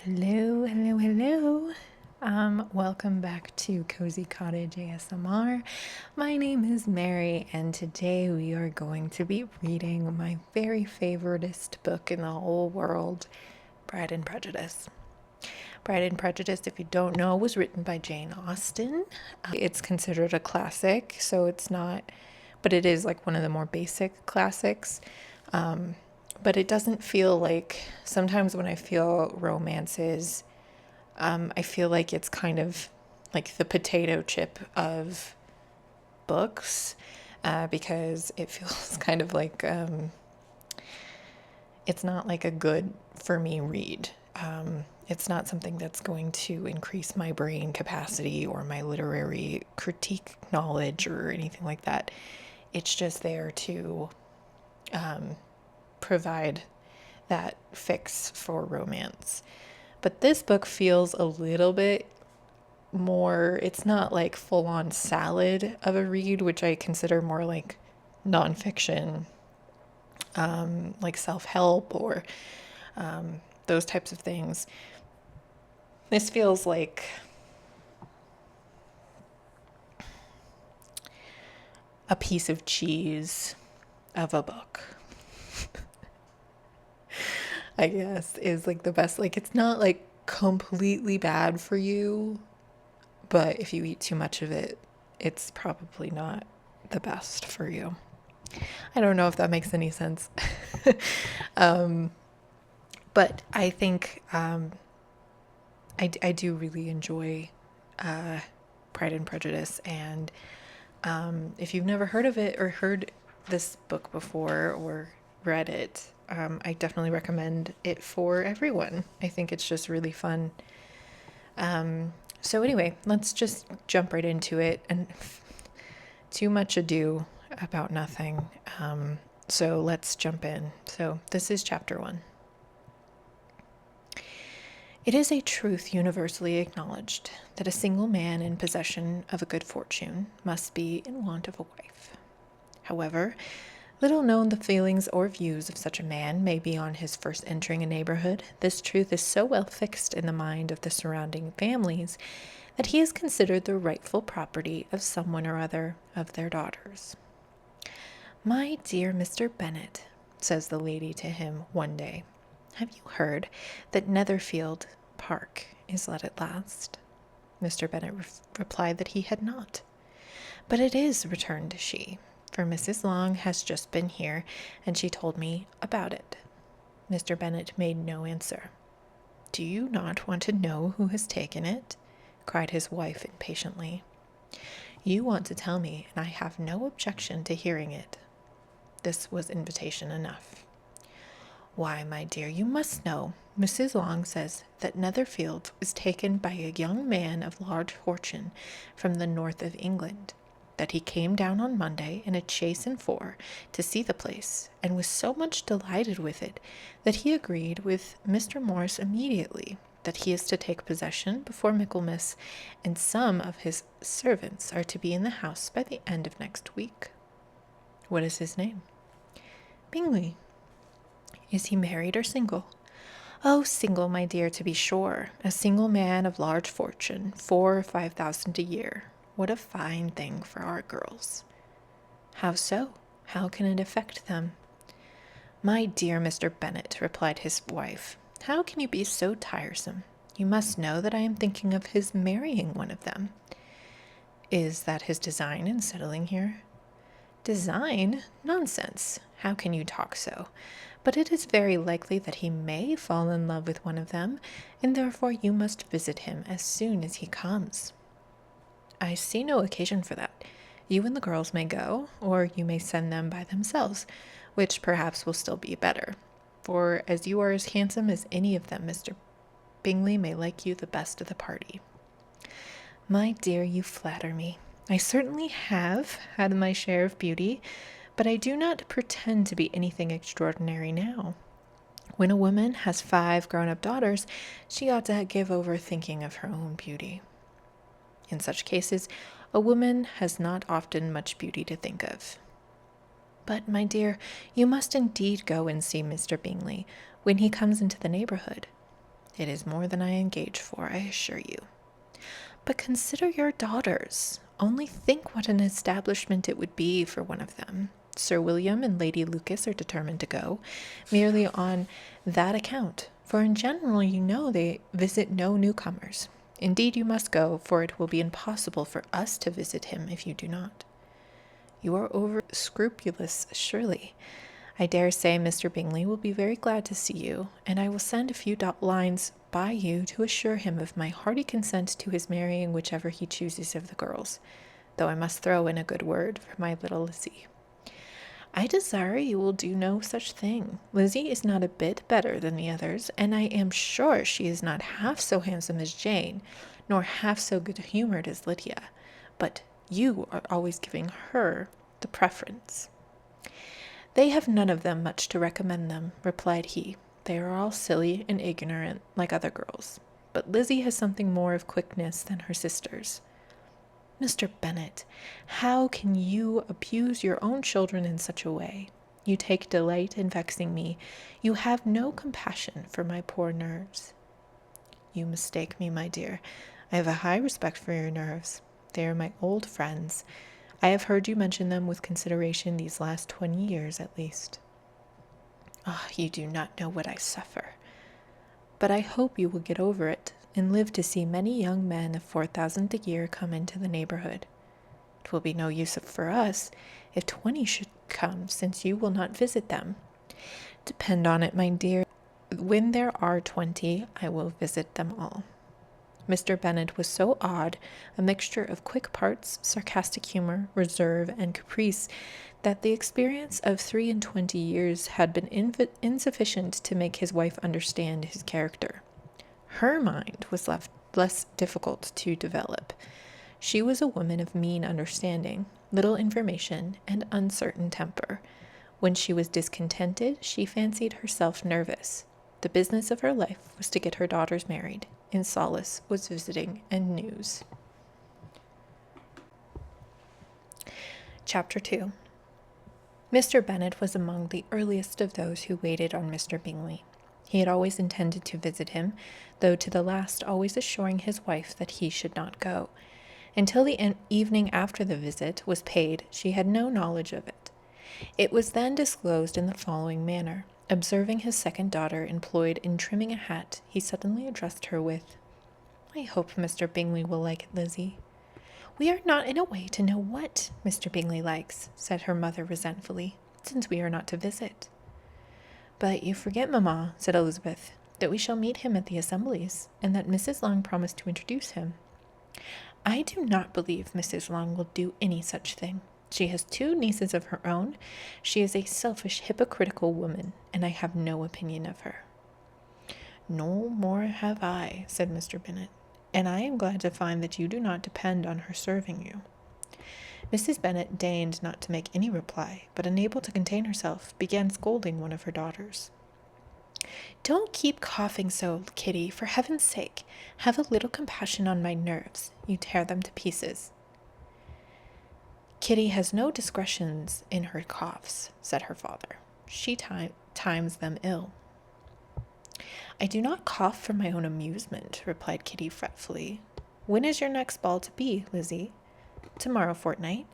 Hello, hello, hello. Welcome back to Cozy Cottage ASMR. My name is Mary, and today we are going to be reading my very favoriteest book in the whole world, Pride and Prejudice. Pride and Prejudice, if you don't know, was written by Jane Austen. It's considered a classic, so it's not, but it is like one of the more basic classics. But it doesn't feel like, sometimes when I feel romances, I feel like it's kind of like the potato chip of books, because it feels kind of like it's not like a good for me read. It's not something that's going to increase my brain capacity or my literary critique knowledge or anything like that. It's just there to provide that fix for romance. But this book feels a little bit more, it's not like full on salad of a read, which I consider more like nonfiction, like self help or those types of things. This feels like a piece of cheese of a book. I guess is like the best. Like, it's not like completely bad for you, but if you eat too much of it, it's probably not the best for you. I don't know if that makes any sense. But I think I do really enjoy Pride and Prejudice. And if you've never heard of it or heard this book before or read it, I definitely recommend it for everyone. I think it's just really fun. So anyway, let's just jump right into it. And too much ado about nothing. So let's jump in. So this is chapter 1. It is a truth universally acknowledged that a single man in possession of a good fortune must be in want of a wife. However, little known the feelings or views of such a man may be on his first entering a neighborhood, this truth is so well fixed in the mind of the surrounding families that he is considered the rightful property of someone or other of their daughters. "My dear Mr. Bennet," says the lady to him one day, "have you heard that Netherfield Park is let at last?" Mr. Bennet replied that he had not. "But it is," returned she, "for Mrs. Long has just been here, and she told me about it." Mr. Bennet made no answer. "Do you not want to know who has taken it?" cried his wife impatiently. "You want to tell me, and I have no objection to hearing it." This was invitation enough. "Why, my dear, you must know. Mrs. Long says that Netherfield is taken by a young man of large fortune from the north of England, that he came down on Monday in a chaise and four to see the place, and was so much delighted with it that he agreed with Mr. Morris immediately that he is to take possession before Michaelmas, and some of his servants are to be in the house by the end of next week." "What is his name?" "Bingley." "Is he married or single?" "Oh, single, my dear, to be sure. A single man of large fortune, 4,000 or 5,000 a year. What a fine thing for our girls." "How so? How can it affect them?" "My dear Mr. Bennet," replied his wife, "how can you be so tiresome? You must know that I am thinking of his marrying one of them." "Is that his design in settling here?" "Design? Nonsense! How can you talk so? But it is very likely that he may fall in love with one of them, and therefore you must visit him as soon as he comes." "I see no occasion for that. You and the girls may go, or you may send them by themselves, which perhaps will still be better. For as you are as handsome as any of them, Mr. Bingley may like you the best of the party." "My dear, you flatter me. I certainly have had my share of beauty, but I do not pretend to be anything extraordinary now. When a woman has 5 grown-up daughters, she ought to give over thinking of her own beauty. In such cases, a woman has not often much beauty to think of. But, my dear, you must indeed go and see Mr. Bingley when he comes into the neighborhood. It is more than I engage for, I assure you. But consider your daughters. Only think what an establishment it would be for one of them. Sir William and Lady Lucas are determined to go, merely on that account, for in general you know they visit no newcomers. Indeed, you must go, for it will be impossible for us to visit him if you do not. You are over scrupulous, surely. I dare say Mr. Bingley will be very glad to see you, and I will send a few lines by you to assure him of my hearty consent to his marrying whichever he chooses of the girls, though I must throw in a good word for my little Lizzie. I desire you will do no such thing. Lizzie is not a bit better than the others, and I am sure she is not half so handsome as Jane, nor half so good-humored as Lydia, but you are always giving her the preference. They have none of them much to recommend them, replied he. They are all silly and ignorant, like other girls. But Lizzie has something more of quickness than her sisters. Mr. Bennet, how can you abuse your own children in such a way? You take delight in vexing me. You have no compassion for my poor nerves. You mistake me, my dear. I have a high respect for your nerves. They are my old friends. I have heard you mention them with consideration these last 20 years at least. Ah, you do not know what I suffer. But I hope you will get over it, and live to see many young men of 4,000 a year come into the neighborhood. It will be no use for us if 20 should come, since you will not visit them. Depend on it, my dear, when there are 20, I will visit them all. Mr. Bennet was so odd, a mixture of quick parts, sarcastic humor, reserve, and caprice, that the experience of 23 years had been insufficient to make his wife understand his character. Her mind was left less difficult to develop. She was a woman of mean understanding, little information, and uncertain temper. When she was discontented, she fancied herself nervous. The business of her life was to get her daughters married. In solace was visiting and news. Chapter 2. Mr. Bennet was among the earliest of those who waited on Mr. Bingley. He had always intended to visit him, though to the last always assuring his wife that he should not go. Until the evening after the visit was paid, she had no knowledge of it. It was then disclosed in the following manner. Observing his second daughter employed in trimming a hat, he suddenly addressed her with, I hope Mr. Bingley will like it, Lizzie. We are not in a way to know what Mr. Bingley likes, said her mother resentfully, since we are not to visit. But you forget, mamma, said Elizabeth, that we shall meet him at the assemblies, and that Mrs. Long promised to introduce him. I do not believe Mrs. Long will do any such thing. She has 2 nieces of her own. She is a selfish, hypocritical woman, and I have no opinion of her. No more have I, said Mr. Bennet, and I am glad to find that you do not depend on her serving you. Mrs. Bennet deigned not to make any reply, but unable to contain herself, began scolding one of her daughters. Don't keep coughing so, Kitty, for heaven's sake. Have a little compassion on my nerves. You tear them to pieces. Kitty has no discretions in her coughs, said her father. She times them ill. I do not cough for my own amusement, replied Kitty fretfully. When is your next ball to be, Lizzie? Tomorrow fortnight.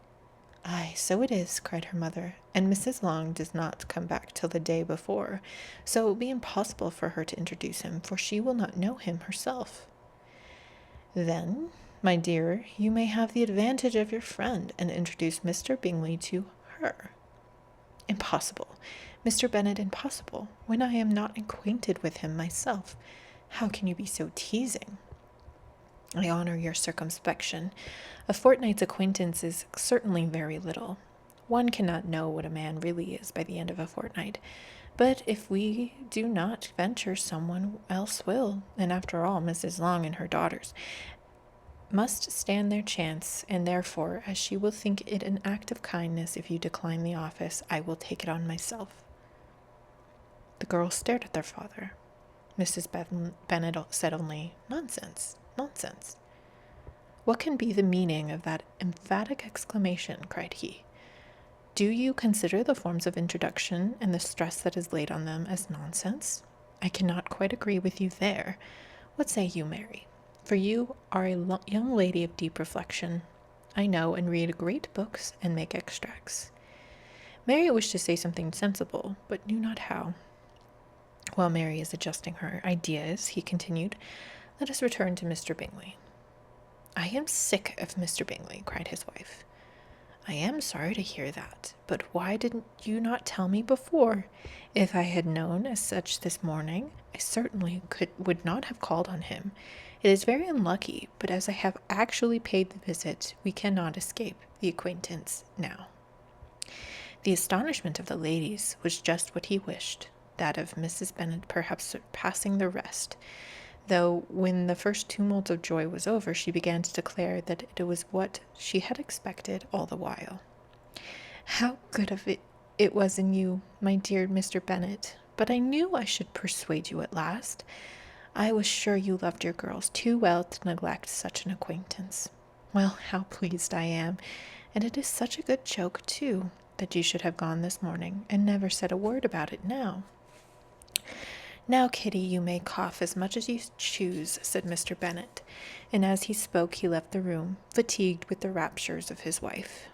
Aye, so it is, cried her mother, and Mrs. Long does not come back till the day before, so it will be impossible for her to introduce him, for she will not know him herself. Then, my dear, you may have the advantage of your friend, and introduce Mr. Bingley to her. Impossible. Mr. Bennet, impossible, when I am not acquainted with him myself. How can you be so teasing? I honor your circumspection. A fortnight's acquaintance is certainly very little. One cannot know what a man really is by the end of a fortnight. But if we do not venture, someone else will, and after all, Mrs. Long and her daughters must stand their chance, and therefore, as she will think it an act of kindness if you decline the office, I will take it on myself. The girls stared at their father. Mrs. Bennet said only, Nonsense, nonsense. What can be the meaning of that emphatic exclamation? Cried he. Do you consider the forms of introduction and the stress that is laid on them as nonsense? I cannot quite agree with you there. What say you, Mary? For you are a young lady of deep reflection. I know and read great books and make extracts. Mary wished to say something sensible, but knew not how. While Mary is adjusting her ideas, he continued, let us return to Mr. Bingley. I am sick of Mr. Bingley, cried his wife. I am sorry to hear that, but why didn't you not tell me before? If I had known as such this morning, I certainly would not have called on him. It is very unlucky, but as I have actually paid the visit, we cannot escape the acquaintance now. The astonishment of the ladies was just what he wished, that of Mrs. Bennet perhaps surpassing the rest, though when the first tumult of joy was over, she began to declare that it was what she had expected all the while. How good of it was in you, my dear Mr. Bennet, but I knew I should persuade you at last. I was sure you loved your girls too well to neglect such an acquaintance. Well, how pleased I am, and it is such a good joke, too, that you should have gone this morning and never said a word about it now. Now, Kitty, you may cough as much as you choose, said Mr. Bennet, and as he spoke he left the room, fatigued with the raptures of his wife.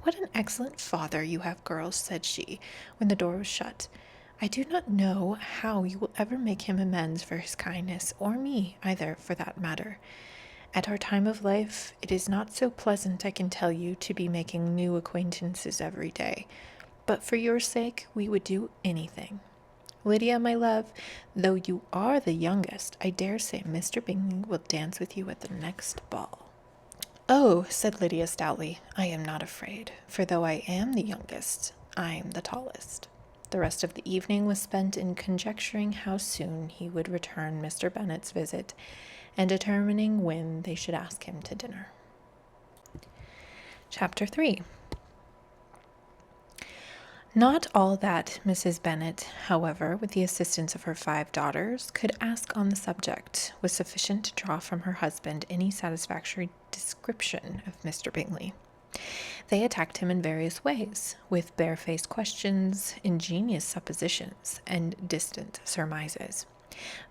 What an excellent father you have, girls, said she, when the door was shut. I do not know how you will ever make him amends for his kindness, or me either, for that matter. At our time of life, it is not so pleasant, I can tell you, to be making new acquaintances every day, but for your sake we would do anything. Lydia, my love, though you are the youngest, I dare say Mr. Bingley will dance with you at the next ball. Oh, said Lydia stoutly, I am not afraid, for though I am the youngest, I am the tallest. The rest of the evening was spent in conjecturing how soon he would return Mr. Bennet's visit, and determining when they should ask him to dinner. Chapter 3. Not all that Mrs. Bennet, however, with the assistance of her 5 daughters, could ask on the subject was sufficient to draw from her husband any satisfactory description of Mr. Bingley. They attacked him in various ways, with barefaced questions, ingenious suppositions, and distant surmises.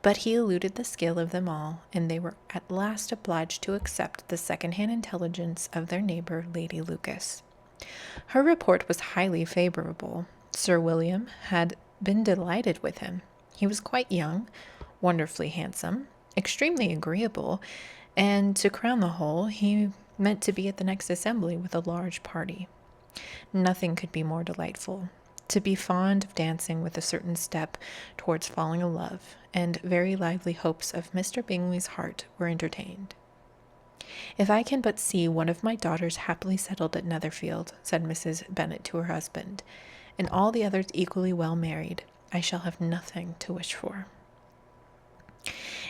But he eluded the skill of them all, and they were at last obliged to accept the second-hand intelligence of their neighbor, Lady Lucas. Her report was highly favorable. Sir William had been delighted with him. He was quite young, wonderfully handsome, extremely agreeable, and to crown the whole, he meant to be at the next assembly with a large party. Nothing could be more delightful. To be fond of dancing with a certain step towards falling in love, and very lively hopes of Mr. Bingley's heart were entertained. If I can but see one of my daughters happily settled at Netherfield, said Mrs. Bennet to her husband, and all the others equally well married, I shall have nothing to wish for.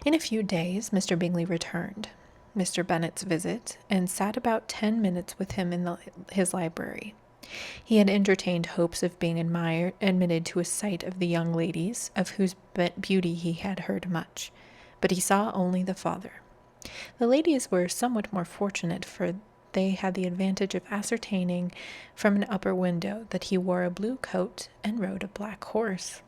In a few days Mr. Bingley returned Mr. Bennet's visit, and sat about 10 minutes with him in his library. He had entertained hopes of being admitted to a sight of the young ladies, of whose beauty he had heard much, but he saw only the father. The ladies were somewhat more fortunate, for they had the advantage of ascertaining from an upper window that he wore a blue coat and rode a black horse.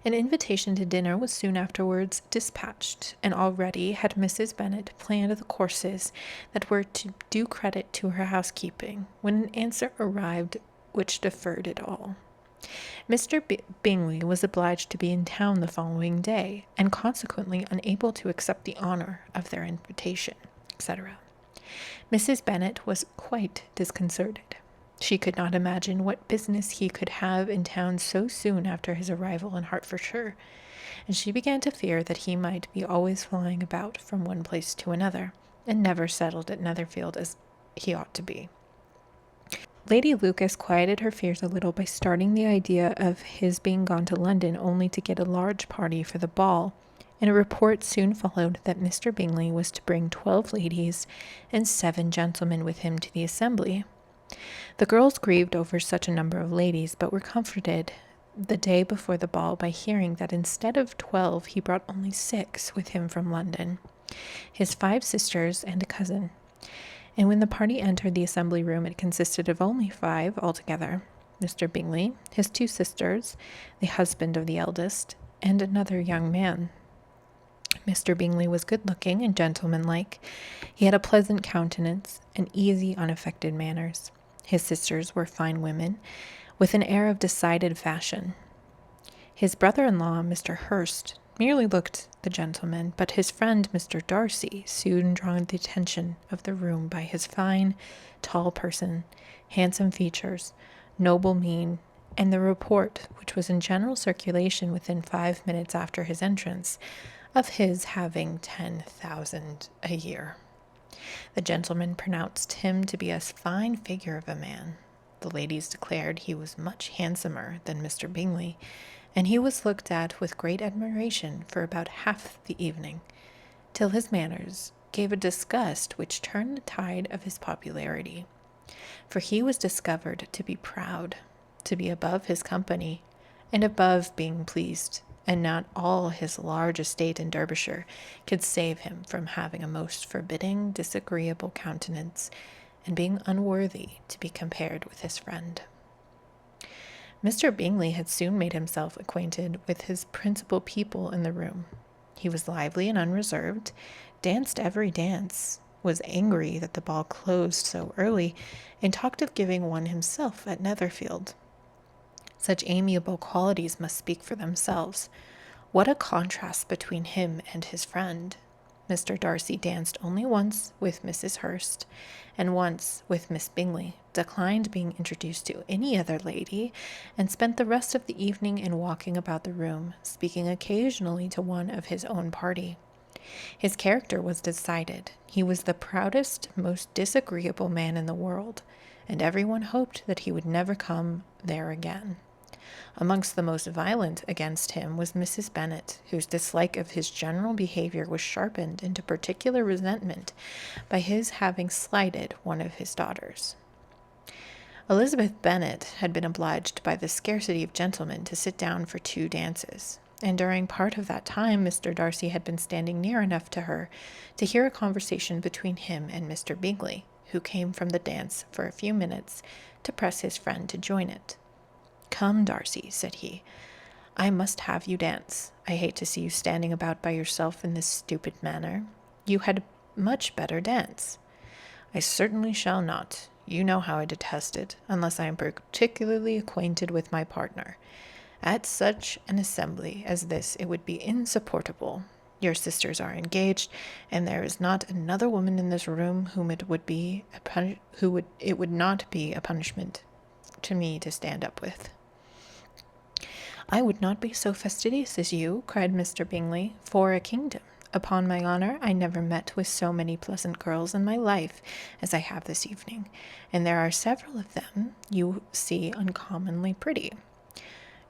An invitation to dinner was soon afterwards dispatched, and already had Mrs. Bennet planned the courses that were to do credit to her housekeeping, when an answer arrived which deferred it all. Mr. Bingley was obliged to be in town the following day, and consequently unable to accept the honor of their invitation, etc. Mrs. Bennet was quite disconcerted. She could not imagine what business he could have in town so soon after his arrival in Hertfordshire, and she began to fear that he might be always flying about from one place to another, and never settled at Netherfield as he ought to be. Lady Lucas quieted her fears a little by starting the idea of his being gone to London only to get a large party for the ball, and a report soon followed that Mr. Bingley was to bring 12 ladies and 7 gentlemen with him to the assembly. The girls grieved over such a number of ladies, but were comforted the day before the ball by hearing that instead of 12 he brought only 6 with him from London, his 5 sisters and a cousin. And when the party entered the assembly room, it consisted of only 5 altogether: Mr. Bingley, his 2 sisters, the husband of the eldest, and another young man. Mr. Bingley was good-looking and gentlemanlike. He had a pleasant countenance and easy, unaffected manners. His sisters were fine women, with an air of decided fashion. His brother-in-law, Mr. Hurst, merely looked the gentleman, but his friend, Mr. Darcy, soon drew the attention of the room by his fine, tall person, handsome features, noble mien, and the report, which was in general circulation within 5 minutes after his entrance, of his having 10,000 a year. The gentleman pronounced him to be a fine figure of a man. The ladies declared he was much handsomer than Mr. Bingley, and he was looked at with great admiration for about half the evening, till his manners gave a disgust which turned the tide of his popularity. For he was discovered to be proud, to be above his company, and above being pleased, and not all his large estate in Derbyshire could save him from having a most forbidding, disagreeable countenance, and being unworthy to be compared with his friend. Mr. Bingley had soon made himself acquainted with his principal people in the room. He was lively and unreserved, danced every dance, was angry that the ball closed so early, and talked of giving one himself at Netherfield. Such amiable qualities must speak for themselves. What a contrast between him and his friend! Mr. Darcy danced only once with Mrs. Hurst, and once with Miss Bingley, declined being introduced to any other lady, and spent the rest of the evening in walking about the room, speaking occasionally to one of his own party. His character was decided. He was the proudest, most disagreeable man in the world, and everyone hoped that he would never come there again. Amongst the most violent against him was Mrs. Bennet, whose dislike of his general behavior was sharpened into particular resentment by his having slighted one of his daughters. Elizabeth Bennet had been obliged by the scarcity of gentlemen to sit down for 2 dances, and during part of that time Mr. Darcy had been standing near enough to her to hear a conversation between him and Mr. Bingley, who came from the dance for a few minutes to press his friend to join it. "Come, Darcy," said he, "I must have you dance. I hate to see you standing about by yourself in this stupid manner. You had much better dance." "I certainly shall not. You know how I detest it, unless I am particularly acquainted with my partner. At such an assembly as this it would be insupportable. Your sisters are engaged, and there is not another woman in this room whom it would not be a punishment to me to stand up with." "I would not be so fastidious as you," cried Mr. Bingley, "for a kingdom. Upon my honor, I never met with so many pleasant girls in my life as I have this evening, and there are several of them you see uncommonly pretty."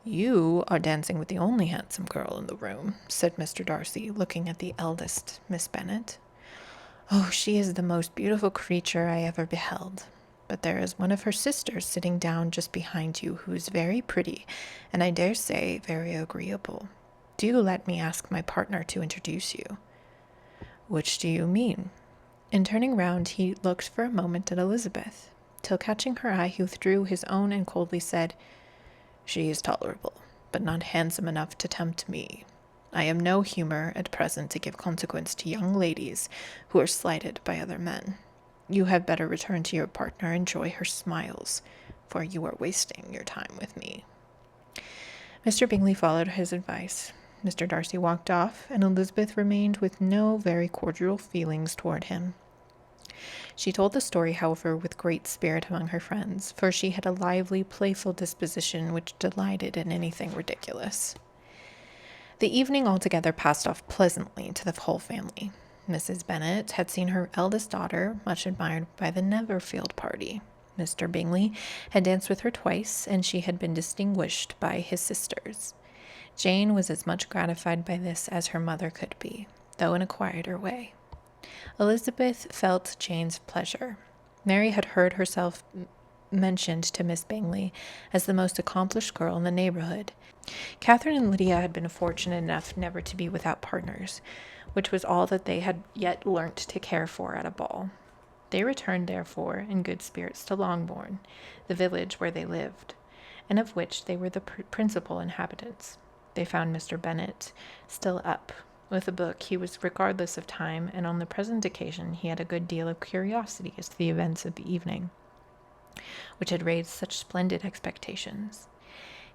"You are dancing with the only handsome girl in the room," said Mr. Darcy, looking at the eldest, Miss Bennet. "Oh, she is the most beautiful creature I ever beheld. But there is one of her sisters sitting down just behind you who is very pretty, and I dare say very agreeable. Do let me ask my partner to introduce you." "Which do you mean?" And turning round, he looked for a moment at Elizabeth, till catching her eye, he withdrew his own and coldly said, "She is tolerable, but not handsome enough to tempt me. I am no humor at present to give consequence to young ladies who are slighted by other men. You had better return to your partner and enjoy her smiles, for you are wasting your time with me." Mr. Bingley followed his advice. Mr. Darcy walked off, and Elizabeth remained with no very cordial feelings toward him. She told the story, however, with great spirit among her friends, for she had a lively, playful disposition which delighted in anything ridiculous. The evening altogether passed off pleasantly to the whole family. Mrs. Bennet had seen her eldest daughter, much admired by the Netherfield party. Mr. Bingley had danced with her twice, and she had been distinguished by his sisters. Jane was as much gratified by this as her mother could be, though in a quieter way. Elizabeth felt Jane's pleasure. Mary had heard herself mentioned to Miss Bingley as the most accomplished girl in the neighborhood. Catherine and Lydia had been fortunate enough never to be without partners, which was all that they had yet learnt to care for at a ball. They returned, therefore, in good spirits to Longbourn, the village where they lived, and of which they were the principal inhabitants. They found Mr. Bennet still up with a book. He was regardless of time, and on the present occasion he had a good deal of curiosity as to the events of the evening, which had raised such splendid expectations.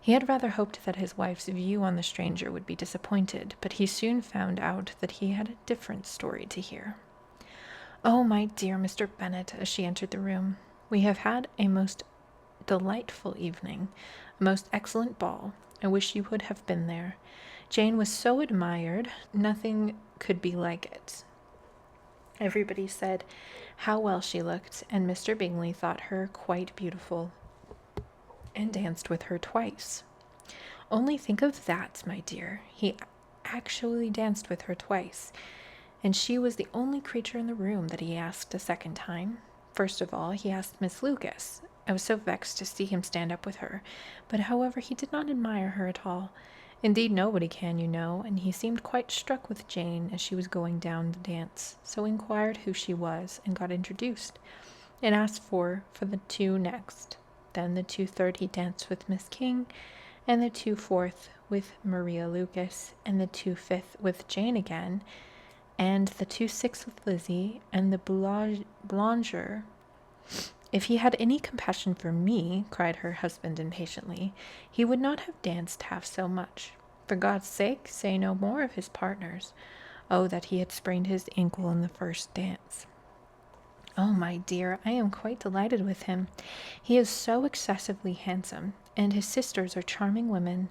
He had rather hoped that his wife's view on the stranger would be disappointed, but he soon found out that he had a different story to hear. "Oh, my dear Mr. Bennet," as she entered the room, "we have had a most delightful evening, a most excellent ball. I wish you would have been there. Jane was so admired, nothing could be like it. Everybody said how well she looked, and Mr. Bingley thought her quite beautiful, and danced with her twice. Only think of that, my dear. He actually danced with her twice, and she was the only creature in the room that he asked a second time. First of all, he asked Miss Lucas. I was so vexed to see him stand up with her, but however, he did not admire her at all. Indeed, nobody can, you know, and he seemed quite struck with Jane as she was going down the dance, so inquired who she was, and got introduced, and asked for the two next. Then the 2/3 he danced with Miss King, and the 2/4 with Maria Lucas, and the 2/5 with Jane again, and the 2/6 with Lizzie, and the Boulanger. If he had any compassion for me, cried her husband impatiently, he would not have danced half so much. For God's sake, say no more of his partners. Oh, that he had sprained his ankle in the first dance. Oh, my dear, I am quite delighted with him. He is so excessively handsome, and his sisters are charming women.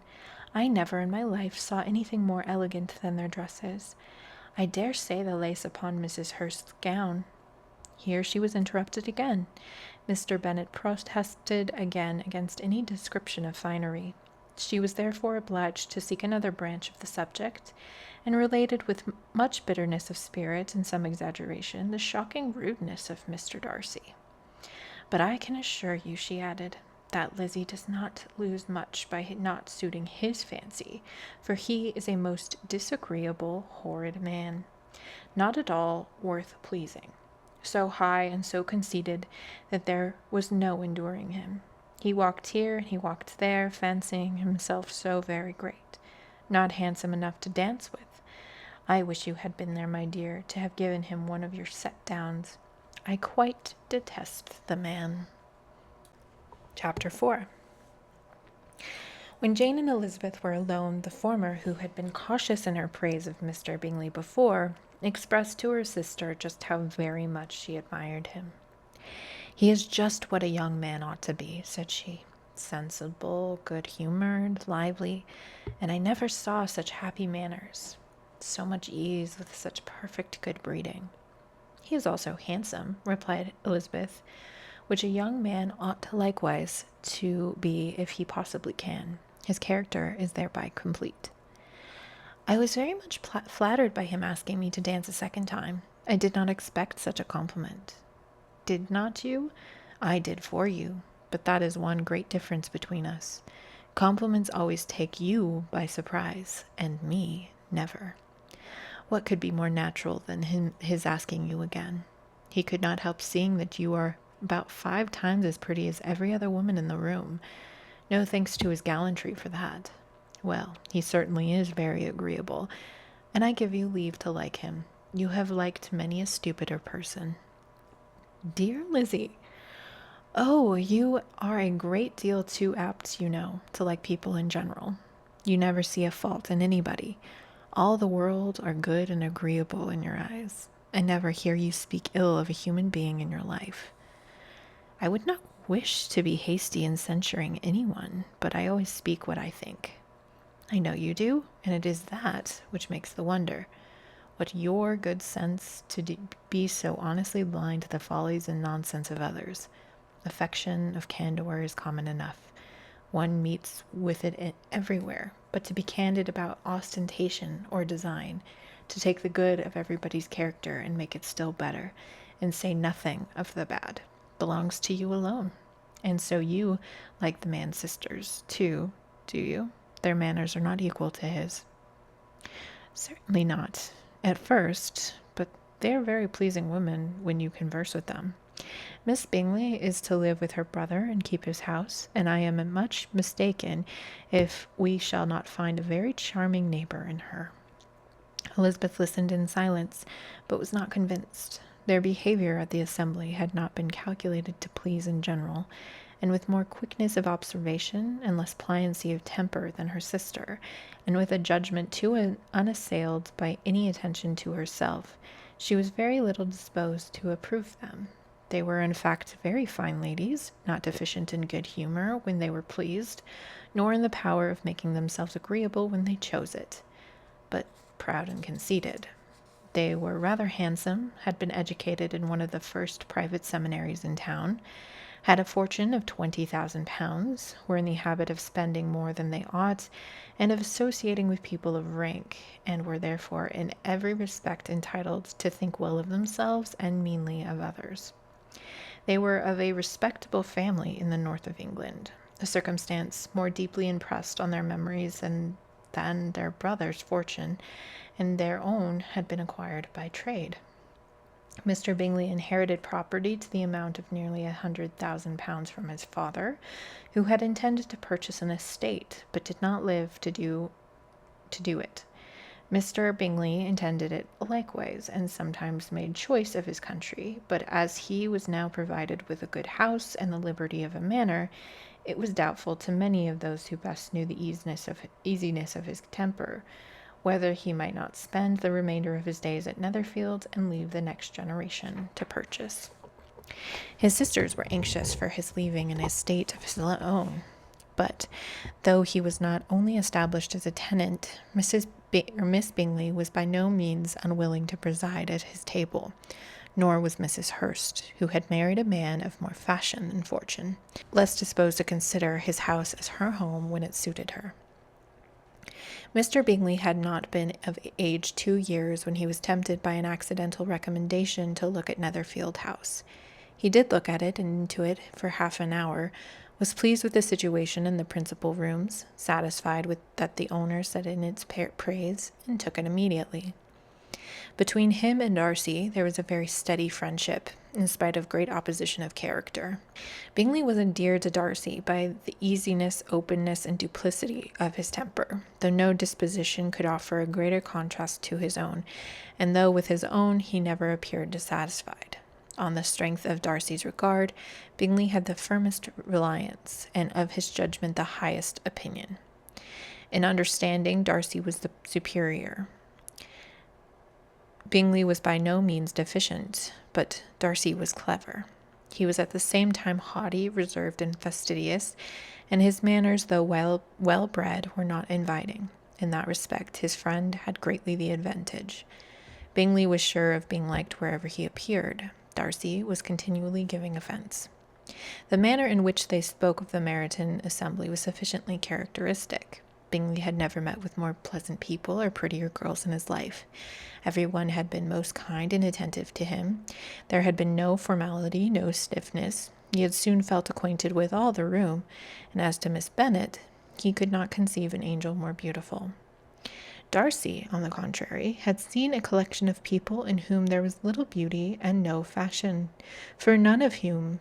I never in my life saw anything more elegant than their dresses. I dare say the lace upon Mrs. Hurst's gown." Here she was interrupted again. Mr. Bennet protested again against any description of finery. She was therefore obliged to seek another branch of the subject, and related with much bitterness of spirit and some exaggeration the shocking rudeness of Mr. Darcy. "But I can assure you," she added, "that Lizzie does not lose much by not suiting his fancy, for he is a most disagreeable, horrid man, not at all worth pleasing, so high and so conceited that there was no enduring him. He walked here and he walked there, fancying himself so very great, not handsome enough to dance with. I wish you had been there, my dear, to have given him one of your set-downs. I quite detest the man." Chapter 4. When Jane and Elizabeth were alone, the former, who had been cautious in her praise of Mr. Bingley before, expressed to her sister just how very much she admired him. "He is just what a young man ought to be," said she, "sensible, good-humored, lively, and I never saw such happy manners, so much ease, with such perfect good breeding." "He is also handsome," replied Elizabeth, "which a young man ought likewise to be if he possibly can. His character is thereby complete." "I was very much flattered by him asking me to dance a second time. I did not expect such a compliment." "Did not you? I did for you, but that is one great difference between us. Compliments always take you by surprise, and me never. What could be more natural than his asking you again? He could not help seeing that you are about 5 times as pretty as every other woman in the room. No thanks to his gallantry for that. Well, he certainly is very agreeable, and I give you leave to like him. You have liked many a stupider person." "Dear Lizzie, oh, you are a great deal too apt, you know, to like people in general. You never see a fault in anybody. All the world are good and agreeable in your eyes. I never hear you speak ill of a human being in your life." "I would not wish to be hasty in censuring anyone, but I always speak what I think." "I know you do, and it is that which makes the wonder. What your good sense to be so honestly blind to the follies and nonsense of others. Affection of candor is common enough. One meets with it everywhere, but to be candid about ostentation or design, to take the good of everybody's character and make it still better, and say nothing of the bad, belongs to you alone. And so you like the man's sisters, too, do you? Their manners are not equal to his." "Certainly not, at first, but they are very pleasing women when you converse with them. Miss Bingley is to live with her brother and keep his house, and I am much mistaken if we shall not find a very charming neighbor in her." Elizabeth listened in silence, but was not convinced. Their behavior at the assembly had not been calculated to please in general, and with more quickness of observation and less pliancy of temper than her sister, and with a judgment too unassailed by any attention to herself, she was very little disposed to approve them. They were, in fact, very fine ladies, not deficient in good humor when they were pleased, nor in the power of making themselves agreeable when they chose it, but proud and conceited. They were rather handsome, had been educated in one of the first private seminaries in town, had a fortune of 20,000 pounds, were in the habit of spending more than they ought, and of associating with people of rank, and were therefore in every respect entitled to think well of themselves and meanly of others. They were of a respectable family in the north of England, a circumstance more deeply impressed on their memories than their brother's fortune, and their own had been acquired by trade. Mr. Bingley inherited property to the amount of nearly 100,000 pounds from his father, who had intended to purchase an estate, but did not live to do it. Mr. Bingley intended it likewise, and sometimes made choice of his country, but as he was now provided with a good house and the liberty of a manor, it was doubtful to many of those who best knew the easiness of his temper, whether he might not spend the remainder of his days at Netherfield and leave the next generation to purchase. His sisters were anxious for his leaving an estate of his own, but though he was not only established as a tenant, Miss Bingley was by no means unwilling to preside at his table, nor was Mrs. Hurst, who had married a man of more fashion than fortune, less disposed to consider his house as her home when it suited her. Mr. Bingley had not been of age 2 years when he was tempted by an accidental recommendation to look at Netherfield House. He did look at it and into it for half an hour, was pleased with the situation in the principal rooms, satisfied with that the owner said in its praise, and took it immediately. Between him and Darcy there was a very steady friendship, in spite of great opposition of character. Bingley was endeared to Darcy by the easiness, openness, and duplicity of his temper, though no disposition could offer a greater contrast to his own, and though with his own he never appeared dissatisfied. On the strength of Darcy's regard, Bingley had the firmest reliance, and of his judgment the highest opinion. In understanding, Darcy was the superior. Bingley was by no means deficient, but Darcy was clever. He was at the same time haughty, reserved, and fastidious, and his manners, though well bred, were not inviting. In that respect, his friend had greatly the advantage. Bingley was sure of being liked wherever he appeared. Darcy was continually giving offence. The manner in which they spoke of the Meryton assembly was sufficiently characteristic. Bingley had never met with more pleasant people or prettier girls in his life. Everyone had been most kind and attentive to him. There had been no formality, no stiffness. He had soon felt acquainted with all the room, and as to Miss Bennet, he could not conceive an angel more beautiful. Darcy, on the contrary, had seen a collection of people in whom there was little beauty and no fashion, for none of whom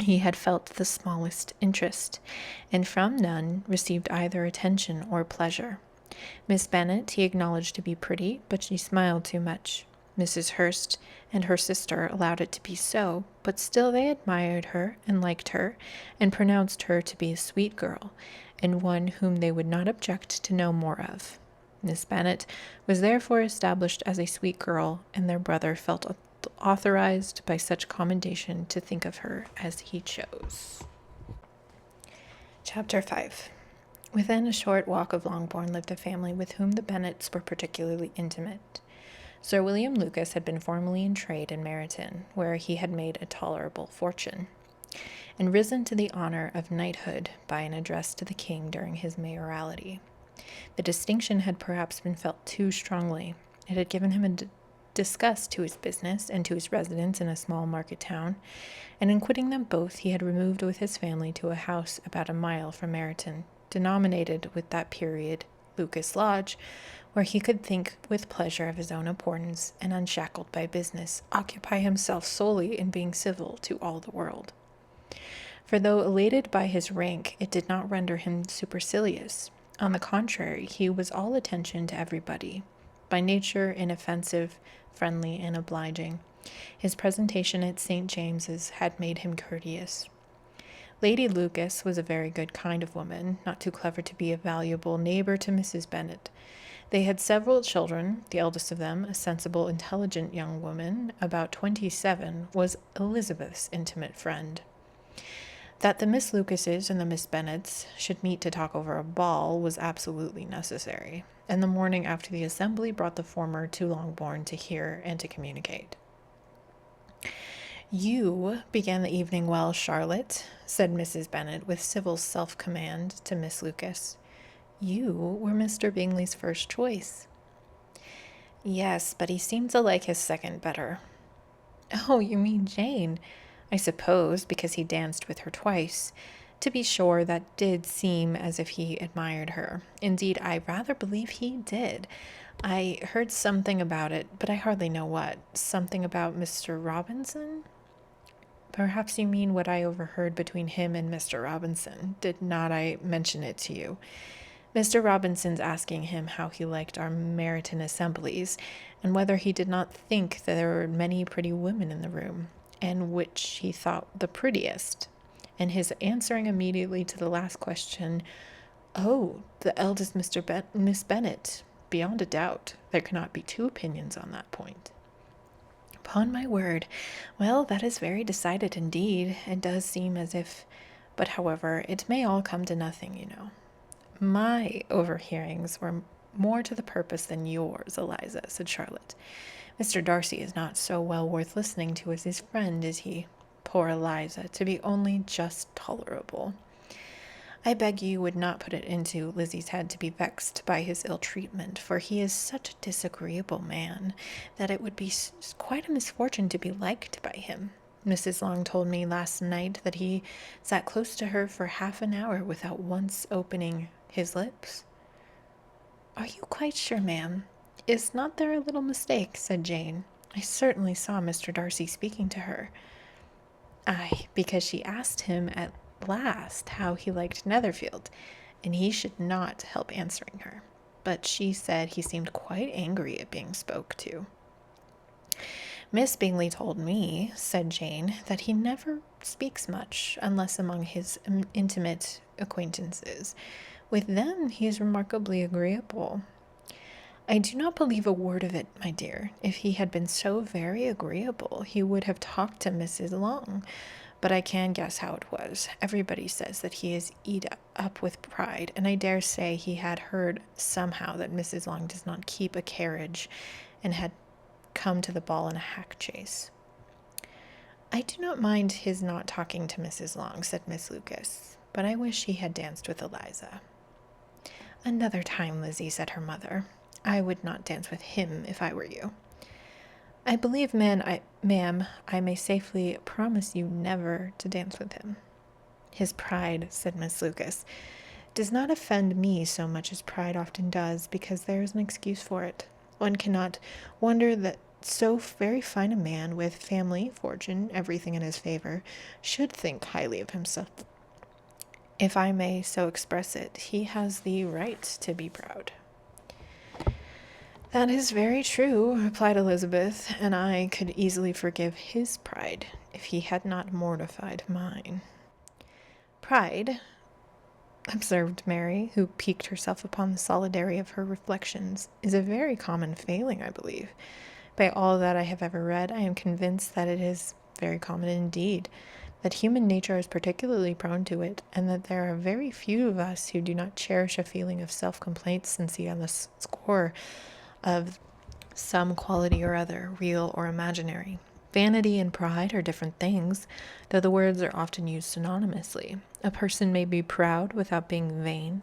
he had felt the smallest interest, and from none received either attention or pleasure. Miss Bennet he acknowledged to be pretty, but she smiled too much. Mrs. Hurst and her sister allowed it to be so, but still they admired her and liked her, and pronounced her to be a sweet girl, and one whom they would not object to know more of. Miss Bennet was therefore established as a sweet girl, and their brother felt authorized by such commendation to think of her as he chose. Chapter 5. Within a short walk of Longbourn lived a family with whom the Bennets were particularly intimate. Sir William Lucas had been formerly in trade in Meryton, where he had made a tolerable fortune, and risen to the honour of knighthood by an address to the king during his mayoralty. The distinction had perhaps been felt too strongly. It had given him a disgust to his business and to his residence in a small market town, and in quitting them both he had removed with his family to a house about a mile from Meryton, denominated with that period Lucas Lodge, where he could think with pleasure of his own importance and, unshackled by business, occupy himself solely in being civil to all the world. For though elated by his rank, it did not render him supercilious. On the contrary, he was all attention to everybody, by nature inoffensive, friendly, and obliging. His presentation at St. James's had made him courteous. Lady Lucas was a very good kind of woman, not too clever to be a valuable neighbor to Mrs. Bennet. They had several children. The eldest of them, a sensible, intelligent young woman, about 27, was Elizabeth's intimate friend. That the Miss Lucases and the Miss Bennets should meet to talk over a ball was absolutely necessary, and the morning after the assembly brought the former to Longbourn to hear and to communicate. "You began the evening well, Charlotte," said Mrs. Bennet with civil self-command to Miss Lucas. "You were Mr. Bingley's first choice." "Yes, but he seemed to like his second better." "Oh, you mean Jane? I suppose because he danced with her twice. To be sure, that did seem as if he admired her. Indeed, I rather believe he did. I heard something about it, but I hardly know what. Something about Mr. Robinson?" "Perhaps you mean what I overheard between him and Mr. Robinson. Did not I mention it to you? Mr. Robinson's asking him how he liked our Meryton assemblies, and whether he did not think that there were many pretty women in the room, and which he thought the prettiest, and his answering immediately to the last question, 'Oh, the eldest Miss Bennet, beyond a doubt. There cannot be two opinions on that point.'" "Upon my word. Well, that is very decided indeed. It does seem as if, but however, it may all come to nothing, you know." "My overhearings were more to the purpose than yours, Eliza," said Charlotte. "Mr. Darcy is not so well worth listening to as his friend, is he? Poor Eliza, to be only just tolerable. I beg you would not put it into Lizzie's head to be vexed by his ill treatment, for he is such a disagreeable man that it would be quite a misfortune to be liked by him. Mrs. Long told me last night that he sat close to her for half an hour without once opening his lips." "Are you quite sure, ma'am? Is not there a little mistake?" said Jane. "I certainly saw Mr. Darcy speaking to her." "Aye, because she asked him at last how he liked Netherfield, and he should not help answering her. But she said he seemed quite angry at being spoke to." "Miss Bingley told me," said Jane, "that he never speaks much, unless among his intimate acquaintances. With them he is remarkably agreeable." "I do not believe a word of it, my dear. If he had been so very agreeable, he would have talked to Mrs. Long. But I can guess how it was. Everybody says that he is eat up with pride, and I dare say he had heard somehow that Mrs. Long does not keep a carriage, and had come to the ball in a hack chaise." "I do not mind his not talking to Mrs. Long," said Miss Lucas, "but I wish he had danced with Eliza." "Another time, Lizzie," said her mother. "I would not dance with him if I were you." "I believe, ma'am, I may safely promise you never to dance with him." "His pride," said Miss Lucas, "does not offend me so much as pride often does, because there is an excuse for it. One cannot wonder that so very fine a man, with family, fortune, everything in his favor, should think highly of himself. If I may so express it, he has the right to be proud." "That is very true," replied Elizabeth, "and I could easily forgive his pride if he had not mortified mine." "Pride," observed Mary, who piqued herself upon the solidarity of her reflections, "is a very common failing, I believe. By all that I have ever read, I am convinced that it is very common indeed, that human nature is particularly prone to it, and that there are very few of us who do not cherish a feeling of self-complacency on the score of some quality or other, real or imaginary. Vanity and pride are different things, though the words are often used synonymously. A person may be proud without being vain.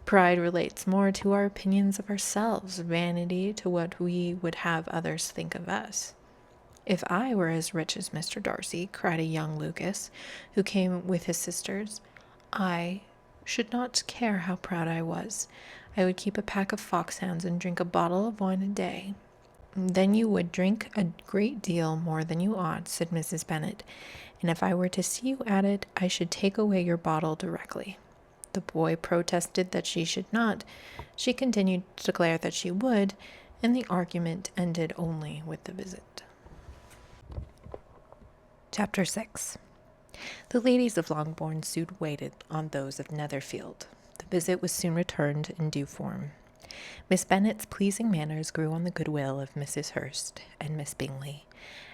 Pride relates more to our opinions of ourselves, vanity to what we would have others think of us. If I were as rich as Mr. Darcy," cried a young Lucas, who came with his sisters, "I should not care how proud I was. I would keep a pack of foxhounds and drink a bottle of wine a day. Then you would drink a great deal more than you ought, said Mrs. Bennet, and if I were to see you at it, I should take away your bottle directly. The boy protested that she should not. She continued to declare that she would, and the argument ended only with the visit. Chapter 6. The ladies of Longbourn soon waited on those of Netherfield. The visit was soon returned in due form. Miss Bennet's pleasing manners grew on the goodwill of Mrs. Hurst and Miss Bingley,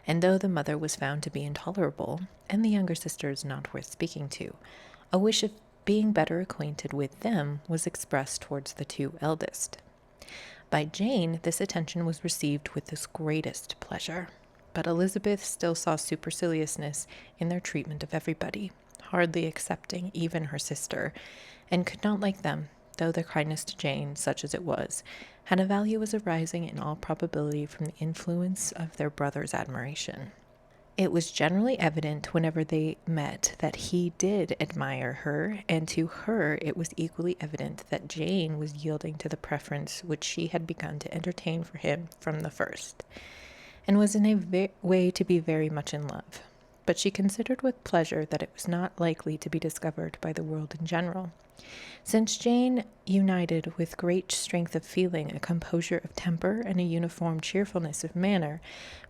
and though the mother was found to be intolerable, and the younger sisters not worth speaking to, a wish of being better acquainted with them was expressed towards the two eldest. By Jane, this attention was received with the greatest pleasure, but Elizabeth still saw superciliousness in their treatment of everybody, hardly excepting even her sister, and could not like them, though their kindness to Jane, such as it was, had a value as arising in all probability from the influence of their brother's admiration. It was generally evident whenever they met that he did admire her, and to her it was equally evident that Jane was yielding to the preference which she had begun to entertain for him from the first, and was in a way to be very much in love. But she considered with pleasure that it was not likely to be discovered by the world in general, since Jane united with great strength of feeling a composure of temper and a uniform cheerfulness of manner,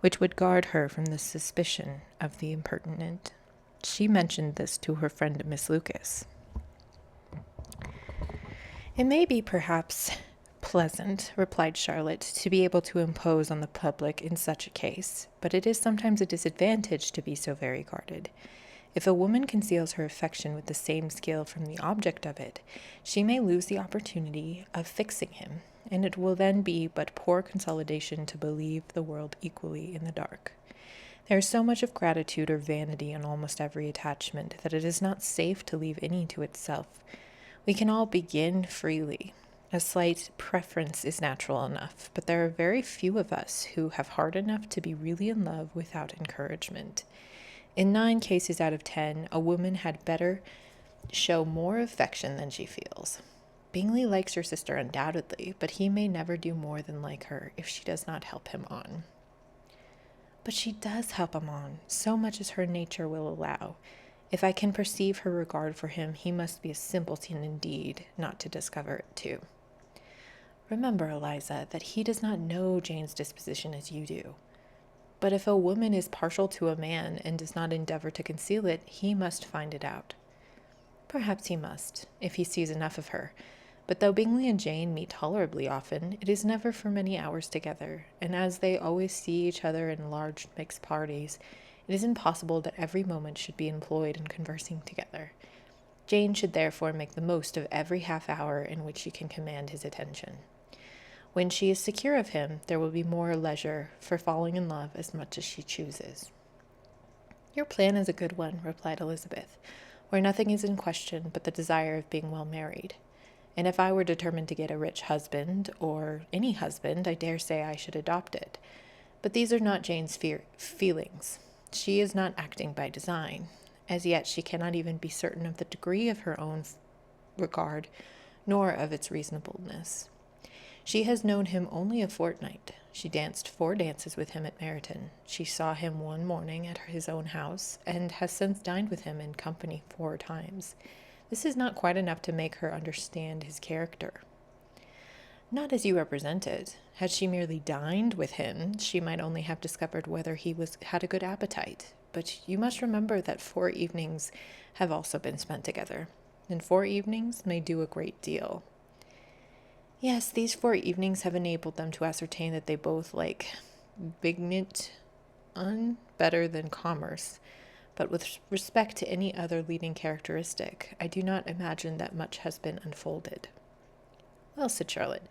which would guard her from the suspicion of the impertinent. She mentioned this to her friend Miss Lucas. It may be perhaps pleasant, replied Charlotte, to be able to impose on the public in such a case, but it is sometimes a disadvantage to be so very guarded. If a woman conceals her affection with the same skill from the object of it, she may lose the opportunity of fixing him, and it will then be but poor consolidation to believe the world equally in the dark. There is so much of gratitude or vanity in almost every attachment that it is not safe to leave any to itself. We can all begin freely. A slight preference is natural enough, but there are very few of us who have heart enough to be really in love without encouragement. In 9 cases out of 10, a woman had better show more affection than she feels. Bingley likes your sister undoubtedly, but he may never do more than like her if she does not help him on. But she does help him on, so much as her nature will allow. If I can perceive her regard for him, he must be a simpleton indeed, not to discover it too. Remember, Eliza, that he does not know Jane's disposition as you do. But if a woman is partial to a man and does not endeavor to conceal it, he must find it out. Perhaps he must, if he sees enough of her. But though Bingley and Jane meet tolerably often, it is never for many hours together, and as they always see each other in large mixed parties, it is impossible that every moment should be employed in conversing together. Jane should therefore make the most of every half hour in which she can command his attention. When she is secure of him, there will be more leisure for falling in love as much as she chooses. Your plan is a good one, replied Elizabeth, where nothing is in question but the desire of being well married. And if I were determined to get a rich husband, or any husband, I dare say I should adopt it. But these are not Jane's feelings. She is not acting by design. As yet she cannot even be certain of the degree of her own regard, nor of its reasonableness. She has known him only a fortnight. She danced 4 dances with him at Meryton. She saw him one morning at his own house, and has since dined with him in company 4 times. This is not quite enough to make her understand his character. Not as you represent it. Had she merely dined with him, she might only have discovered whether he had a good appetite. But you must remember that 4 evenings have also been spent together, and 4 evenings may do a great deal. Yes, these 4 evenings have enabled them to ascertain that they both like Bignit better than commerce, but with respect to any other leading characteristic, I do not imagine that much has been unfolded. Well, said Charlotte,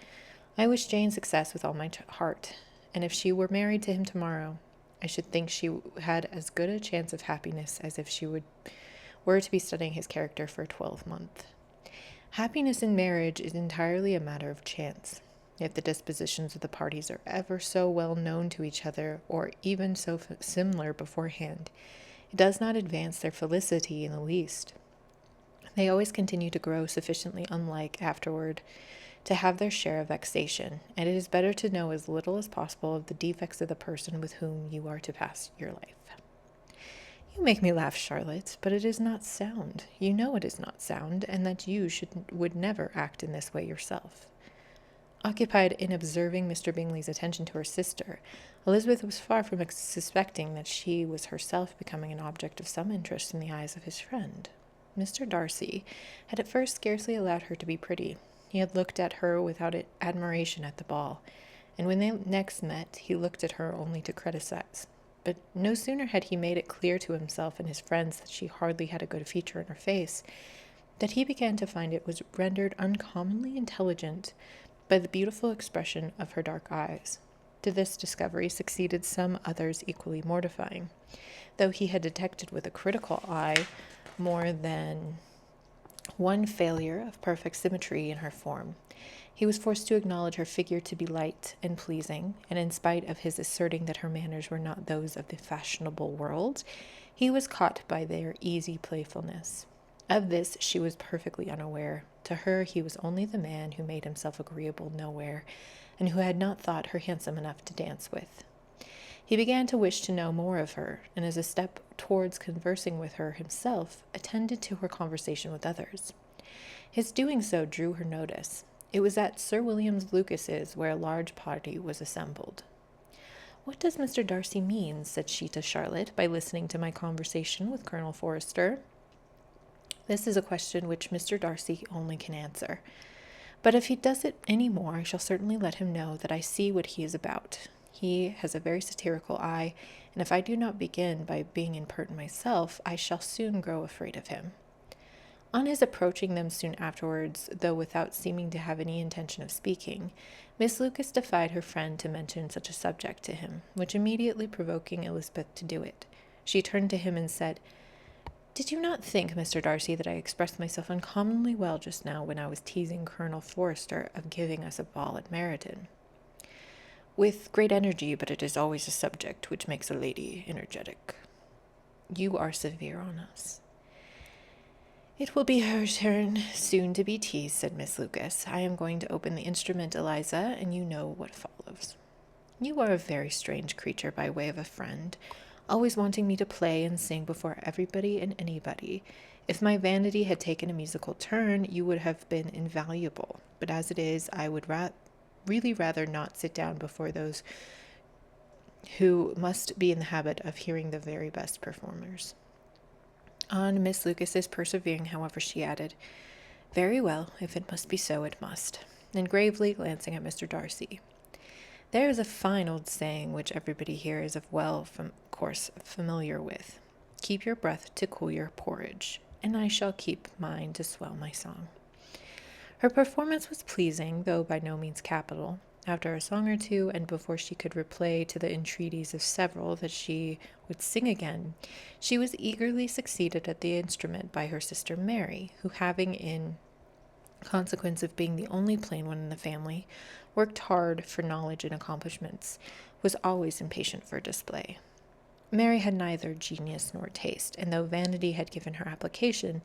I wish Jane success with all my heart, and if she were married to him tomorrow, I should think she had as good a chance of happiness as if she were to be studying his character for a 12-month. Happiness in marriage is entirely a matter of chance. If the dispositions of the parties are ever so well known to each other, or even so similar beforehand, it does not advance their felicity in the least. They always continue to grow sufficiently unlike afterward to have their share of vexation, and it is better to know as little as possible of the defects of the person with whom you are to pass your life. You make me laugh, Charlotte, but it is not sound. You know it is not sound, and that you would never act in this way yourself. Occupied in observing Mr. Bingley's attention to her sister, Elizabeth was far from suspecting that she was herself becoming an object of some interest in the eyes of his friend. Mr. Darcy had at first scarcely allowed her to be pretty. He had looked at her without admiration at the ball, and when they next met, he looked at her only to criticize. But no sooner had he made it clear to himself and his friends that she hardly had a good feature in her face, that he began to find it was rendered uncommonly intelligent by the beautiful expression of her dark eyes. To this discovery succeeded some others equally mortifying, though he had detected with a critical eye more than one failure of perfect symmetry in her form. He was forced to acknowledge her figure to be light and pleasing, and in spite of his asserting that her manners were not those of the fashionable world, he was caught by their easy playfulness. Of this she was perfectly unaware. To her he was only the man who made himself agreeable nowhere, and who had not thought her handsome enough to dance with. He began to wish to know more of her, and as a step towards conversing with her himself, attended to her conversation with others. His doing so drew her notice. It was at Sir William Lucas's, where a large party was assembled. "What does Mr. Darcy mean," said she to Charlotte, "by listening to my conversation with Colonel Forster?" This is a question which Mr. Darcy only can answer. But if he does it any more, I shall certainly let him know that I see what he is about. He has a very satirical eye, and if I do not begin by being impertinent myself, I shall soon grow afraid of him. On his approaching them soon afterwards, though without seeming to have any intention of speaking, Miss Lucas defied her friend to mention such a subject to him, which immediately provoking Elizabeth to do it, she turned to him and said, "Did you not think, Mr. Darcy, that I expressed myself uncommonly well just now when I was teasing Colonel Forster of giving us a ball at Meryton?" "With great energy, but it is always a subject which makes a lady energetic." "You are severe on us." "It will be her turn soon to be teased," said Miss Lucas. "I am going to open the instrument, Eliza, and you know what follows. You are a very strange creature by way of a friend, always wanting me to play and sing before everybody and anybody. If my vanity had taken a musical turn, you would have been invaluable, but as it is, I would really rather not sit down before those who must be in the habit of hearing the very best performers." On Miss Lucas's persevering, however, she added, "Very well, if it must be so, it must," and gravely glancing at Mr. Darcy. "There is a fine old saying which everybody here is course familiar with. Keep your breath to cool your porridge, and I shall keep mine to swell my song." Her performance was pleasing, though by no means capital. After a song or two, and before she could reply to the entreaties of several that she would sing again, she was eagerly succeeded at the instrument by her sister Mary, who, having, in consequence of being the only plain one in the family, worked hard for knowledge and accomplishments, was always impatient for display. Mary had neither genius nor taste, and though vanity had given her application,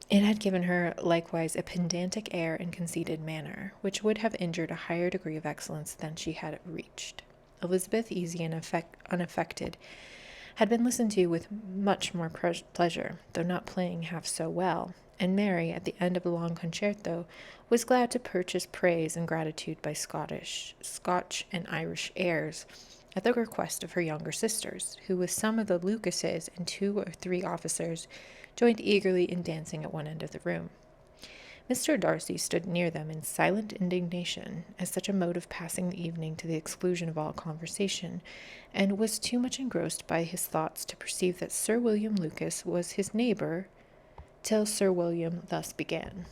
it had given her likewise a pedantic air and conceited manner, which would have injured a higher degree of excellence than she had reached. Elizabeth, easy and unaffected, had been listened to with much more pleasure, though not playing half so well, and Mary, at the end of a long concerto, was glad to purchase praise and gratitude by Scotch and Irish airs, at the request of her younger sisters, who, with some of the Lucases and 2 or 3 officers, joined eagerly in dancing at one end of the room. Mr. Darcy stood near them in silent indignation, as such a mode of passing the evening to the exclusion of all conversation, and was too much engrossed by his thoughts to perceive that Sir William Lucas was his neighbour, till Sir William thus began.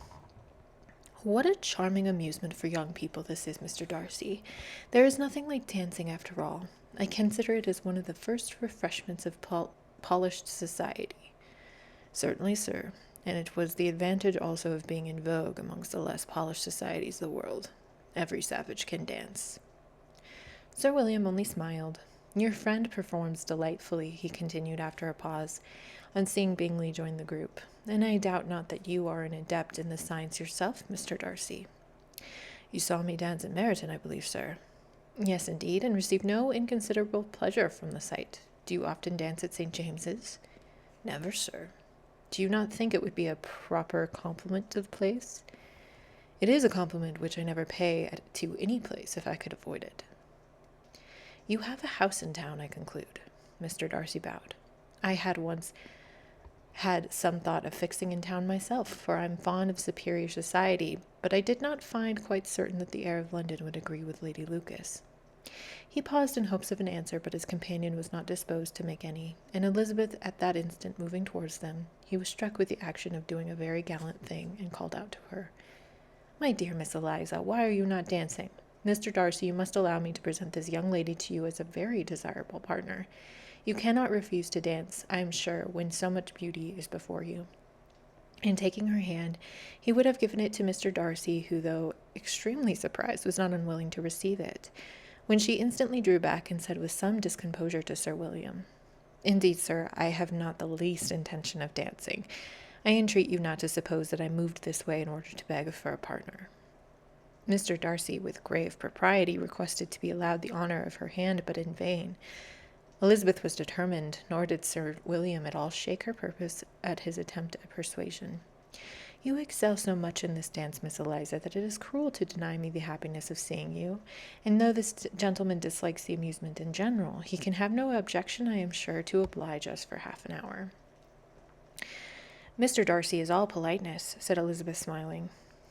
"What a charming amusement for young people this is, Mr. Darcy. There is nothing like dancing after all. I consider it as one of the first refreshments of polished society." "Certainly, sir, and it was the advantage also of being in vogue amongst the less polished societies of the world. Every savage can dance." Sir William only smiled. "Your friend performs delightfully," he continued after a pause, on seeing Bingley join the group, "and I doubt not that you are an adept in the science yourself, Mr. Darcy." You saw me dance at Meryton, I believe, sir. Yes, indeed, and received no inconsiderable pleasure from the sight. Do you often dance at St. James's? Never, sir. Do you not think it would be a proper compliment to the place? It is a compliment which I never pay to any place if I could avoid it. You have a house in town, I conclude. Mr. Darcy bowed. I had once had some thought of fixing in town myself, for I'm fond of superior society, but I did not find quite certain that the air of London would agree with Lady Lucas. He paused in hopes of an answer, but his companion was not disposed to make any, and Elizabeth at that instant moving towards them, he was struck with the action of doing a very gallant thing, and called out to her, My dear Miss Eliza, why are you not dancing? Mr. Darcy, you must allow me to present this young lady to you as a very desirable partner. You cannot refuse to dance, I am sure, when so much beauty is before you. And taking her hand, he would have given it to Mr. Darcy, who, though extremely surprised, was not unwilling to receive it, when she instantly drew back and said with some discomposure to Sir William, Indeed, sir, I have not the least intention of dancing. I entreat you not to suppose that I moved this way in order to beg for a partner. Mr. Darcy, with grave propriety, requested to be allowed the honor of her hand, but in vain. Elizabeth was determined, nor did Sir William at all shake her purpose at his attempt at persuasion. You excel so much in this dance, Miss Eliza, that it is cruel to deny me the happiness of seeing you, and though this gentleman dislikes the amusement in general, he can have no objection, I am sure, to oblige us for half an hour. Mr. Darcy is all politeness, said Elizabeth, smiling.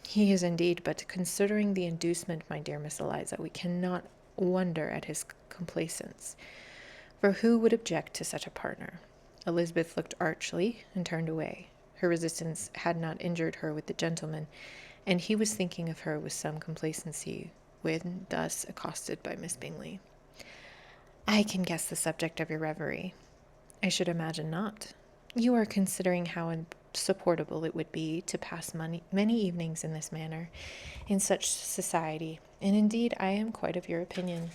He is indeed, but considering the inducement, my dear Miss Eliza, we cannot wonder at his complaisance. For who would object to such a partner? Elizabeth looked archly and turned away. Her resistance had not injured her with the gentleman, and he was thinking of her with some complacency when thus accosted by Miss Bingley. I can guess the subject of your reverie. I should imagine not. You are considering how insupportable it would be to pass many evenings in this manner, in such society, and indeed I am quite of your opinion.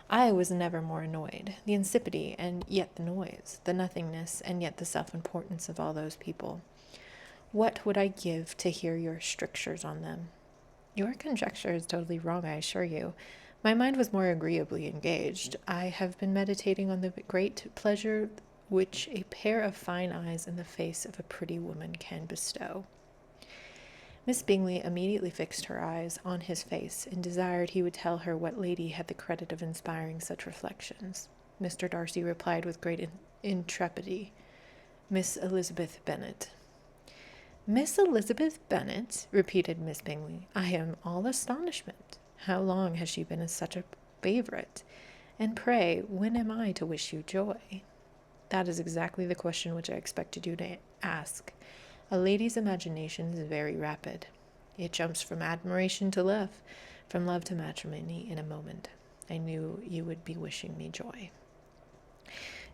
I was never more annoyed. The insipidity, and yet the noise, the nothingness, and yet the self-importance of all those people. What would I give to hear your strictures on them? Your conjecture is totally wrong, I assure you. My mind was more agreeably engaged. I have been meditating on the great pleasure which a pair of fine eyes in the face of a pretty woman can bestow. Miss Bingley immediately fixed her eyes on his face, and desired he would tell her what lady had the credit of inspiring such reflections. Mr. Darcy replied with great intrepidity, Miss Elizabeth Bennet. Miss Elizabeth Bennet, repeated Miss Bingley. I am all astonishment. How long has she been such a favourite? And pray, when am I to wish you joy? That is exactly the question which I expected you to ask. A lady's imagination is very rapid. It jumps from admiration to love, from love to matrimony in a moment. I knew you would be wishing me joy.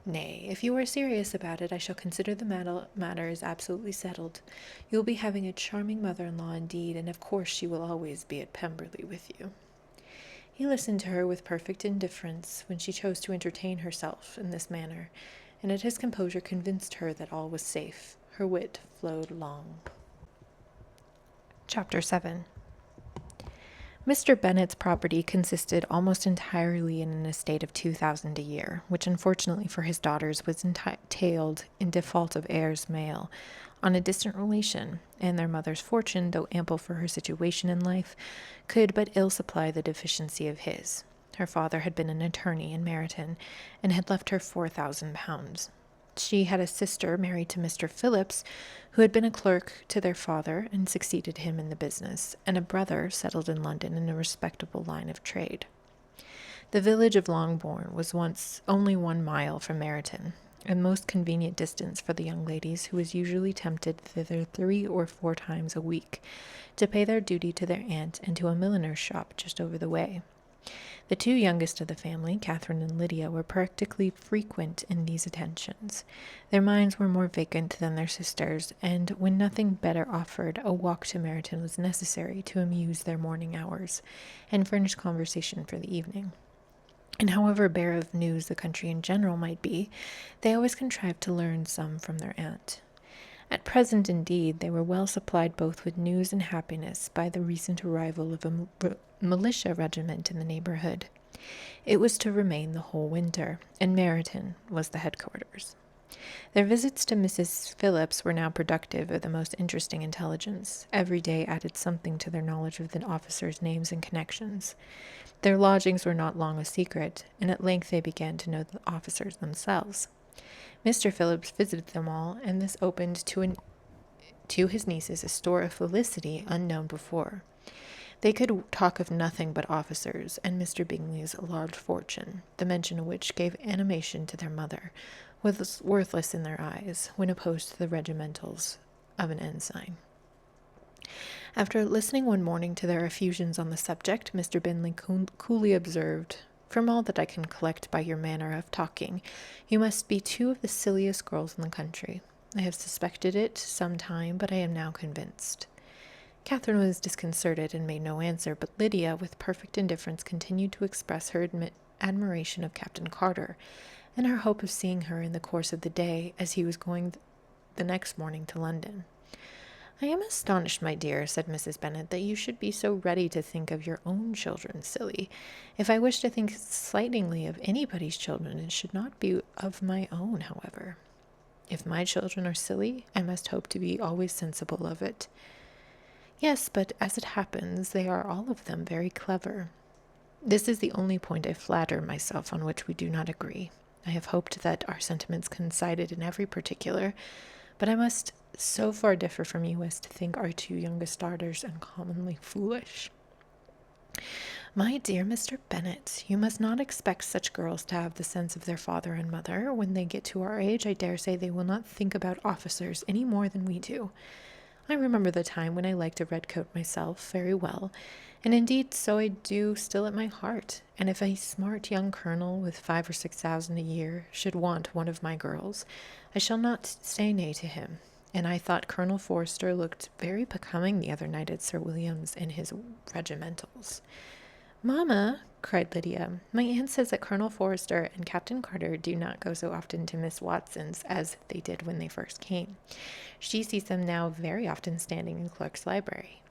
Nay, if you are serious about it, I shall consider the matter is absolutely settled. You will be having a charming mother-in-law indeed, and of course she will always be at Pemberley with you. He listened to her with perfect indifference when she chose to entertain herself in this manner, and at his composure convinced her that all was safe. Her wit flowed long. Chapter 7. Mr. Bennet's property consisted almost entirely in an estate of 2,000 a year, which unfortunately for his daughters was entailed, in default of heirs male, on a distant relation, and their mother's fortune, though ample for her situation in life, could but ill supply the deficiency of his. Her father had been an attorney in Meryton, and had left her £4,000. She had a sister married to Mr. Phillips, who had been a clerk to their father and succeeded him in the business, and a brother settled in London in a respectable line of trade. The village of Longbourn was once only 1 mile from Meryton, a most convenient distance for the young ladies, who was usually tempted thither 3 or 4 times a week, to pay their duty to their aunt and to a milliner's shop just over the way. The 2 youngest of the family, Catherine and Lydia, were practically frequent in these attentions. Their minds were more vacant than their sisters', and when nothing better offered, a walk to Meryton was necessary to amuse their morning hours, and furnish conversation for the evening. And however bare of news the country in general might be, they always contrived to learn some from their aunt. At present, indeed, they were well supplied both with news and happiness by the recent arrival of a militia regiment in the neighborhood. It was to remain the whole winter, and Meryton was the headquarters. Their visits to Mrs. Phillips were now productive of the most interesting intelligence. Every day added something to their knowledge of the officers' names and connections. Their lodgings were not long a secret, and at length they began to know the officers themselves. Mr. Phillips visited them all, and this opened to his nieces a store of felicity unknown before. They could talk of nothing but officers and Mr. Bingley's large fortune, the mention of which gave animation to their mother, was worthless in their eyes when opposed to the regimentals of an ensign. After listening one morning to their effusions on the subject, Mr. Bingley coolly observed, "From all that I can collect by your manner of talking, you must be two of the silliest girls in the country. I have suspected it some time, but I am now convinced." Catherine was disconcerted and made no answer, but Lydia, with perfect indifference, continued to express her admiration of Captain Carter, and her hope of seeing her in the course of the day, as he was going the next morning to London. "I am astonished, my dear," said Mrs. Bennet, "that you should be so ready to think of your own children silly. If I wish to think slightingly of anybody's children, it should not be of my own, however. If my children are silly, I must hope to be always sensible of it. Yes, but as it happens, they are all of them very clever. This is the only point I flatter myself on which we do not agree. I have hoped that our sentiments coincided in every particular, but I must so far differ from you as to think our two youngest daughters uncommonly foolish." "My dear Mr. Bennet, you must not expect such girls to have the sense of their father and mother. When they get to our age, I dare say they will not think about officers any more than we do. I remember the time when I liked a red coat myself very well, and indeed so I do still at my heart, and if a smart young colonel with 5,000 or 6,000 a year should want one of my girls, I shall not say nay to him, and I thought Colonel Forster looked very becoming the other night at Sir William's in his regimentals." "Mamma," cried Lydia, "my aunt says that Colonel Forster and Captain Carter do not go so often to Miss Watson's as they did when they first came. She sees them now very often standing in Clark's library."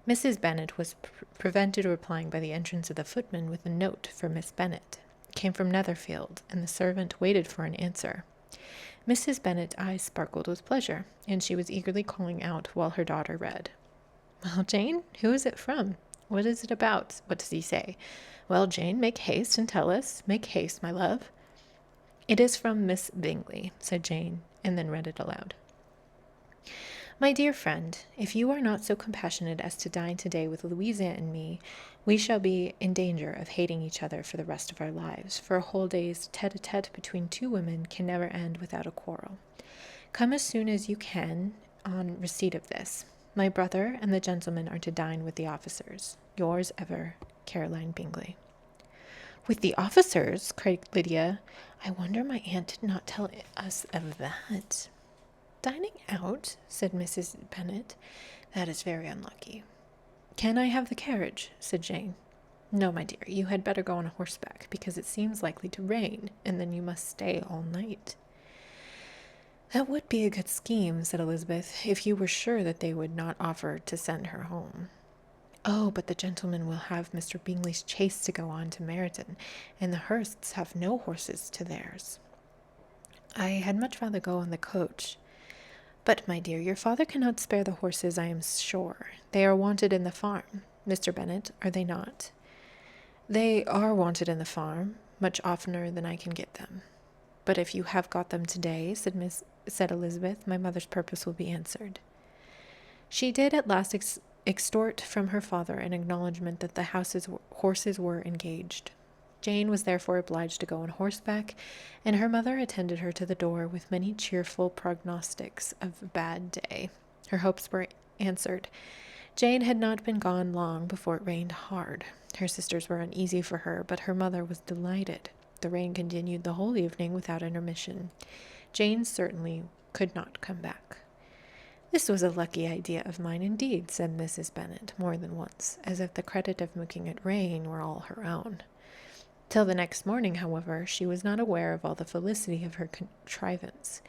Mrs. Bennet was prevented replying by the entrance of the footman with a note for Miss Bennet. It came from Netherfield, and the servant waited for an answer. Mrs. Bennet's eyes sparkled with pleasure, and she was eagerly calling out while her daughter read. "Well, Jane, who is it from? What is it about? What does he say? Well, Jane, make haste and tell us. Make haste, my love." "It is from Miss Bingley," said Jane, and then read it aloud. "My dear friend, if you are not so compassionate as to dine today with Louisa and me, we shall be in danger of hating each other for the rest of our lives, for a whole day's tete-a-tete between two women can never end without a quarrel. Come as soon as you can on receipt of this. My brother and the gentlemen are to dine with the officers. Yours ever, Caroline Bingley." "With the officers?" cried Lydia. "I wonder my aunt did not tell us of that." "Dining out?" said Mrs. Bennet. "That is very unlucky." "Can I have the carriage?" said Jane. "No, my dear, you had better go on horseback, because it seems likely to rain, and then you must stay all night." "That would be a good scheme," said Elizabeth, "if you were sure that they would not offer to send her home." "Oh, but the gentlemen will have Mr. Bingley's chaise to go on to Meryton, and the Hursts have no horses to theirs." "I had much rather go on the coach." "But, my dear, your father cannot spare the horses, I am sure. They are wanted in the farm. Mr. Bennet, are they not?" "They are wanted in the farm, much oftener than I can get them. But if you have got them today," said Elizabeth, "my mother's purpose will be answered." She did at last extort from her father an acknowledgment that the horses were engaged. Jane was therefore obliged to go on horseback, and her mother attended her to the door with many cheerful prognostics of a bad day. Her hopes were answered. Jane had not been gone long before it rained hard. Her sisters were uneasy for her, but her mother was delighted. The rain continued the whole evening without intermission. Jane certainly could not come back. "This was a lucky idea of mine indeed," said Mrs. Bennet more than once, as if the credit of making it rain were all her own. Till the next morning, however, she was not aware of all the felicity of her contrivance.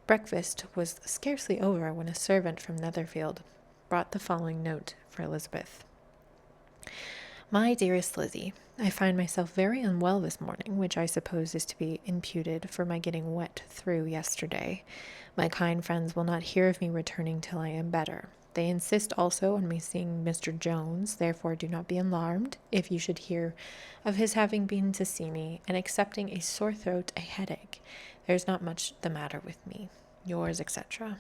Breakfast was scarcely over when a servant from Netherfield brought the following note for Elizabeth. My dearest Lizzie, I find myself very unwell this morning, which I suppose is to be imputed for my getting wet through yesterday. My kind friends will not hear of me returning till I am better. They insist also on me seeing Mr. Jones, therefore do not be alarmed if you should hear of his having been to see me, and excepting a sore throat, a headache. There is not much the matter with me. Yours, etc.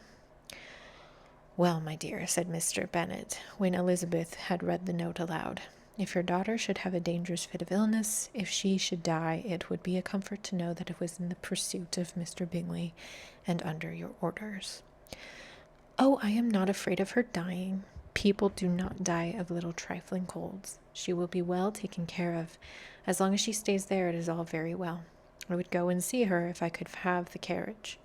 Well, my dear, said Mr. Bennet, when Elizabeth had read the note aloud, if your daughter should have a dangerous fit of illness, if she should die, it would be a comfort to know that it was in the pursuit of Mr. Bingley and under your orders. Oh, I am not afraid of her dying. People do not die of little trifling colds. She will be well taken care of. As long as she stays there, it is all very well. I would go and see her if I could have the carriage.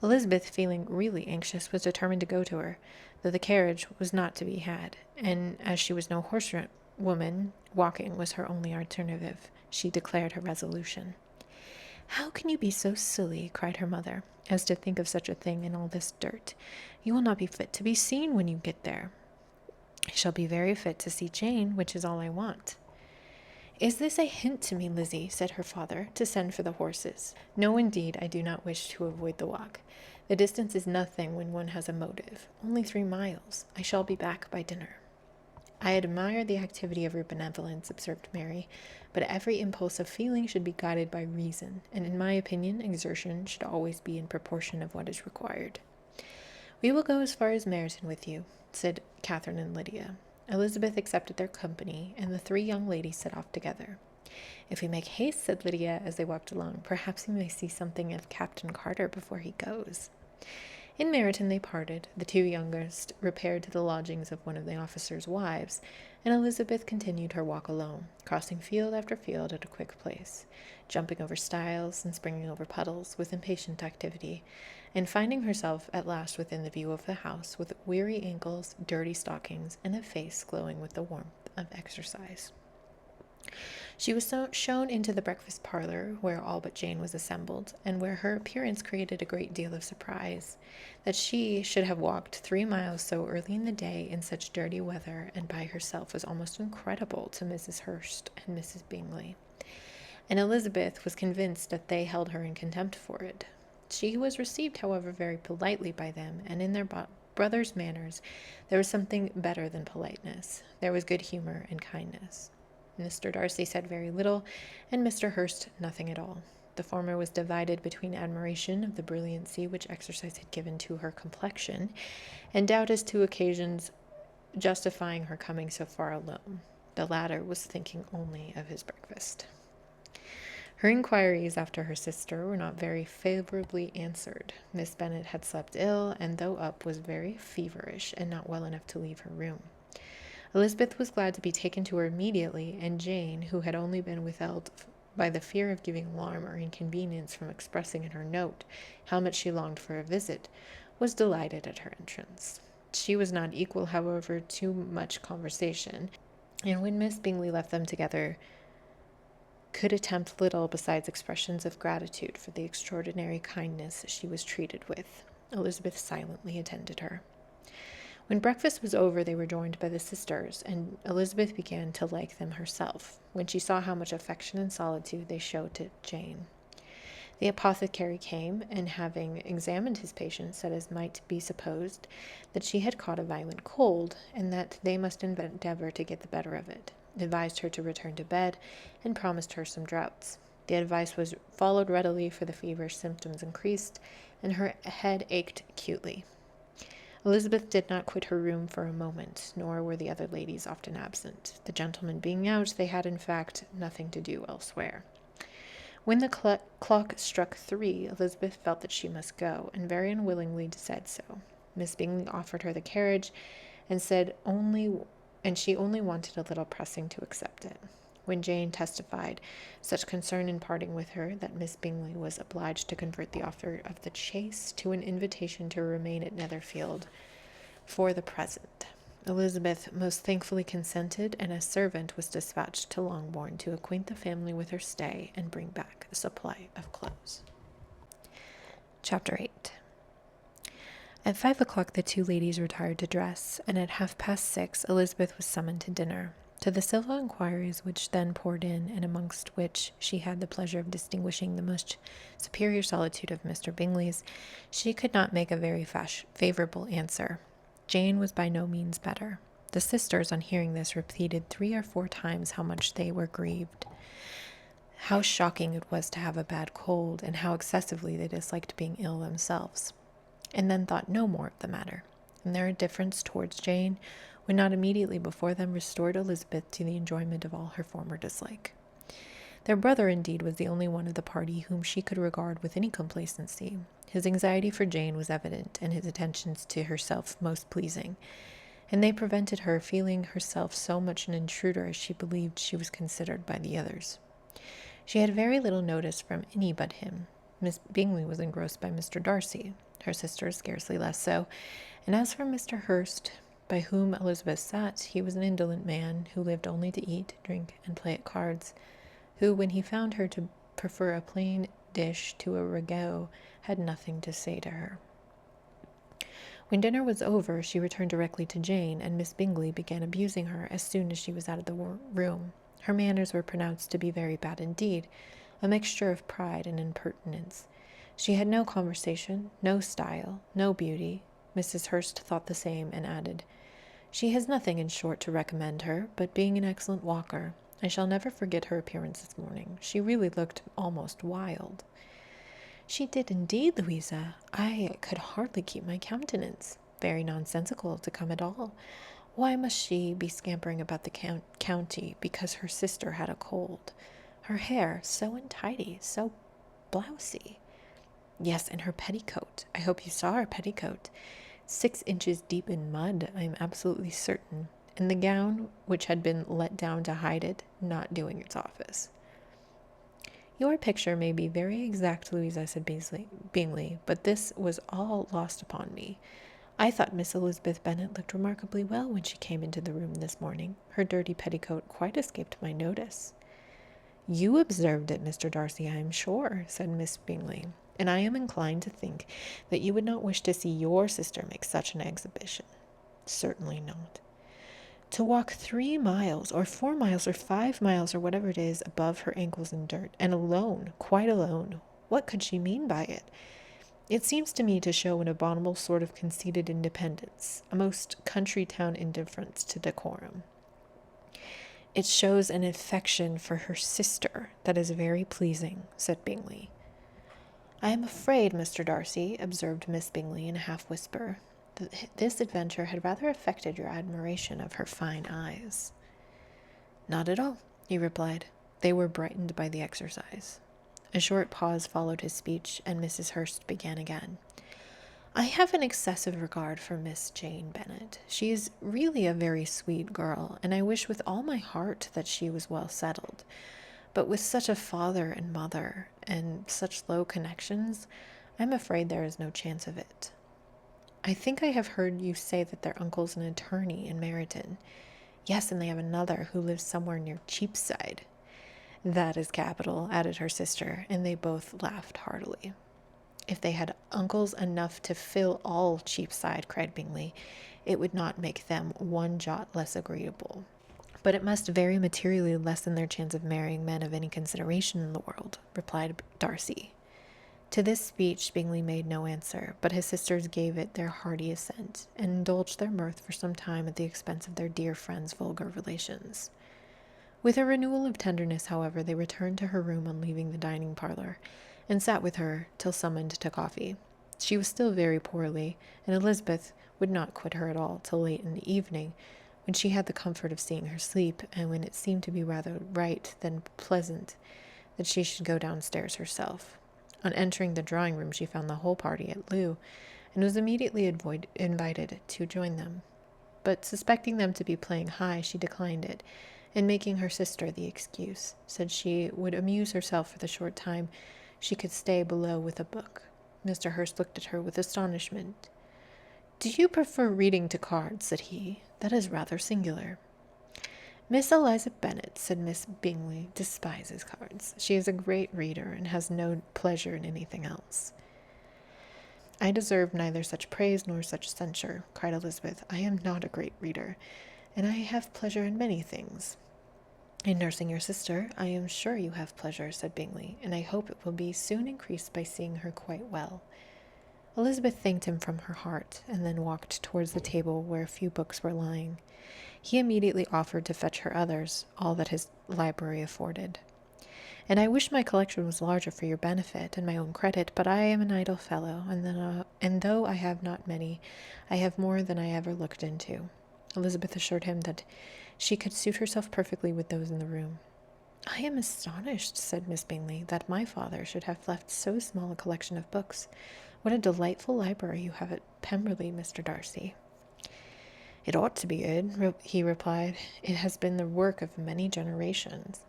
Elizabeth, feeling really anxious, was determined to go to her, though the carriage was not to be had, and as she was no horsewoman, walking was her only alternative. She declared her resolution. How can you be so silly, cried her mother, as to think of such a thing in all this dirt? You will not be fit to be seen when you get there. I shall be very fit to see Jane, which is all I want. Is this a hint to me, Lizzie, said her father, to send for the horses? No, indeed, I do not wish to avoid the walk. The distance is nothing when one has a motive. Only 3 miles. I shall be back by dinner. I admire the activity of your benevolence, observed Mary, but every impulse of feeling should be guided by reason, and in my opinion, exertion should always be in proportion of what is required. We will go as far as Meryton with you, said Catherine and Lydia. Elizabeth accepted their company, and the 3 young ladies set off together. If we make haste, said Lydia, as they walked along, perhaps we may see something of Captain Carter before he goes. In Meryton they parted. The 2 youngest repaired to the lodgings of one of the officers' wives, and Elizabeth continued her walk alone, crossing field after field at a quick pace, jumping over stiles and springing over puddles with impatient activity, and finding herself at last within the view of the house, with weary ankles, dirty stockings, and a face glowing with the warmth of exercise. She was shown into the breakfast parlor, where all but Jane was assembled, and where her appearance created a great deal of surprise. That she should have walked 3 miles so early in the day in such dirty weather and by herself was almost incredible to Mrs. Hurst and Mrs. Bingley, and Elizabeth was convinced that they held her in contempt for it. She was received, however, very politely by them, and in their brother's manners there was something better than politeness. There was good humor and kindness. Mr. Darcy said very little, and Mr. Hurst nothing at all. The former was divided between admiration of the brilliancy which exercise had given to her complexion, and doubt as to occasions justifying her coming so far alone. The latter was thinking only of his breakfast. Her inquiries after her sister were not very favorably answered. Miss Bennet had slept ill, and though up, was very feverish, and not well enough to leave her room. Elizabeth was glad to be taken to her immediately, and Jane, who had only been withheld by the fear of giving alarm or inconvenience from expressing in her note how much she longed for a visit, was delighted at her entrance. She was not equal, however, to much conversation, and when Miss Bingley left them together, could attempt little besides expressions of gratitude for the extraordinary kindness she was treated with. Elizabeth silently attended her. When breakfast was over, they were joined by the sisters, and Elizabeth began to like them herself, when she saw how much affection and solitude they showed to Jane. The apothecary came, and having examined his patient, said, as might be supposed, that she had caught a violent cold, and that they must endeavor to get the better of it, advised her to return to bed, and promised her some draughts. The advice was followed readily, for the feverish symptoms increased, and her head ached acutely. Elizabeth did not quit her room for a moment, nor were the other ladies often absent. The gentlemen being out, they had, in fact, nothing to do elsewhere. When the clock struck 3, Elizabeth felt that she must go, and very unwillingly said so. Miss Bingley offered her the carriage, and she only wanted a little pressing to accept it. When Jane testified such concern in parting with her that Miss Bingley was obliged to convert the offer of the chaise to an invitation to remain at Netherfield for the present, Elizabeth most thankfully consented, and a servant was dispatched to Longbourn to acquaint the family with her stay and bring back a supply of clothes. Chapter 8. At 5 o'clock the 2 ladies retired to dress, and at 6:30 Elizabeth was summoned to dinner. To the civil inquiries which then poured in, and amongst which she had the pleasure of distinguishing the most superior solitude of Mr. Bingley's, she could not make a very favorable answer. Jane was by no means better. The sisters, on hearing this, repeated 3 or 4 times how much they were grieved, how shocking it was to have a bad cold, and how excessively they disliked being ill themselves, and then thought no more of the matter, and their indifference towards Jane would not immediately before them restored Elizabeth to the enjoyment of all her former dislike. Their brother, indeed, was the only one of the party whom she could regard with any complacency. His anxiety for Jane was evident, and his attentions to herself most pleasing, and they prevented her feeling herself so much an intruder as she believed she was considered by the others. She had very little notice from any but him. Miss Bingley was engrossed by Mr. Darcy, her sister scarcely less so, and as for Mr. Hurst, by whom Elizabeth sat, he was an indolent man, who lived only to eat, drink, and play at cards, who, when he found her to prefer a plain dish to a ragout, had nothing to say to her. When dinner was over, she returned directly to Jane, and Miss Bingley began abusing her as soon as she was out of the room. Her manners were pronounced to be very bad indeed, a mixture of pride and impertinence. She had no conversation, no style, no beauty. Mrs. Hurst thought the same, and added, "She has nothing, in short, to recommend her, but being an excellent walker. I shall never forget her appearance this morning. She really looked almost wild." "She did indeed, Louisa. I could hardly keep my countenance. Very nonsensical to come at all. Why must she be scampering about the county because her sister had a cold? Her hair so untidy, so blousy. Yes, and her petticoat. I hope you saw her petticoat. 6 inches deep in mud, I am absolutely certain, and the gown, which had been let down to hide it, not doing its office." "Your picture may be very exact, Louisa," said Bingley, "but this was all lost upon me. I thought Miss Elizabeth Bennet looked remarkably well when she came into the room this morning. Her dirty petticoat quite escaped my notice." "You observed it, Mr. Darcy, I am sure," said Miss Bingley, "and I am inclined to think that you would not wish to see your sister make such an exhibition." "Certainly not." "To walk 3 miles, or 4 miles, or 5 miles, or whatever it is, above her ankles in dirt, and alone, quite alone. What could she mean by it? It seems to me to show an abominable sort of conceited independence, a most country-town indifference to decorum." "It shows an affection for her sister that is very pleasing," said Bingley. "I am afraid, Mr. Darcy," observed Miss Bingley in a half-whisper, "that this adventure had rather affected your admiration of her fine eyes." "Not at all," he replied. "They were brightened by the exercise." A short pause followed his speech, and Mrs. Hurst began again. "I have an excessive regard for Miss Jane Bennet. She is really a very sweet girl, and I wish with all my heart that she was well settled. But with such a father and mother, and such low connections, I am afraid there is no chance of it. I think I have heard you say that their uncle's an attorney in Meryton." "Yes, and they have another who lives somewhere near Cheapside." "That is capital," added her sister, and they both laughed heartily. "If they had uncles enough to fill all Cheapside," cried Bingley, "it would not make them one jot less agreeable. But it must very materially lessen their chance of marrying men of any consideration in the world," replied Darcy. To this speech Bingley made no answer, but his sisters gave it their hearty assent, and indulged their mirth for some time at the expense of their dear friend's vulgar relations. With a renewal of tenderness, however, they returned to her room on leaving the dining parlour, and sat with her till summoned to coffee. She was still very poorly, and Elizabeth would not quit her at all till late in the evening, when she had the comfort of seeing her sleep, and when it seemed to be rather right than pleasant that she should go downstairs herself. On entering the drawing-room, she found the whole party at loo, and was immediately invited to join them. But suspecting them to be playing high, she declined it, and making her sister the excuse, said she would amuse herself for the short time she could stay below with a book. Mr. Hurst looked at her with astonishment. "Do you prefer reading to cards?" said he. "That is rather singular." "Miss Eliza Bennet," said Miss Bingley, "despises cards. She is a great reader, and has no pleasure in anything else." "I deserve neither such praise nor such censure," cried Elizabeth. "I am not a great reader, and I have pleasure in many things. In nursing your sister, I am sure you have pleasure, said Bingley, and I hope it will be soon increased by seeing her quite well. Elizabeth thanked him from her heart, and then walked towards the table where a few books were lying. He immediately offered to fetch her others, all that his library afforded. And I wish my collection was larger for your benefit and my own credit, but I am an idle fellow, and though I have not many, I have more than I ever looked into. Elizabeth assured him that she could suit herself perfectly with those in the room. I am astonished, said Miss Bingley, that my father should have left so small a collection of books. What a delightful library you have at Pemberley, Mr. Darcy. It ought to be good, he replied. It has been the work of many generations.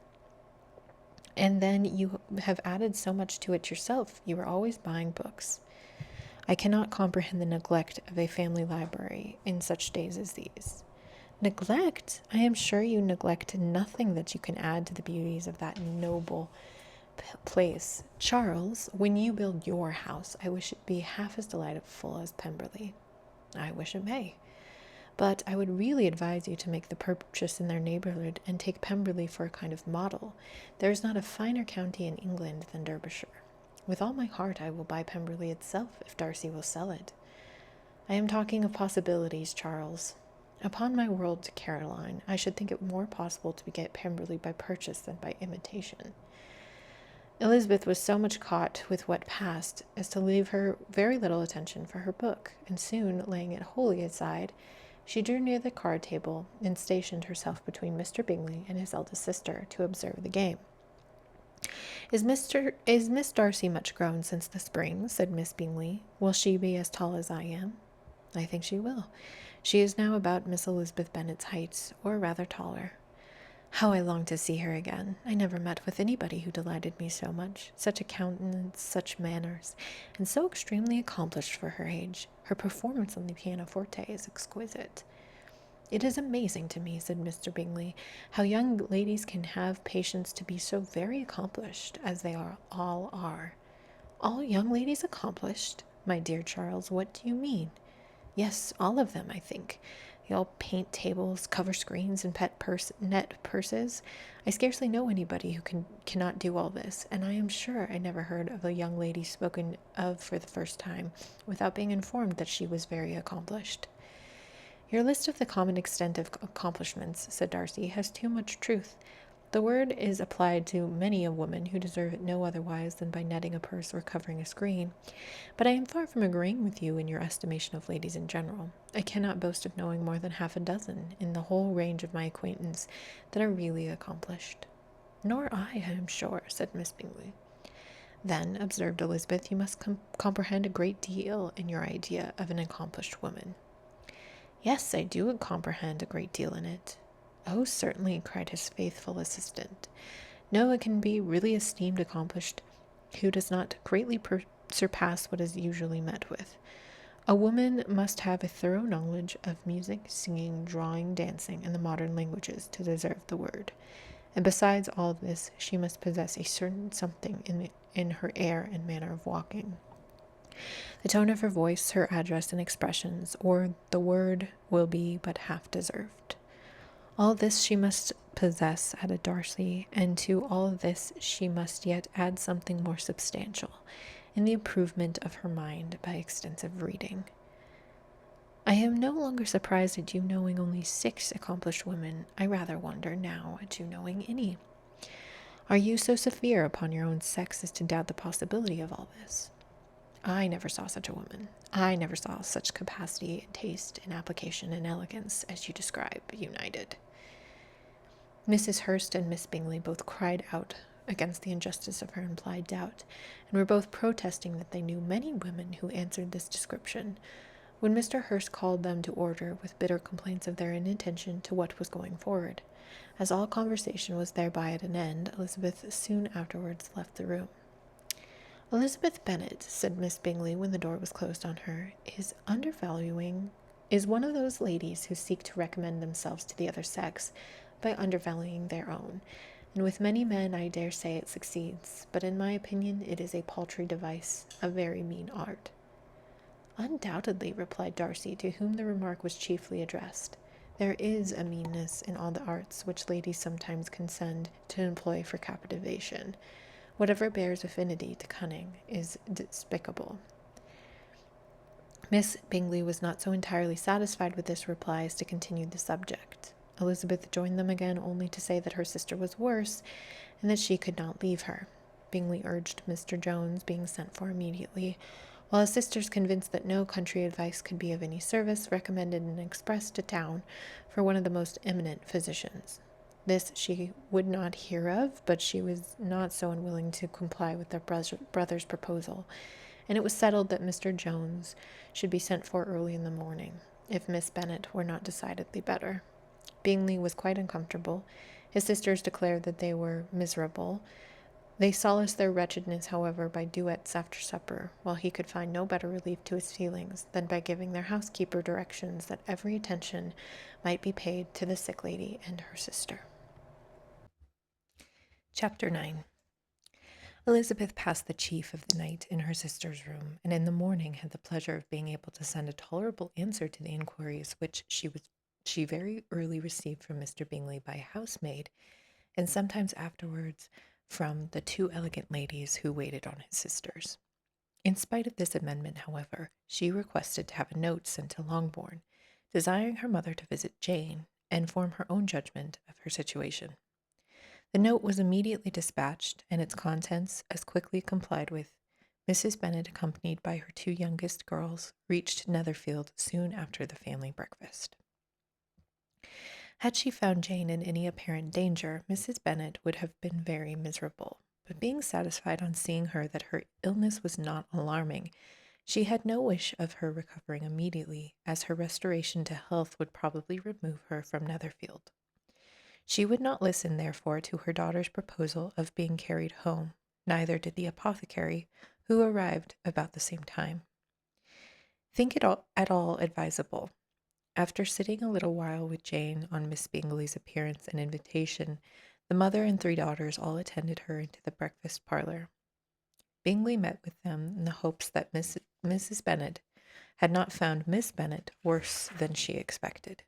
And then you have added so much to it yourself. You are always buying books. I cannot comprehend the neglect of a family library in such days as these. Neglect? I am sure you neglect nothing that you can add to the beauties of that noble place. Charles, when you build your house, I wish it be half as delightful as Pemberley. I wish it may. But I would really advise you to make the purchase in their neighborhood and take Pemberley for a kind of model. There is not a finer county in England than Derbyshire. With all my heart I will buy Pemberley itself if Darcy will sell it. I am talking of possibilities, Charles. Upon my word, Caroline, I should think it more possible to get Pemberley by purchase than by imitation. Elizabeth was so much caught with what passed as to leave her very little attention for her book, and soon, laying it wholly aside, she drew near the card table and stationed herself between Mr. Bingley and his eldest sister to observe the game. Is Miss Darcy much grown since the spring? Said Miss Bingley. Will she be as tall as I am? I think she will. She is now about Miss Elizabeth Bennet's height, or rather taller. How I long to see her again. I never met with anybody who delighted me so much. Such a countenance, such manners, and so extremely accomplished for her age. Her performance on the pianoforte is exquisite. It is amazing to me, said Mr. Bingley, how young ladies can have patience to be so very accomplished as they all are. All young ladies accomplished? My dear Charles, what do you mean? Yes, all of them, I think. They all paint tables, cover screens, and net purses. I scarcely know anybody who cannot do all this, and I am sure I never heard of a young lady spoken of for the first time without being informed that she was very accomplished. Your list of the common extent of accomplishments, said Darcy, has too much truth. The word is applied to many a woman who deserve it no otherwise than by netting a purse or covering a screen. But I am far from agreeing with you in your estimation of ladies in general. I cannot boast of knowing more than half a dozen in the whole range of my acquaintance that are really accomplished. Nor I am sure, said Miss Bingley. Then, observed Elizabeth, you must comprehend a great deal in your idea of an accomplished woman. Yes, I do comprehend a great deal in it. Oh, certainly, cried his faithful assistant. No one can be really esteemed accomplished who does not greatly surpass what is usually met with. A woman must have a thorough knowledge of music, singing, drawing, dancing, and the modern languages to deserve the word. And besides all this, she must possess a certain something in her air and manner of walking. The tone of her voice, her address and expressions, or the word will be but half deserved. All this she must possess, added Darcy, and to all this she must yet add something more substantial, in the improvement of her mind by extensive reading. I am no longer surprised at you knowing only 6 accomplished women. I rather wonder now at you knowing any. Are you so severe upon your own sex as to doubt the possibility of all this? I never saw such a woman. I never saw such capacity and taste and application and elegance as you describe united. Mrs. Hurst and Miss Bingley both cried out against the injustice of her implied doubt, and were both protesting that they knew many women who answered this description, when Mr. Hurst called them to order with bitter complaints of their inattention to what was going forward. As all conversation was thereby at an end, Elizabeth soon afterwards left the room. Elizabeth Bennet, said Miss Bingley when the door was closed on her, is one of those ladies who seek to recommend themselves to the other sex by undervaluing their own, and with many men I dare say it succeeds, but in my opinion it is a paltry device, a very mean art. Undoubtedly, replied Darcy, to whom the remark was chiefly addressed. There is a meanness in all the arts which ladies sometimes consent to employ for captivation. Whatever bears affinity to cunning is despicable. Miss Bingley was not so entirely satisfied with this reply as to continue the subject. Elizabeth joined them again only to say that her sister was worse and that she could not leave her. Bingley urged Mr. Jones being sent for immediately, while his sisters, convinced that no country advice could be of any service, recommended an express to town for one of the most eminent physicians. This she would not hear of, but she was not so unwilling to comply with their brother's proposal, and it was settled that Mr. Jones should be sent for early in the morning, if Miss Bennet were not decidedly better. Bingley was quite uncomfortable. His sisters declared that they were miserable. They solaced their wretchedness, however, by duets after supper, while he could find no better relief to his feelings than by giving their housekeeper directions that every attention might be paid to the sick lady and her sister. Chapter 9. Elizabeth passed the chief of the night in her sister's room, and in the morning had the pleasure of being able to send a tolerable answer to the inquiries which she very early received from Mr. Bingley by a housemaid, and sometimes afterwards from the two elegant ladies who waited on his sisters. In spite of this amendment, however, she requested to have a note sent to Longbourn, desiring her mother to visit Jane and form her own judgment of her situation. The note was immediately dispatched, and its contents as quickly complied with. Mrs. Bennet, accompanied by her two youngest girls, reached Netherfield soon after the family breakfast. Had she found Jane in any apparent danger, Mrs. Bennet would have been very miserable, but being satisfied on seeing her that her illness was not alarming, she had no wish of her recovering immediately, as her restoration to health would probably remove her from Netherfield. She would not listen, therefore, to her daughter's proposal of being carried home, neither did the apothecary, who arrived about the same time. Think it at all advisable. After sitting a little while with Jane on Miss Bingley's appearance and invitation, the mother and three daughters all attended her into the breakfast parlor. Bingley met with them in the hopes that Mrs. Bennet had not found Miss Bennet worse than she expected.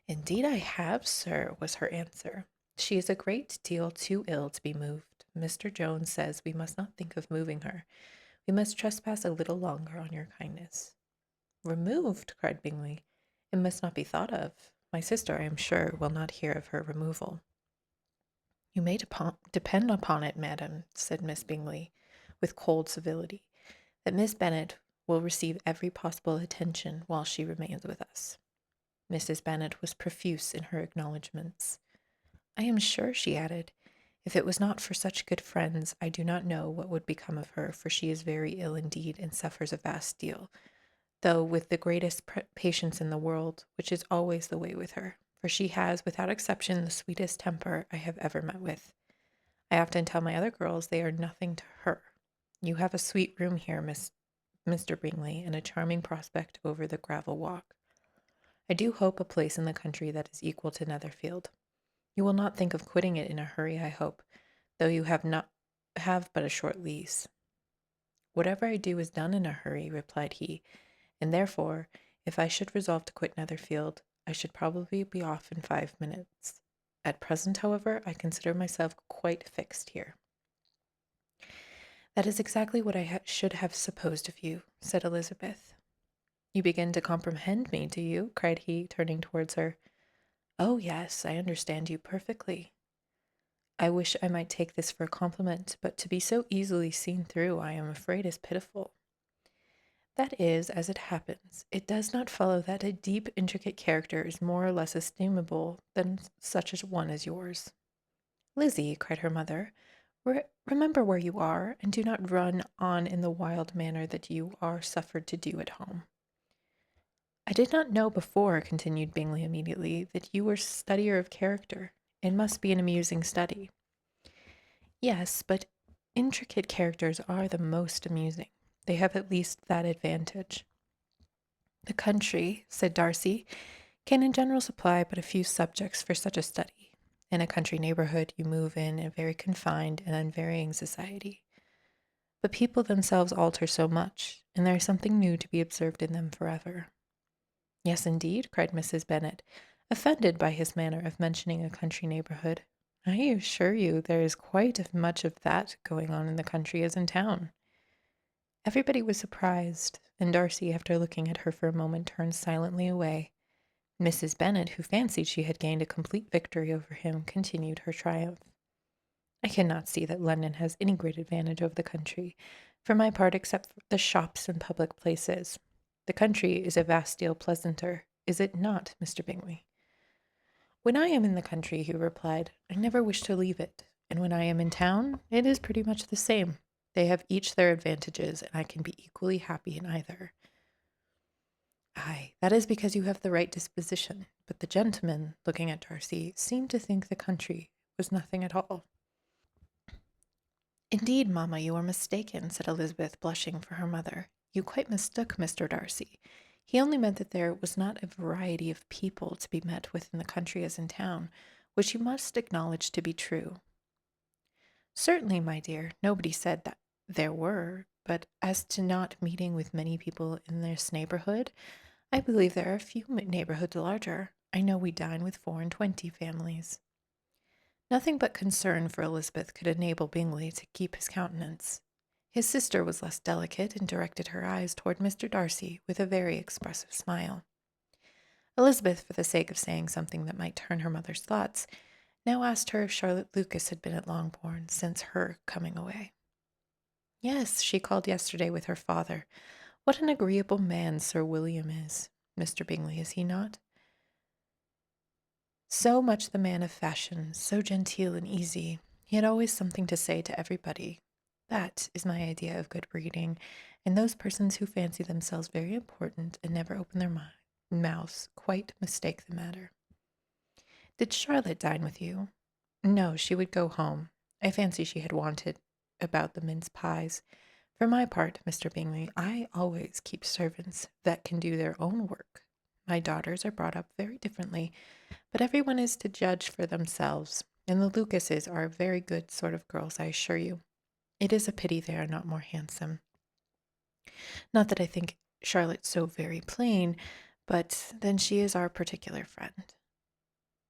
"Indeed I have, sir," was her answer. "She is a great deal too ill to be moved. Mr. Jones says we must not think of moving her. We must trespass a little longer on your kindness." "Removed!" cried Bingley. "It must not be thought of. My sister, I am sure, will not hear of her removal." "You may depend upon it, madam," said Miss Bingley, with cold civility, "that Miss Bennet will receive every possible attention while she remains with us." Mrs. Bennet was profuse in her acknowledgments. "I am sure," she added, "if it was not for such good friends, I do not know what would become of her, for she is very ill indeed and suffers a vast deal, though with the greatest patience in the world, which is always the way with her, for she has, without exception, the sweetest temper I have ever met with. I often tell my other girls they are nothing to her. You have a sweet room here, Mr. Bingley, and a charming prospect over the gravel walk. I do hope a place in the country that is equal to Netherfield. You will not think of quitting it in a hurry, I hope, though you have but a short lease." "Whatever I do is done in a hurry," replied he, "and therefore, if I should resolve to quit Netherfield, I should probably be off in 5 minutes. At present, however, I consider myself quite fixed here." "That is exactly what I should have supposed of you," said Elizabeth. "You begin to comprehend me, do you?" cried he, turning towards her. "Oh, yes, I understand you perfectly. I wish I might take this for a compliment, but to be so easily seen through, I am afraid is pitiful." "That is as it happens. It does not follow that a deep, intricate character is more or less estimable than such a one as yours." "Lizzie," cried her mother, remember where you are, and do not run on in the wild manner that you are suffered to do at home." "I did not know before," continued Bingley immediately, "that you were a studier of character. It must be an amusing study." "Yes, but intricate characters are the most amusing. They have at least that advantage." "The country," said Darcy, "can in general supply but a few subjects for such a study. In a country neighborhood you move in a very confined and unvarying society. But people themselves alter so much, and there is something new to be observed in them forever." Yes, indeed, cried Mrs. Bennet, offended by his manner of mentioning a country neighborhood. I assure you there is quite as much of that going on in the country as in town. Everybody was surprised, and Darcy, after looking at her for a moment, turned silently away. Mrs. Bennet, who fancied she had gained a complete victory over him, continued her triumph. I cannot see that London has any great advantage over the country, for my part, except for the shops and public places. The country is a vast deal pleasanter, is it not, Mr. Bingley? When I am in the country, he replied, I never wish to leave it, and when I am in town, it is pretty much the same. They have each their advantages, and I can be equally happy in either. Ay, that is because you have the right disposition, but the gentleman, looking at Darcy, seemed to think the country was nothing at all. Indeed, mamma, you are mistaken, said Elizabeth, blushing for her mother. You quite mistook Mr. Darcy. He only meant that there was not a variety of people to be met with in the country as in town, which you must acknowledge to be true. Certainly, my dear, nobody said that there were, but as to not meeting with many people in this neighborhood, I believe there are few neighborhoods larger. I know we dine with 24 families. Nothing but concern for Elizabeth could enable Bingley to keep his countenance. His sister was less delicate and directed her eyes toward Mr. Darcy with a very expressive smile. Elizabeth, for the sake of saying something that might turn her mother's thoughts, now asked her if Charlotte Lucas had been at Longbourn since her coming away. Yes, she called yesterday with her father. What an agreeable man Sir William is, Mr. Bingley, is he not? So much the man of fashion, so genteel and easy. He had always something to say to everybody. That is my idea of good breeding, and those persons who fancy themselves very important and never open their mouths quite mistake the matter. Did Charlotte dine with you? No, she would go home. I fancy she had wanted about the mince pies. For my part, Mr. Bingley, I always keep servants that can do their own work. My daughters are brought up very differently, but everyone is to judge for themselves, and the Lucases are a very good sort of girls, I assure you. It is a pity they are not more handsome. Not that I think Charlotte so very plain, but then she is our particular friend.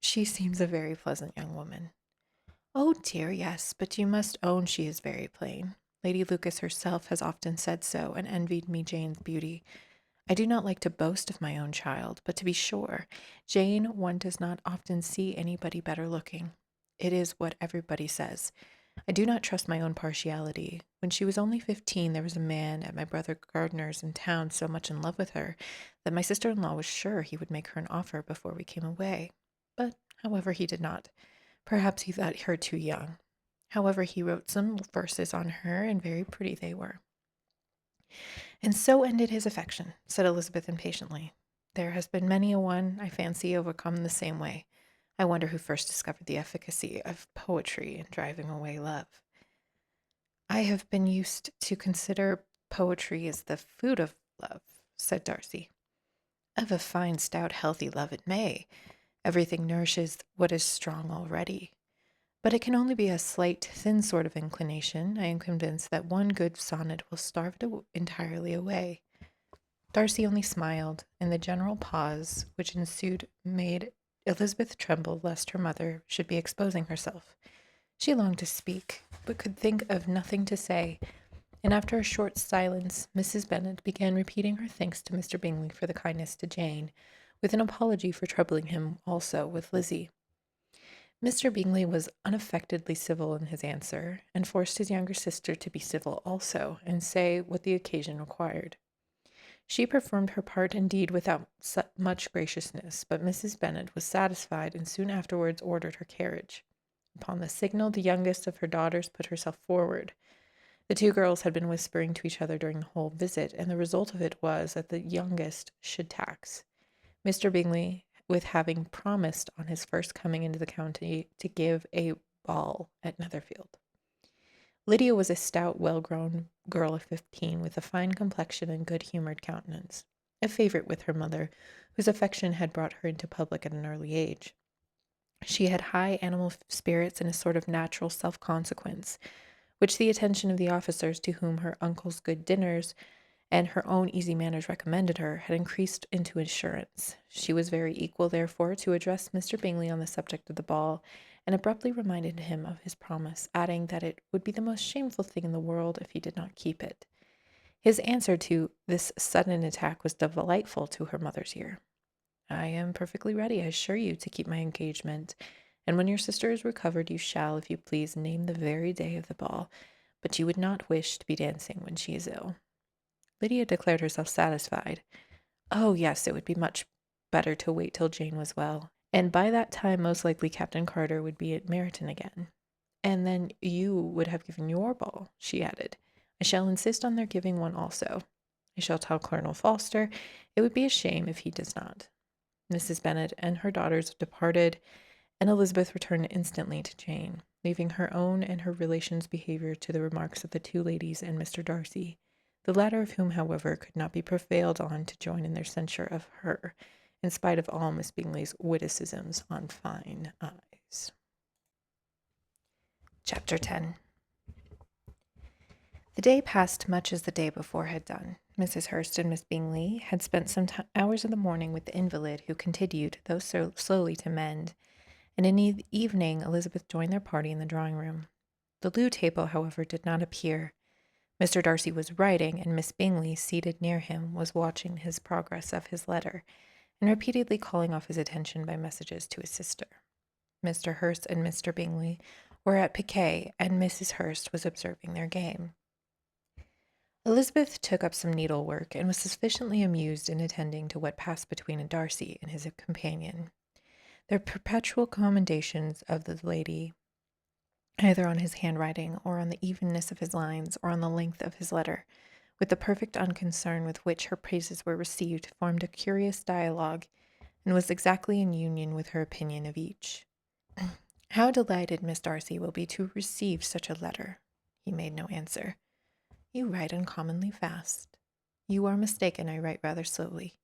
She seems a very pleasant young woman. Oh dear, yes, but you must own she is very plain. Lady Lucas herself has often said so, and envied me Jane's beauty. I do not like to boast of my own child, but to be sure, Jane one does not often see anybody better looking. It is what everybody says. I do not trust my own partiality. When she was only 15, there was a man at my brother Gardiner's in town so much in love with her that my sister-in-law was sure he would make her an offer before we came away. But, however, he did not. Perhaps he thought her too young. However, he wrote some verses on her, and very pretty they were. And so ended his affection, said Elizabeth impatiently. There has been many a one, I fancy, overcome the same way. I wonder who first discovered the efficacy of poetry in driving away love. I have been used to consider poetry as the food of love, said Darcy. Of a fine, stout, healthy love it may. Everything nourishes what is strong already. But it can only be a slight, thin sort of inclination. I am convinced that one good sonnet will starve it entirely away. Darcy only smiled, and the general pause which ensued made Elizabeth tremble lest her mother should be exposing herself. She longed to speak, but could think of nothing to say, and after a short silence, Mrs. Bennet began repeating her thanks to Mr. Bingley for the kindness to Jane, with an apology for troubling him also with Lizzie. Mr. Bingley was unaffectedly civil in his answer, and forced his younger sister to be civil also, and say what the occasion required. She performed her part indeed without much graciousness, but Mrs. Bennet was satisfied, and soon afterwards ordered her carriage. Upon the signal, the youngest of her daughters put herself forward. The two girls had been whispering to each other during the whole visit, and the result of it was that the youngest should tax. Mr. Bingley, with having promised on his first coming into the county to give a ball at Netherfield. Lydia was a stout, well-grown girl of 15, with a fine complexion and good-humored countenance, a favorite with her mother, whose affection had brought her into public at an early age. She had high animal spirits and a sort of natural self-consequence, which the attention of the officers to whom her uncle's good dinners and her own easy manners recommended her, had increased into assurance. She was very equal, therefore, to address Mr. Bingley on the subject of the ball, and abruptly reminded him of his promise, adding that it would be the most shameful thing in the world if he did not keep it. His answer to this sudden attack was delightful to her mother's ear. I am perfectly ready, I assure you, to keep my engagement, and when your sister is recovered, you shall, if you please, name the very day of the ball, but you would not wish to be dancing when she is ill. Lydia declared herself satisfied. Oh, yes, it would be much better to wait till Jane was well, and by that time most likely Captain Carter would be at Meryton again. And then you would have given your ball, she added. I shall insist on their giving one also. I shall tell Colonel Forster. It would be a shame if he does not. Mrs. Bennet and her daughters departed, and Elizabeth returned instantly to Jane, leaving her own and her relations' behavior to the remarks of the two ladies and Mr. Darcy, the latter of whom, however, could not be prevailed on to join in their censure of her, in spite of all Miss Bingley's witticisms on fine eyes. Chapter 10. The day passed much as the day before had done. Mrs. Hurst and Miss Bingley had spent some hours of the morning with the invalid, who continued, though so slowly, to mend, and in the evening Elizabeth joined their party in the drawing-room. The loo table, however, did not appear. Mr. Darcy was writing, and Miss Bingley, seated near him, was watching his progress of his letter, and repeatedly calling off his attention by messages to his sister. Mr. Hurst and Mr. Bingley were at piquet, and Mrs. Hurst was observing their game. Elizabeth took up some needlework, and was sufficiently amused in attending to what passed between Darcy and his companion. Their perpetual commendations of the lady, either on his handwriting, or on the evenness of his lines, or on the length of his letter, with the perfect unconcern with which her praises were received, formed a curious dialogue, and was exactly in union with her opinion of each. How delighted Miss Darcy will be to receive such a letter! He made no answer. You write uncommonly fast. You are mistaken, I write rather slowly.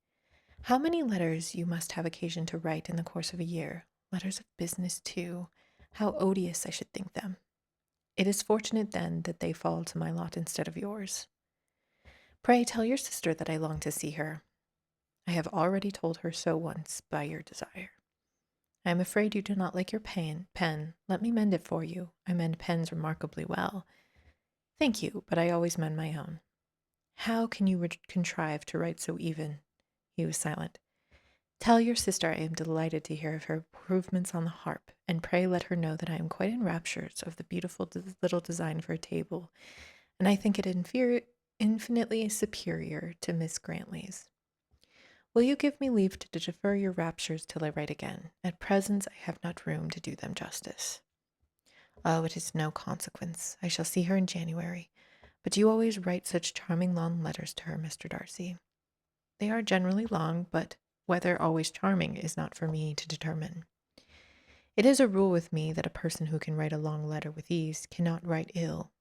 How many letters you must have occasion to write in the course of a year. Letters of business, too. How odious I should think them. It is fortunate, then, that they fall to my lot instead of yours. Pray tell your sister that I long to see her. I have already told her so once, by your desire. I am afraid you do not like your pen. Let me mend it for you. I mend pens remarkably well. Thank you, but I always mend my own. How can you contrive to write so even? He was silent. Tell your sister I am delighted to hear of her improvements on the harp, and pray let her know that I am quite in raptures of the beautiful little design for a table, and I think it infinitely superior to Miss Grantley's. Will you give me leave to defer your raptures till I write again? At present I have not room to do them justice. Oh, it is no consequence. I shall see her in January. But you always write such charming long letters to her, Mr. Darcy. They are generally long, but whether always charming is not for me to determine. It is a rule with me that a person who can write a long letter with ease cannot write ill.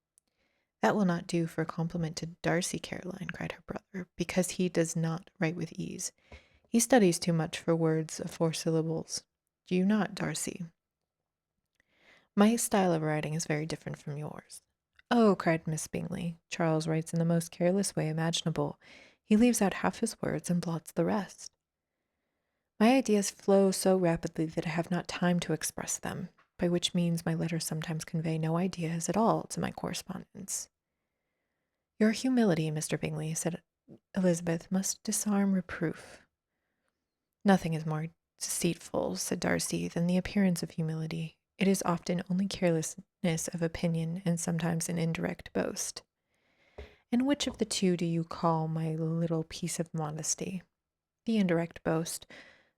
That will not do for a compliment to Darcy, Caroline, cried her brother, because he does not write with ease. He studies too much for words of 4 syllables. Do you not, Darcy? My style of writing is very different from yours. Oh, cried Miss Bingley, Charles writes in the most careless way imaginable. He leaves out half his words and blots the rest. My ideas flow so rapidly that I have not time to express them, by which means my letters sometimes convey no ideas at all to my correspondents. Your humility, Mr. Bingley, said Elizabeth, must disarm reproof. Nothing is more deceitful, said Darcy, than the appearance of humility. It is often only carelessness of opinion, and sometimes an indirect boast. And which of the two do you call my little piece of modesty? The indirect boast,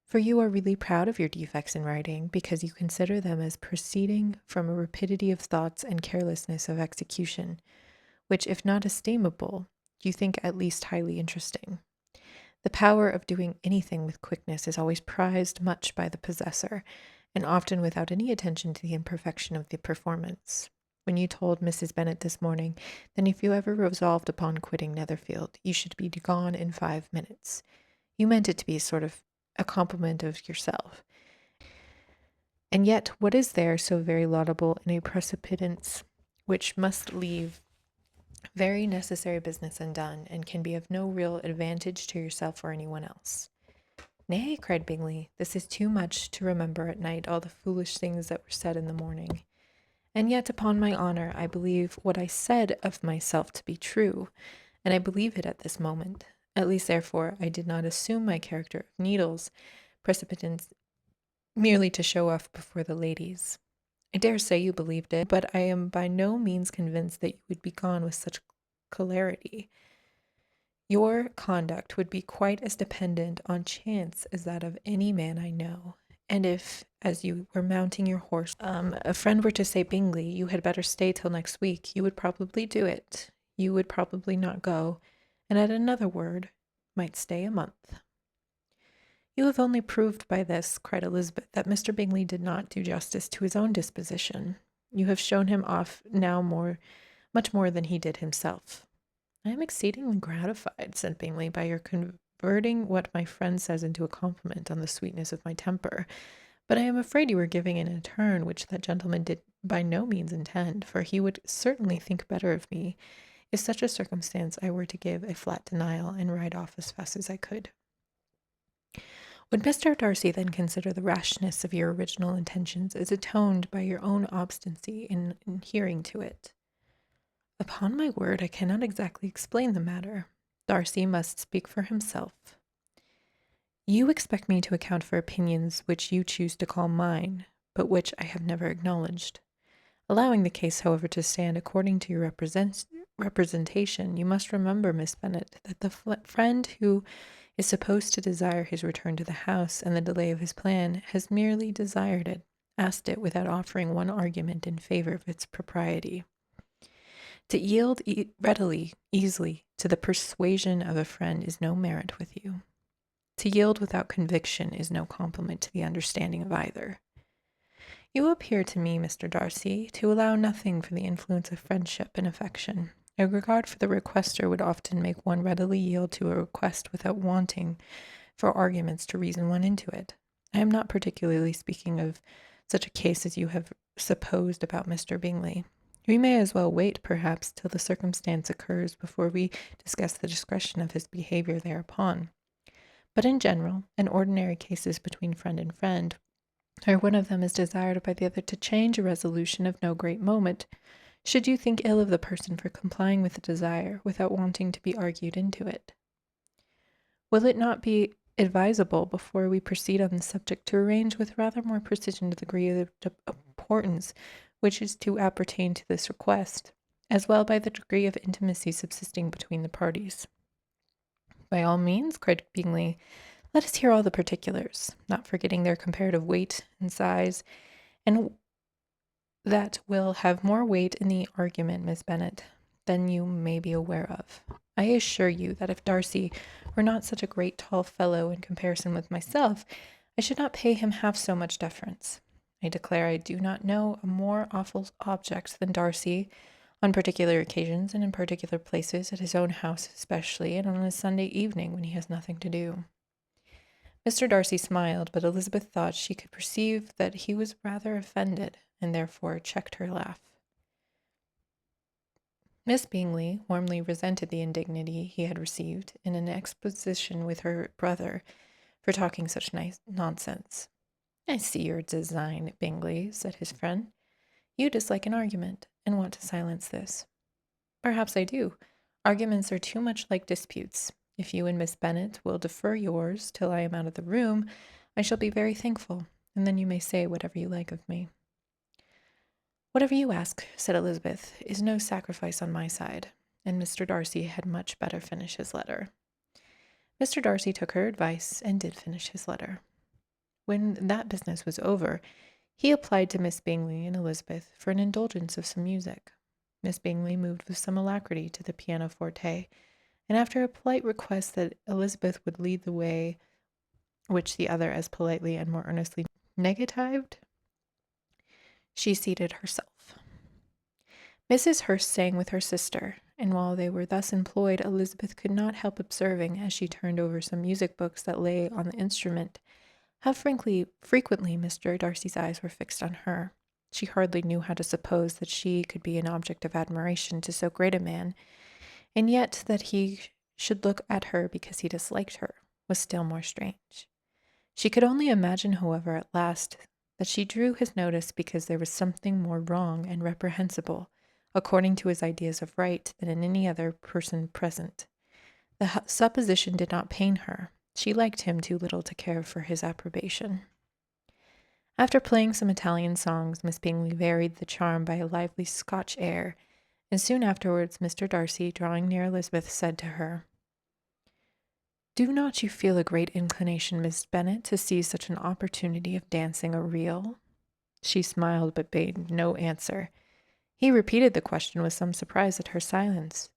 for you are really proud of your defects in writing, because you consider them as proceeding from a rapidity of thoughts and carelessness of execution, which, if not estimable, you think at least highly interesting. The power of doing anything with quickness is always prized much by the possessor, and often without any attention to the imperfection of the performance. When you told Mrs. Bennet this morning that if you ever resolved upon quitting Netherfield, you should be gone in 5 minutes, you meant it to be a sort of a compliment of yourself. And yet what is there so very laudable in a precipitance which must leave Very necessary business undone, and can be of no real advantage to yourself or anyone else. Nay, cried Bingley, this is too much to remember at night all the foolish things that were said in the morning. And yet, upon my honor, I believe what I said of myself to be true, and I believe it at this moment. At least, therefore, I did not assume my character of needles, precipitants, merely to show off before the ladies. I dare say you believed it, but I am by no means convinced that you would be gone with such celerity. Your conduct would be quite as dependent on chance as that of any man I know. And if, as you were mounting your horse, a friend were to say, Bingley, you had better stay till next week, you would probably do it. You would probably not go, and at another word, might stay a month. You have only proved by this, cried Elizabeth, that Mr. Bingley did not do justice to his own disposition. You have shown him off now much more than he did himself. I am exceedingly gratified, said Bingley, by your converting what my friend says into a compliment on the sweetness of my temper. But I am afraid you are giving in a turn which that gentleman did by no means intend, for he would certainly think better of me if such a circumstance I were to give a flat denial and ride off as fast as I could. Would Mr. Darcy then consider the rashness of your original intentions as atoned by your own obstinacy in adhering to it? Upon my word, I cannot exactly explain the matter. Darcy must speak for himself. You expect me to account for opinions which you choose to call mine, but which I have never acknowledged. Allowing the case, however, to stand according to your representation, you must remember, Miss Bennet, that the friend who is supposed to desire his return to the house and the delay of his plan has merely desired it, asked it without offering one argument in favor of its propriety. To yield readily, easily, to the persuasion of a friend is no merit with you. To yield without conviction is no compliment to the understanding of either. You appear to me, Mr. Darcy, to allow nothing for the influence of friendship and affection. A regard for the requester would often make one readily yield to a request without wanting for arguments to reason one into it. I am not particularly speaking of such a case as you have supposed about Mr. Bingley. We may as well wait, perhaps, till the circumstance occurs before we discuss the discretion of his behavior thereupon. But in general, in ordinary cases between friend and friend, where one of them is desired by the other to change a resolution of no great moment, should you think ill of the person for complying with the desire without wanting to be argued into it? Will it not be advisable, before we proceed on the subject, to arrange with rather more precision the degree of importance which is to appertain to this request, as well by the degree of intimacy subsisting between the parties? By all means, cried Bingley. Let us hear all the particulars, not forgetting their comparative weight and size, and that will have more weight in the argument, Miss Bennet, than you may be aware of. I assure you that if Darcy were not such a great tall fellow in comparison with myself, I should not pay him half so much deference. I declare I do not know a more awful object than Darcy, on particular occasions and in particular places, at his own house especially, and on a Sunday evening when he has nothing to do. Mr. Darcy smiled, but Elizabeth thought she could perceive that he was rather offended, and therefore checked her laugh. Miss Bingley warmly resented the indignity he had received in an exposition with her brother for talking such nonsense. I see your design, Bingley, said his friend. You dislike an argument, and want to silence this. Perhaps I do. Arguments are too much like disputes. If you and Miss Bennet will defer yours till I am out of the room, I shall be very thankful, and then you may say whatever you like of me. Whatever you ask, said Elizabeth, is no sacrifice on my side, and Mr. Darcy had much better finish his letter. Mr. Darcy took her advice and did finish his letter. When that business was over, he applied to Miss Bingley and Elizabeth for an indulgence of some music. Miss Bingley moved with some alacrity to the pianoforte, and after a polite request that Elizabeth would lead the way, which the other as politely and more earnestly negatived, she seated herself. Mrs. Hurst sang with her sister, and while they were thus employed, Elizabeth could not help observing, as she turned over some music books that lay on the instrument, how frequently Mr. Darcy's eyes were fixed on her. She hardly knew how to suppose that she could be an object of admiration to so great a man, and yet that he should look at her because he disliked her was still more strange. She could only imagine, however, at last, that she drew his notice because there was something more wrong and reprehensible, according to his ideas of right, than in any other person present. The supposition did not pain her. She liked him too little to care for his approbation. After playing some Italian songs, Miss Bingley varied the charm by a lively Scotch air, and soon afterwards Mr. Darcy, drawing near Elizabeth, said to her, "Do not you feel a great inclination, Miss Bennet, to seize such an opportunity of dancing a reel?" She smiled, but made no answer. He repeated the question with some surprise at her silence.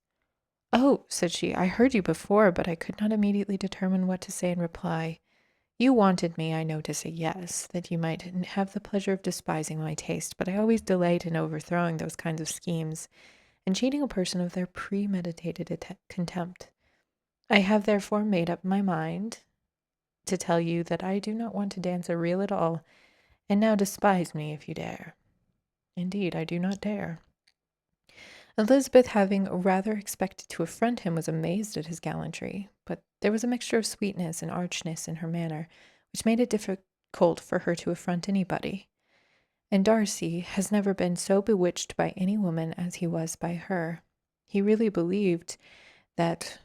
"Oh," said she, "I heard you before, but I could not immediately determine what to say in reply. You wanted me, I know, to say yes, that you might have the pleasure of despising my taste, but I always delight in overthrowing those kinds of schemes, and cheating a person of their premeditated contempt. I have therefore made up my mind to tell you that I do not want to dance a reel at all, and now despise me if you dare." "Indeed, I do not dare." Elizabeth, having rather expected to affront him, was amazed at his gallantry, but there was a mixture of sweetness and archness in her manner, which made it difficult for her to affront anybody. And Darcy has never been so bewitched by any woman as he was by her. He really believed that,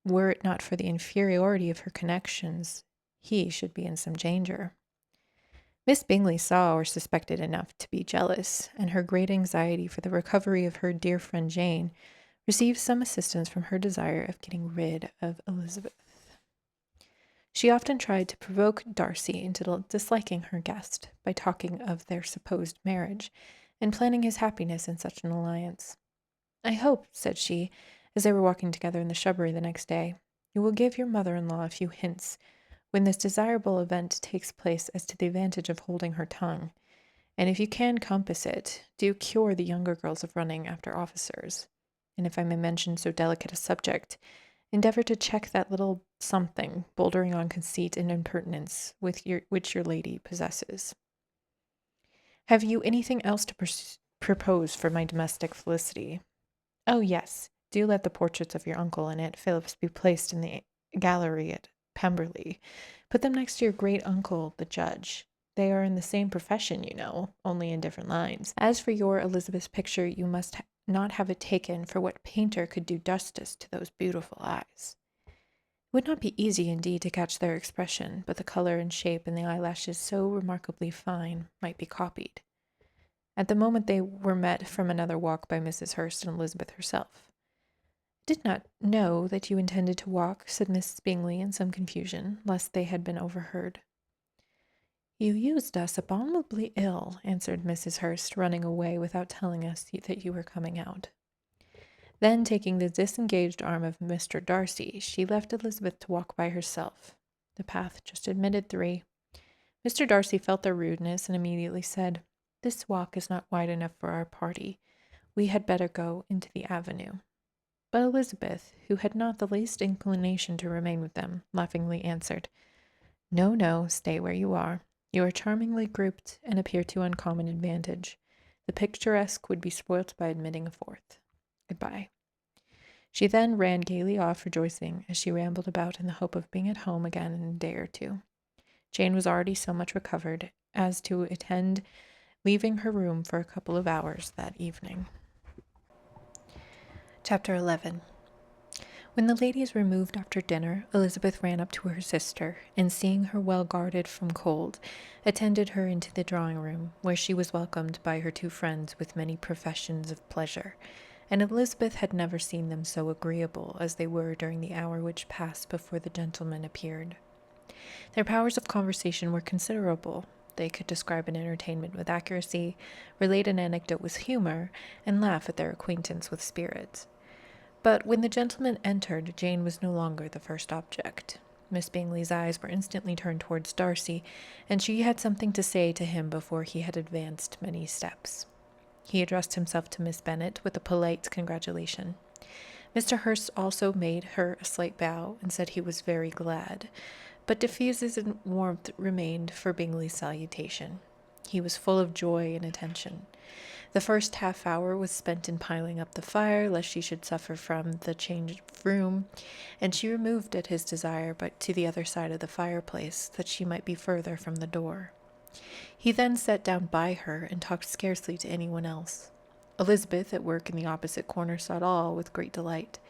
were it not for the inferiority of her connections, he should be in some danger. Miss Bingley saw or suspected enough to be jealous, and her great anxiety for the recovery of her dear friend Jane received some assistance from her desire of getting rid of Elizabeth. She often tried to provoke Darcy into disliking her guest by talking of their supposed marriage, and planning his happiness in such an alliance. "I hope," said she, as they were walking together in the shrubbery the next day, "you will give your mother-in-law a few hints when this desirable event takes place as to the advantage of holding her tongue, and if you can compass it, do cure the younger girls of running after officers, and if I may mention so delicate a subject, endeavor to check that little something bouldering on conceit and impertinence which your lady possesses. Have you anything else to propose for my domestic felicity? Oh, yes, do let the portraits of your uncle and Aunt Phillips be placed in the gallery at Pemberley. Put them next to your great uncle, the judge. They are in the same profession, you know, only in different lines. As for your Elizabeth's picture, you must not have it taken, for what painter could do justice to those beautiful eyes? It would not be easy, indeed, to catch their expression, but the color and shape and the eyelashes, so remarkably fine, might be copied." At the moment they were met from another walk by Mrs. Hurst and Elizabeth herself. "Did not know that you intended to walk," said Miss Bingley in some confusion, lest they had been overheard. "You used us abominably ill," answered Mrs. Hurst, running away without telling us that you were coming out. Then, taking the disengaged arm of Mr. Darcy, she left Elizabeth to walk by herself. The path just admitted 3. Mr. Darcy felt their rudeness and immediately said, "This walk is not wide enough for our party. We had better go into the avenue." But Elizabeth, who had not the least inclination to remain with them, laughingly answered, "No, no, stay where you are. You are charmingly grouped and appear to uncommon advantage. The picturesque would be spoilt by admitting a fourth. Goodbye." She then ran gaily off, rejoicing as she rambled about in the hope of being at home again in a day or 2. Jane was already so much recovered as to attend, leaving her room for a couple of hours that evening. Chapter 11. When the ladies removed after dinner, Elizabeth ran up to her sister, and seeing her well guarded from cold, attended her into the drawing-room, where she was welcomed by her 2 friends with many professions of pleasure, and Elizabeth had never seen them so agreeable as they were during the hour which passed before the gentlemen appeared. Their powers of conversation were considerable. They could describe an entertainment with accuracy, relate an anecdote with humor, and laugh at their acquaintance with spirit. But when the gentlemen entered, Jane was no longer the first object. Miss Bingley's eyes were instantly turned towards Darcy, and she had something to say to him before he had advanced many steps. He addressed himself to Miss Bennet with a polite congratulation. Mr. Hurst also made her a slight bow, and said he was very glad, but diffuses and warmth remained for Bingley's salutation. He was full of joy and attention. The first half hour was spent in piling up the fire, lest she should suffer from the change of room, and she removed at his desire, but to the other side of the fireplace, that she might be further from the door. He then sat down by her and talked scarcely to anyone else. Elizabeth, at work in the opposite corner, saw it all with great delight.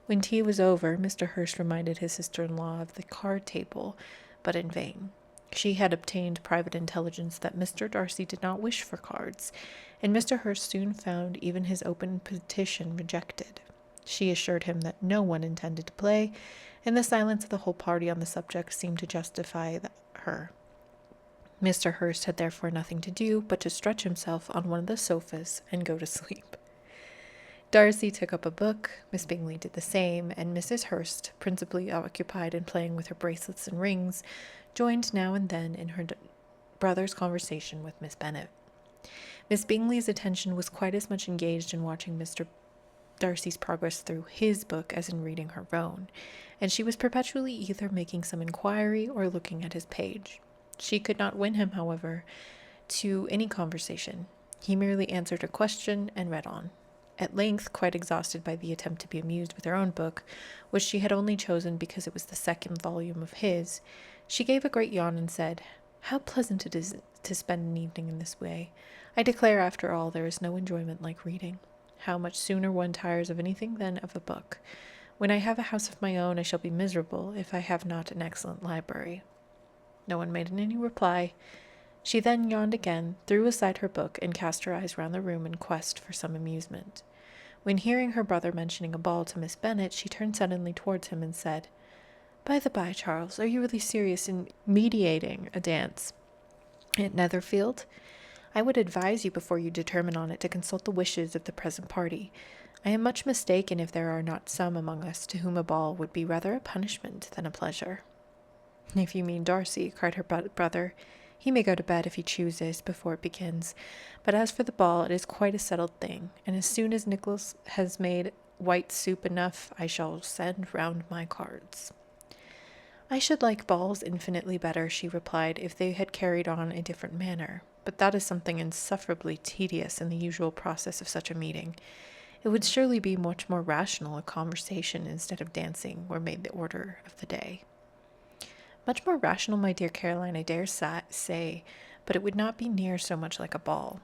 When tea was over, Mr. Hurst reminded his sister-in-law of the card table, but in vain. She had obtained private intelligence that Mr. Darcy did not wish for cards, and Mr. Hurst soon found even his open petition rejected. She assured him that no one intended to play, and the silence of the whole party on the subject seemed to justify her. Mr. Hurst had therefore nothing to do but to stretch himself on one of the sofas and go to sleep. Darcy took up a book, Miss Bingley did the same, and Mrs. Hurst, principally occupied in playing with her bracelets and rings, joined now and then in her brother's conversation with Miss Bennet. Miss Bingley's attention was quite as much engaged in watching Mr. Darcy's progress through his book as in reading her own, and she was perpetually either making some inquiry or looking at his page. She could not win him, however, to any conversation. He merely answered her question and read on. At length, quite exhausted by the attempt to be amused with her own book, which she had only chosen because it was the second volume of his, she gave a great yawn and said, "How pleasant it is to spend an evening in this way. I declare, after all, there is no enjoyment like reading. How much sooner one tires of anything than of a book. When I have a house of my own, I shall be miserable if I have not an excellent library." No one made any reply. She then yawned again, threw aside her book, and cast her eyes round the room in quest for some amusement. When hearing her brother mentioning a ball to Miss Bennet, she turned suddenly towards him and said, "By the by, Charles, are you really serious in meditating a dance at Netherfield? I would advise you, before you determine on it, to consult the wishes of the present party. I am much mistaken if there are not some among us to whom a ball would be rather a punishment than a pleasure." "If you mean Darcy," cried her brother, "he may go to bed if he chooses before it begins. But as for the ball, it is quite a settled thing, and as soon as Nicholas has made white soup enough, I shall send round my cards." "I should like balls infinitely better," she replied, "if they had carried on a different manner. But that is something insufferably tedious in the usual process of such a meeting. It would surely be much more rational if conversation instead of dancing were made the order of the day." "Much more rational, my dear Caroline, I dare say, but it would not be near so much like a ball."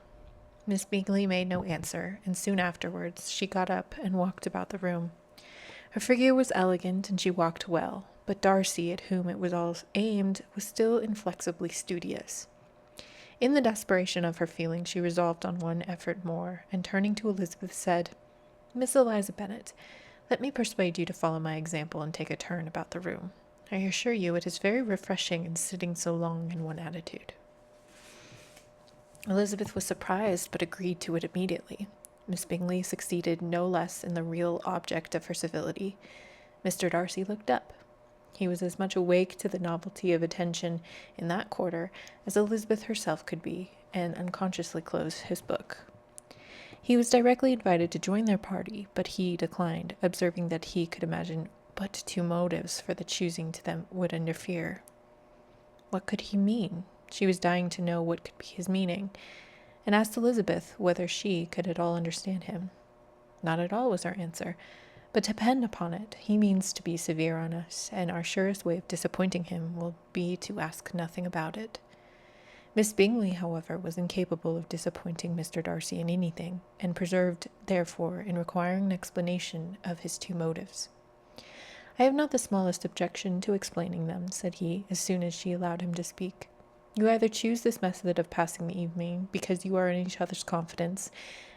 Miss Bingley made no answer, and soon afterwards she got up and walked about the room. Her figure was elegant, and she walked well, but Darcy, at whom it was all aimed, was still inflexibly studious. In the desperation of her feeling, she resolved on one effort more, and turning to Elizabeth, said, "Miss Eliza Bennet, let me persuade you to follow my example and take a turn about the room. I assure you it is very refreshing in sitting so long in one attitude." Elizabeth was surprised, but agreed to it immediately. Miss Bingley succeeded no less in the real object of her civility. Mr. Darcy looked up. He was as much awake to the novelty of attention in that quarter as Elizabeth herself could be, and unconsciously closed his book. He was directly invited to join their party, but he declined, observing that he could imagine but two motives for the choosing to them would interfere. What could he mean? She was dying to know what could be his meaning, and asked Elizabeth whether she could at all understand him. "Not at all," was her answer, "but depend upon it, he means to be severe on us, and our surest way of disappointing him will be to ask nothing about it." Miss Bingley, however, was incapable of disappointing Mr. Darcy in anything, and persevered, therefore, in requiring an explanation of his two motives. "I have not the smallest objection to explaining them," said he, as soon as she allowed him to speak. "You either choose this method of passing the evening because you are in each other's confidence,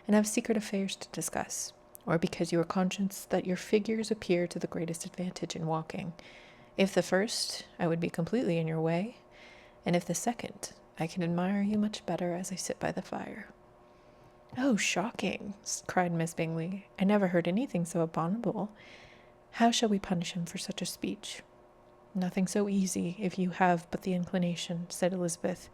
and have secret affairs to discuss, or because you are conscious that your figures appear to the greatest advantage in walking. If the first, I would be completely in your way, and if the second, I can admire you much better as I sit by the fire." "Oh, shocking!" cried Miss Bingley. "I never heard anything so abominable. How shall we punish him for such a speech?" "Nothing so easy, if you have but the inclination," said Elizabeth.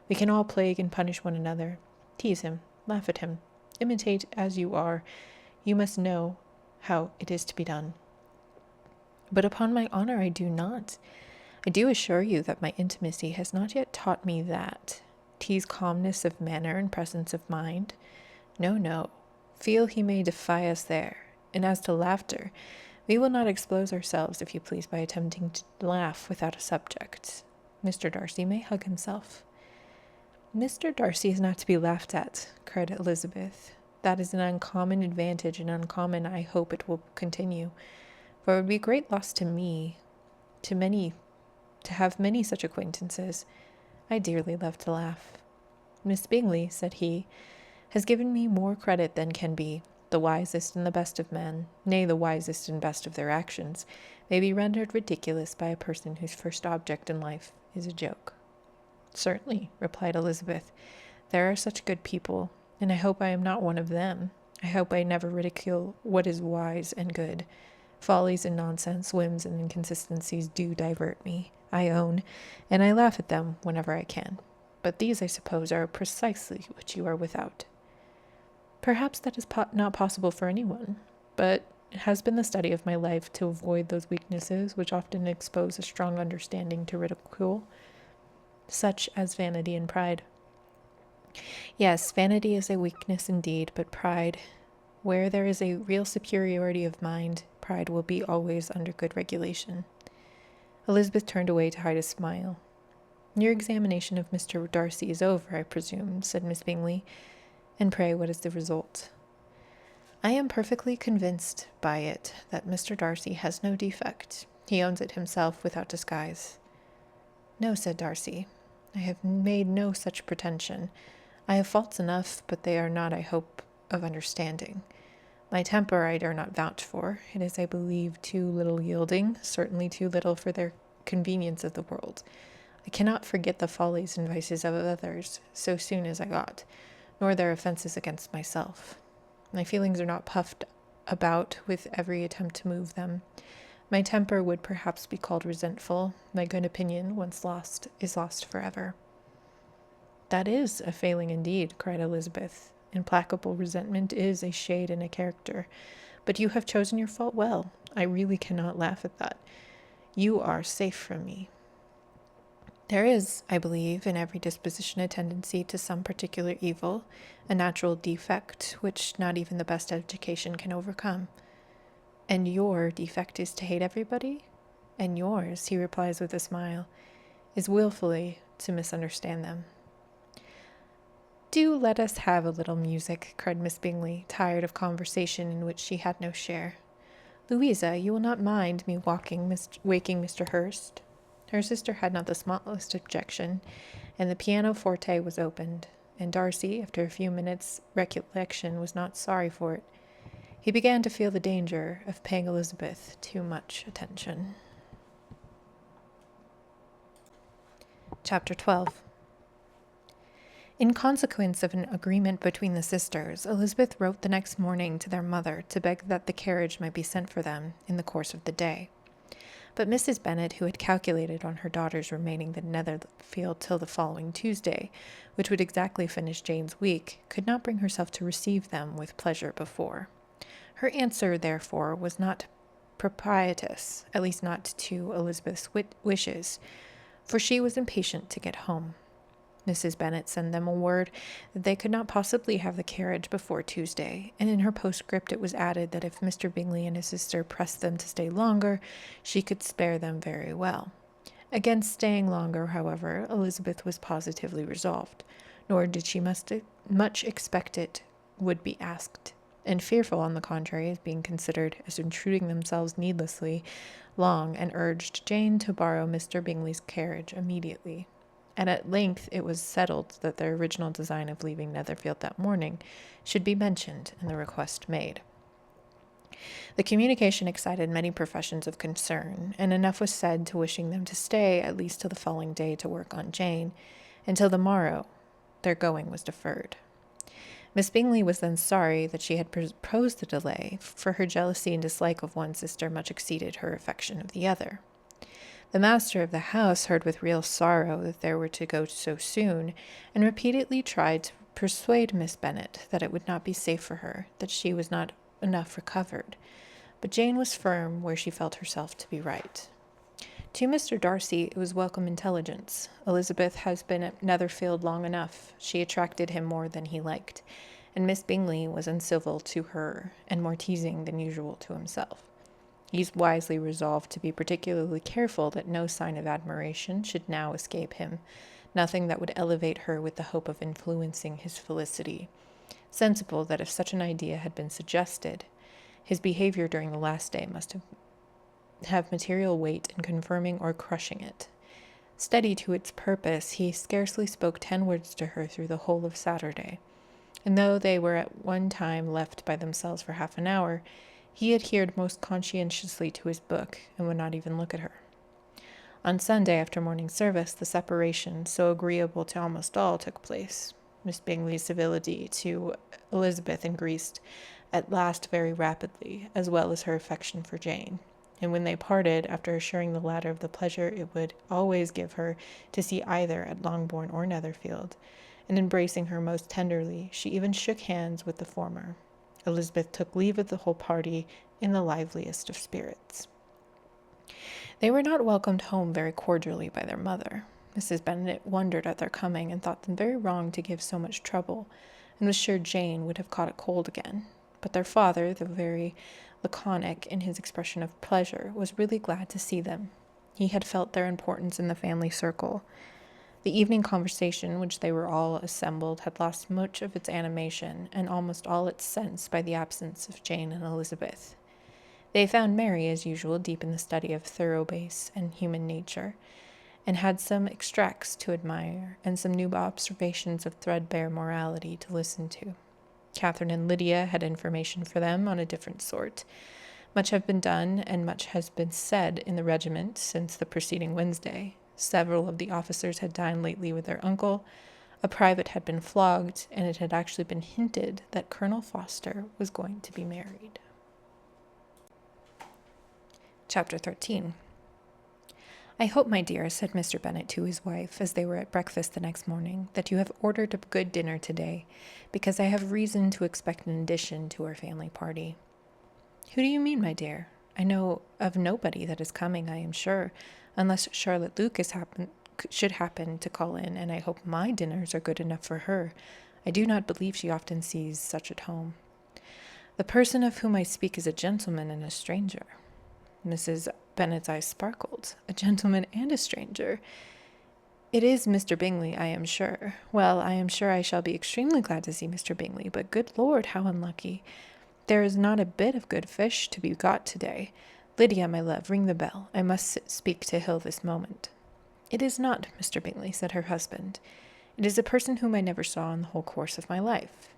"We can all plague and punish one another. Tease him, laugh at him, imitate as you are. You must know how it is to be done." "But upon my honor I do not. I do assure you that my intimacy has not yet taught me that. tease calmness of manner and presence of mind. No, no. Feel he may defy us there. And as to laughter, we will not expose ourselves, if you please, by attempting to laugh without a subject. Mr. Darcy may hug himself. Mr. Darcy is not to be laughed at, cried Elizabeth. That is an uncommon advantage, and uncommon I hope it will continue. For it would be great loss to me, to have many such acquaintances. I dearly love to laugh. Miss Bingley, said he, has given me more credit than can be. The wisest and the best of men, nay, the wisest and best of their actions, may be rendered ridiculous by a person whose first object in life is a joke. Certainly, replied Elizabeth. There are such good people, and I hope I am not one of them. I hope I never ridicule what is wise and good. Follies and nonsense, whims and inconsistencies do divert me, I own, and I laugh at them whenever I can. But these, I suppose, are precisely what you are without. Perhaps that is not possible for anyone, but it has been the study of my life to avoid those weaknesses which often expose a strong understanding to ridicule, such as vanity and pride. Yes, vanity is a weakness indeed, but pride, where there is a real superiority of mind, pride will be always under good regulation. Elizabeth turned away to hide a smile. Your examination of Mr. Darcy is over, I presume, said Miss Bingley. And pray, what is the result? I am perfectly convinced by it that Mr. Darcy has no defect. He owns it himself without disguise. No, said Darcy. I have made no such pretension. I have faults enough, but they are not, I hope, of understanding. My temper I dare not vouch for. It is, I believe, too little yielding, certainly too little for their convenience of the world. I cannot forget the follies and vices of others so soon as I ought, nor their offenses against myself. My feelings are not puffed about with every attempt to move them. My temper would perhaps be called resentful. My good opinion, once lost, is lost forever. That is a failing indeed, cried Elizabeth. Implacable resentment is a shade in a character. But you have chosen your fault well. I really cannot laugh at that. You are safe from me. There is, I believe, in every disposition a tendency to some particular evil, a natural defect which not even the best education can overcome. And your defect is to hate everybody? And yours, he replies with a smile, is willfully to misunderstand them. Do let us have a little music, cried Miss Bingley, tired of conversation in which she had no share. Louisa, you will not mind me waking Mr. Hurst? Her sister had not the smallest objection, and the pianoforte was opened, and Darcy, after a few minutes' recollection, was not sorry for it. He began to feel the danger of paying Elizabeth too much attention. Chapter 12. In consequence of an agreement between the sisters, Elizabeth wrote the next morning to their mother to beg that the carriage might be sent for them in the course of the day. But Mrs. Bennet, who had calculated on her daughters remaining in Netherfield till the following Tuesday, which would exactly finish Jane's week, could not bring herself to receive them with pleasure before. Her answer, therefore, was not propitious, at least not to Elizabeth's wishes, for she was impatient to get home. Mrs. Bennet sent them a word that they could not possibly have the carriage before Tuesday, and in her postscript it was added that if Mr. Bingley and his sister pressed them to stay longer, she could spare them very well. Against staying longer, however, Elizabeth was positively resolved, nor did she much expect it would be asked, and fearful, on the contrary, of being considered as intruding themselves needlessly long, and urged Jane to borrow Mr. Bingley's carriage immediately. And at length it was settled that their original design of leaving Netherfield that morning should be mentioned and the request made. The communication excited many professions of concern, and enough was said to wishing them to stay at least till the following day to work on Jane, and till the morrow their going was deferred. Miss Bingley was then sorry that she had proposed the delay, for her jealousy and dislike of one sister much exceeded her affection of the other. The master of the house heard with real sorrow that they were to go so soon, and repeatedly tried to persuade Miss Bennet that it would not be safe for her, that she was not enough recovered. But Jane was firm where she felt herself to be right. To Mr. Darcy, it was welcome intelligence. Elizabeth has been at Netherfield long enough. She attracted him more than he liked, and Miss Bingley was uncivil to her and more teasing than usual to himself. He's wisely resolved to be particularly careful that no sign of admiration should now escape him, nothing that would elevate her with the hope of influencing his felicity, sensible that if such an idea had been suggested, his behavior during the last day must have material weight in confirming or crushing it. Steady to its purpose, he scarcely spoke 10 words to her through the whole of Saturday, and though they were at one time left by themselves for half an hour, he adhered most conscientiously to his book and would not even look at her. On Sunday, after morning service, the separation, so agreeable to almost all, took place. Miss Bingley's civility to Elizabeth increased at last very rapidly, as well as her affection for Jane. And when they parted, after assuring the latter of the pleasure it would always give her to see either at Longbourn or Netherfield, and embracing her most tenderly, she even shook hands with the former. Elizabeth took leave of the whole party in the liveliest of spirits. They were not welcomed home very cordially by their mother. Mrs. Bennet wondered at their coming, and thought them very wrong to give so much trouble, and was sure Jane would have caught a cold again. But their father, though very laconic in his expression of pleasure, was really glad to see them. He had felt their importance in the family circle. The evening conversation, which they were all assembled, had lost much of its animation and almost all its sense by the absence of Jane and Elizabeth. They found Mary, as usual, deep in the study of thorough bass and human nature, and had some extracts to admire and some new observations of threadbare morality to listen to. Catherine and Lydia had information for them on a different sort. Much have been done, and much has been said in the regiment since the preceding Wednesday. Several of the officers had dined lately with their uncle. A private had been flogged, and it had actually been hinted that Colonel Foster was going to be married. Chapter 13. I hope, my dear, said Mr. Bennet to his wife, as they were at breakfast the next morning, that you have ordered a good dinner today, because I have reason to expect an addition to our family party. Who do you mean, my dear? I know of nobody that is coming, I am sure, unless Charlotte Lucas should happen to call in, and I hope my dinners are good enough for her. I do not believe she often sees such at home. The person of whom I speak is a gentleman and a stranger. Mrs. Bennet's eyes sparkled. A gentleman and a stranger. It is Mr. Bingley, I am sure. Well, I am sure I shall be extremely glad to see Mr. Bingley, but good Lord, how unlucky. There is not a bit of good fish to be got today. Lydia, my love, ring the bell. I must speak to Hill this moment. It is not Mr. Bingley, said her husband. It is a person whom I never saw in the whole course of my life.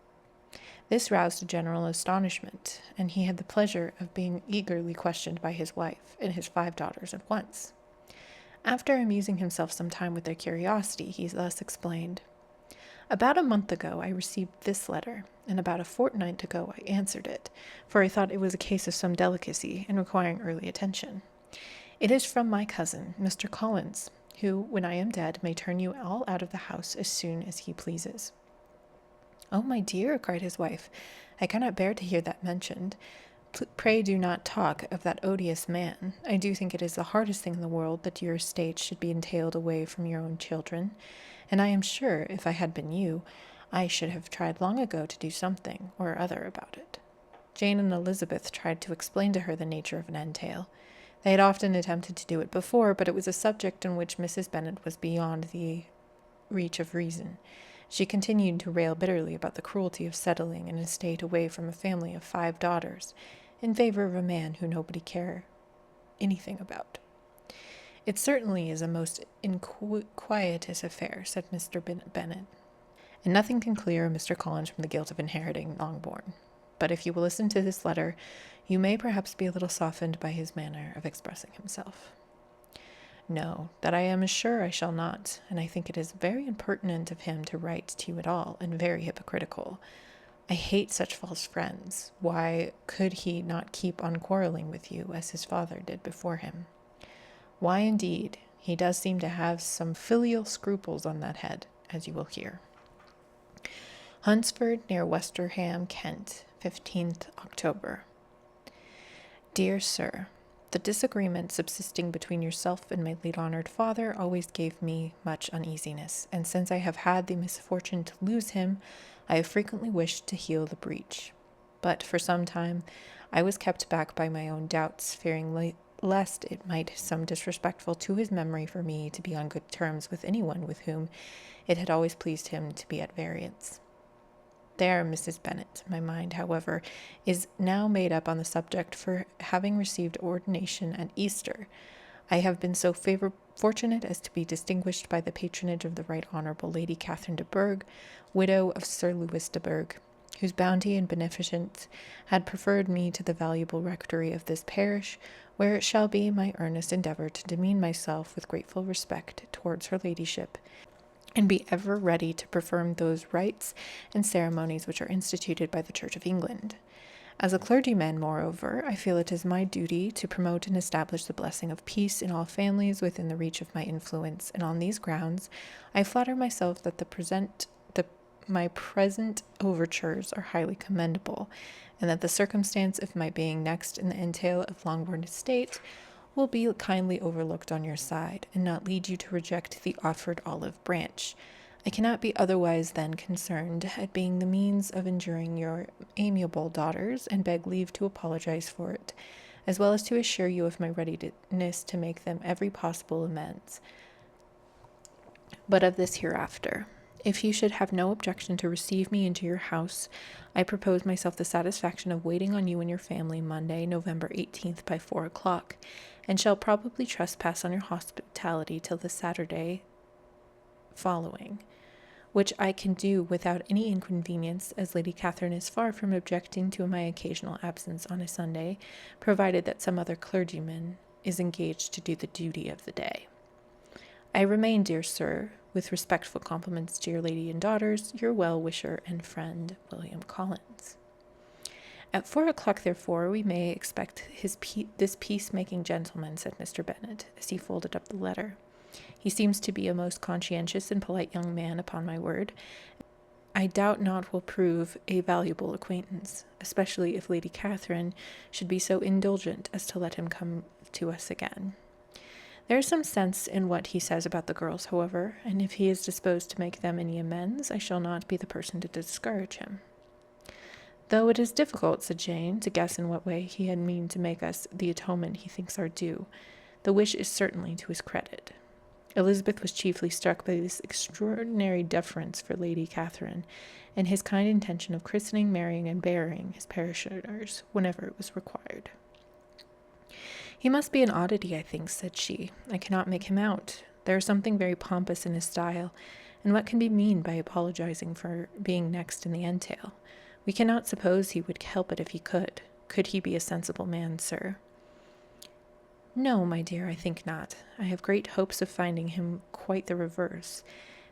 This roused a general astonishment, and he had the pleasure of being eagerly questioned by his wife and his 5 daughters at once. After amusing himself some time with their curiosity, he thus explained. About a month ago I received this letter, and about a fortnight ago I answered it, for I thought it was a case of some delicacy and requiring early attention. It is from my cousin, Mr. Collins, who, when I am dead, may turn you all out of the house as soon as he pleases. Oh, my dear, cried his wife, I cannot bear to hear that mentioned. Pray do not talk of that odious man. I do think it is the hardest thing in the world that your estate should be entailed away from your own children, and I am sure, if I had been you, I should have tried long ago to do something or other about it. Jane and Elizabeth tried to explain to her the nature of an entail. They had often attempted to do it before, but it was a subject in which Mrs. Bennet was beyond the reach of reason. She continued to rail bitterly about the cruelty of settling an estate away from a family of 5 daughters, in favor of a man who nobody cared anything about. It certainly is a most inquietus affair, said Mr. Bennet, and nothing can clear Mr. Collins from the guilt of inheriting Longbourn. But if you will listen to this letter, you may perhaps be a little softened by his manner of expressing himself. No, that I am sure I shall not, and I think it is very impertinent of him to write to you at all, and very hypocritical. I hate such false friends. Why could he not keep on quarrelling with you, as his father did before him? Why, indeed, he does seem to have some filial scruples on that head, as you will hear. Hunsford, near Westerham, Kent, 15th October. Dear Sir, The disagreement subsisting between yourself and my late honored father always gave me much uneasiness, and since I have had the misfortune to lose him, I have frequently wished to heal the breach. But for some time I was kept back by my own doubts, fearing lest it might seem disrespectful to his memory for me to be on good terms with anyone with whom it had always pleased him to be at variance. There, Mrs. Bennet, my mind, however, is now made up on the subject, for having received ordination at Easter, I have been so fortunate as to be distinguished by the patronage of the Right Honourable Lady Catherine de Bourgh, widow of Sir Louis de Bourgh, whose bounty and beneficence had preferred me to the valuable rectory of this parish, where it shall be my earnest endeavour to demean myself with grateful respect towards her ladyship, and be ever ready to perform those rites and ceremonies which are instituted by the Church of England. As a clergyman, moreover, I feel it is my duty to promote and establish the blessing of peace in all families within the reach of my influence, and on these grounds I flatter myself that my present overtures are highly commendable, and that the circumstance of my being next in the entail of Longbourn estate will be kindly overlooked on your side, and not lead you to reject the offered olive branch. I cannot be otherwise than concerned at being the means of injuring your amiable daughters, and beg leave to apologize for it, as well as to assure you of my readiness to make them every possible amends. But of this hereafter. If you should have no objection to receive me into your house, I propose myself the satisfaction of waiting on you and your family Monday, November 18th by 4 o'clock, and shall probably trespass on your hospitality till the Saturday following, which I can do without any inconvenience, as Lady Catherine is far from objecting to my occasional absence on a Sunday, provided that some other clergyman is engaged to do the duty of the day. I remain, dear sir, with respectful compliments to your lady and daughters, your well-wisher and friend, William Collins. At 4 o'clock, therefore, we may expect this peace-making gentleman, said Mr. Bennet, as he folded up the letter. He seems to be a most conscientious and polite young man, upon my word. I doubt not will prove a valuable acquaintance, especially if Lady Catherine should be so indulgent as to let him come to us again. There is some sense in what he says about the girls, however, and if he is disposed to make them any amends, I shall not be the person to discourage him. Though it is difficult, said Jane, to guess in what way he had mean to make us the atonement he thinks our due, the wish is certainly to his credit. Elizabeth was chiefly struck by this extraordinary deference for Lady Catherine, and his kind intention of christening, marrying, and burying his parishioners whenever it was required. He must be an oddity, I think, said she. I cannot make him out. There is something very pompous in his style, and what can be mean by apologizing for being next in the entail? We cannot suppose he would help it if he could. Could he be a sensible man, sir? No, my dear, I think not. I have great hopes of finding him quite the reverse.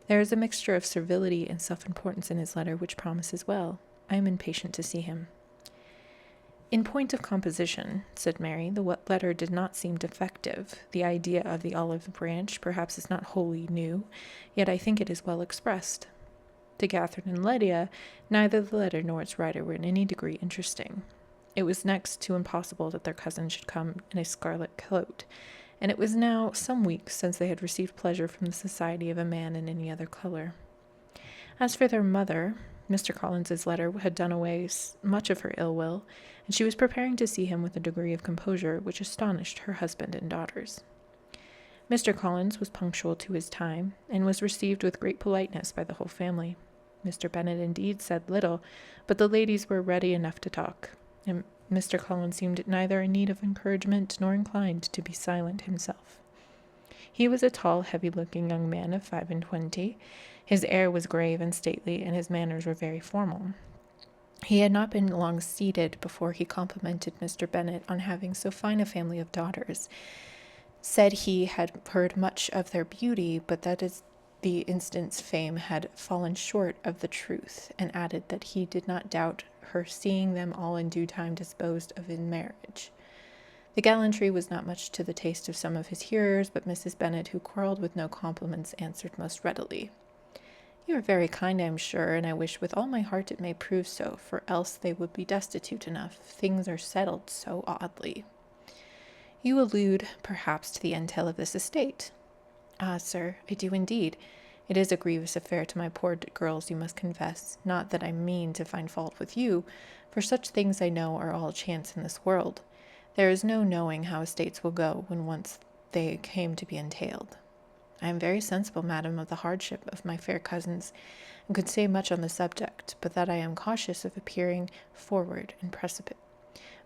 There is a mixture of servility and self-importance in his letter which promises well. I am impatient to see him. In point of composition, said Mary, the letter did not seem defective. The idea of the olive branch perhaps is not wholly new, yet I think it is well expressed. To Catherine and Lydia, neither the letter nor its writer were in any degree interesting. It was next to impossible that their cousin should come in a scarlet coat, and it was now some weeks since they had received pleasure from the society of a man in any other color. As for their mother, Mr. Collins's letter had done away much of her ill will, and she was preparing to see him with a degree of composure which astonished her husband and daughters. Mr. Collins was punctual to his time, and was received with great politeness by the whole family. Mr. Bennet indeed said little, but the ladies were ready enough to talk, and Mr. Collins seemed neither in need of encouragement nor inclined to be silent himself. He was a tall, heavy-looking young man of 25. His air was grave and stately, and his manners were very formal. He had not been long seated before he complimented Mr. Bennet on having so fine a family of daughters, said he had heard much of their beauty, but that the instant's fame had fallen short of the truth, and added that he did not doubt her seeing them all in due time disposed of in marriage. The gallantry was not much to the taste of some of his hearers, but Mrs. Bennet, who quarrelled with no compliments, answered most readily. You are very kind, I am sure, and I wish with all my heart it may prove so, for else they would be destitute enough. Things are settled so oddly. You allude, perhaps, to the entail of this estate. Ah, sir, I do indeed. It is a grievous affair to my poor girls, you must confess. Not that I mean to find fault with you, for such things I know are all chance in this world. There is no knowing how estates will go when once they came to be entailed. I am very sensible, madam, of the hardship of my fair cousins, and could say much on the subject, but that I am cautious of appearing forward and precipitate.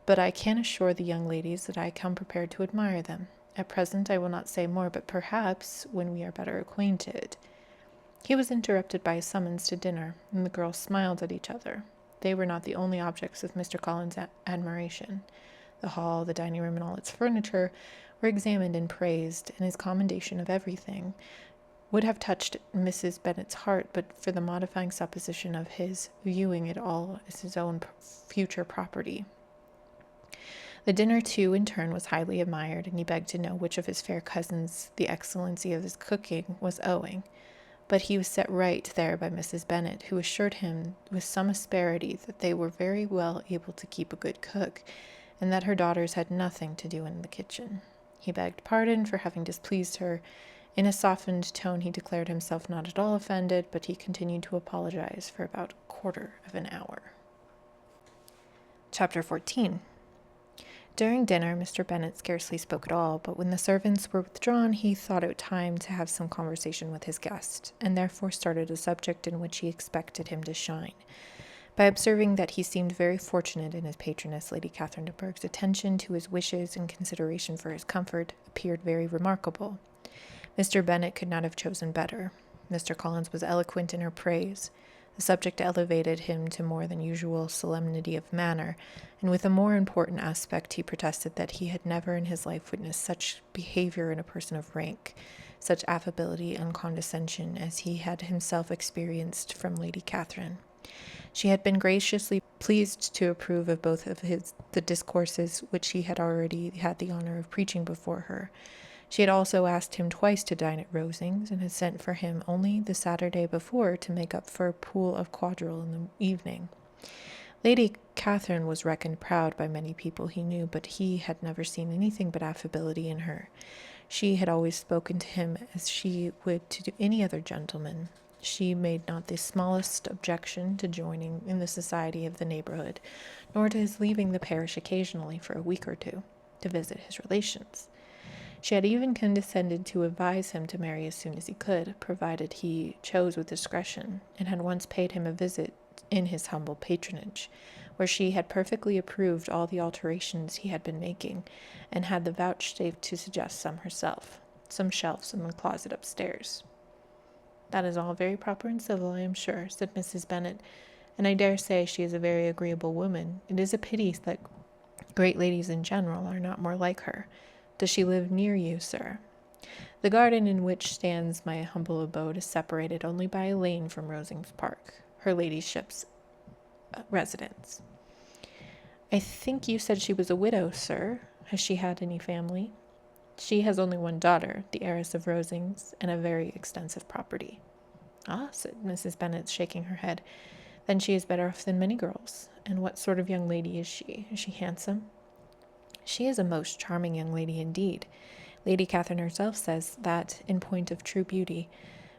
But I can assure the young ladies that I come prepared to admire them. At present I will not say more, but perhaps when we are better acquainted. He was interrupted by a summons to dinner, and the girls smiled at each other. They were not the only objects of Mr. Collins's admiration. The hall, the dining room, and all its furniture were examined and praised, and his commendation of everything would have touched Mrs. Bennet's heart but for the modifying supposition of his viewing it all as his own future property. The dinner, too, in turn, was highly admired, and he begged to know which of his fair cousins the excellency of his cooking was owing. But he was set right there by Mrs. Bennet, who assured him with some asperity that they were very well able to keep a good cook, and that her daughters had nothing to do in the kitchen. He begged pardon for having displeased her. In a softened tone he declared himself not at all offended, but he continued to apologize for about a quarter of an hour. Chapter 14. During dinner, Mr. Bennet scarcely spoke at all, but when the servants were withdrawn, he thought it time to have some conversation with his guest, and therefore started a subject in which he expected him to shine. By observing that he seemed very fortunate in his patroness, Lady Catherine de Bourgh's attention to his wishes and consideration for his comfort appeared very remarkable. Mr. Bennet could not have chosen better. Mr. Collins was eloquent in her praise. The subject elevated him to more than usual solemnity of manner, and with a more important aspect he protested that he had never in his life witnessed such behavior in a person of rank, such affability and condescension as he had himself experienced from Lady Catherine. She had been graciously pleased to approve of both of the discourses which he had already had the honor of preaching before her. She had also asked him twice to dine at Rosings, and had sent for him only the Saturday before to make up for a pool of quadrille in the evening. Lady Catherine was reckoned proud by many people he knew, but he had never seen anything but affability in her. She had always spoken to him as she would to any other gentleman. She made not the smallest objection to joining in the society of the neighborhood, nor to his leaving the parish occasionally for a week or two, to visit his relations. She had even condescended to advise him to marry as soon as he could, provided he chose with discretion, and had once paid him a visit in his humble patronage, where she had perfectly approved all the alterations he had been making, and had the vouchsafe to suggest some herself, some shelves in the closet upstairs. "That is all very proper and civil, I am sure," said Mrs. Bennet, "and I dare say she is a very agreeable woman. It is a pity that great ladies in general are not more like her. Does she live near you, sir?" "The garden in which stands my humble abode is separated only by a lane from Rosings Park, her ladyship's residence." "I think you said she was a widow, sir. Has she had any family?" "She has only one daughter, the heiress of Rosings, and a very extensive property." "Ah," said Mrs. Bennet, shaking her head, "then she is better off than many girls. And what sort of young lady is she? Is she handsome?" "She is a most charming young lady indeed. Lady Catherine herself says that, in point of true beauty,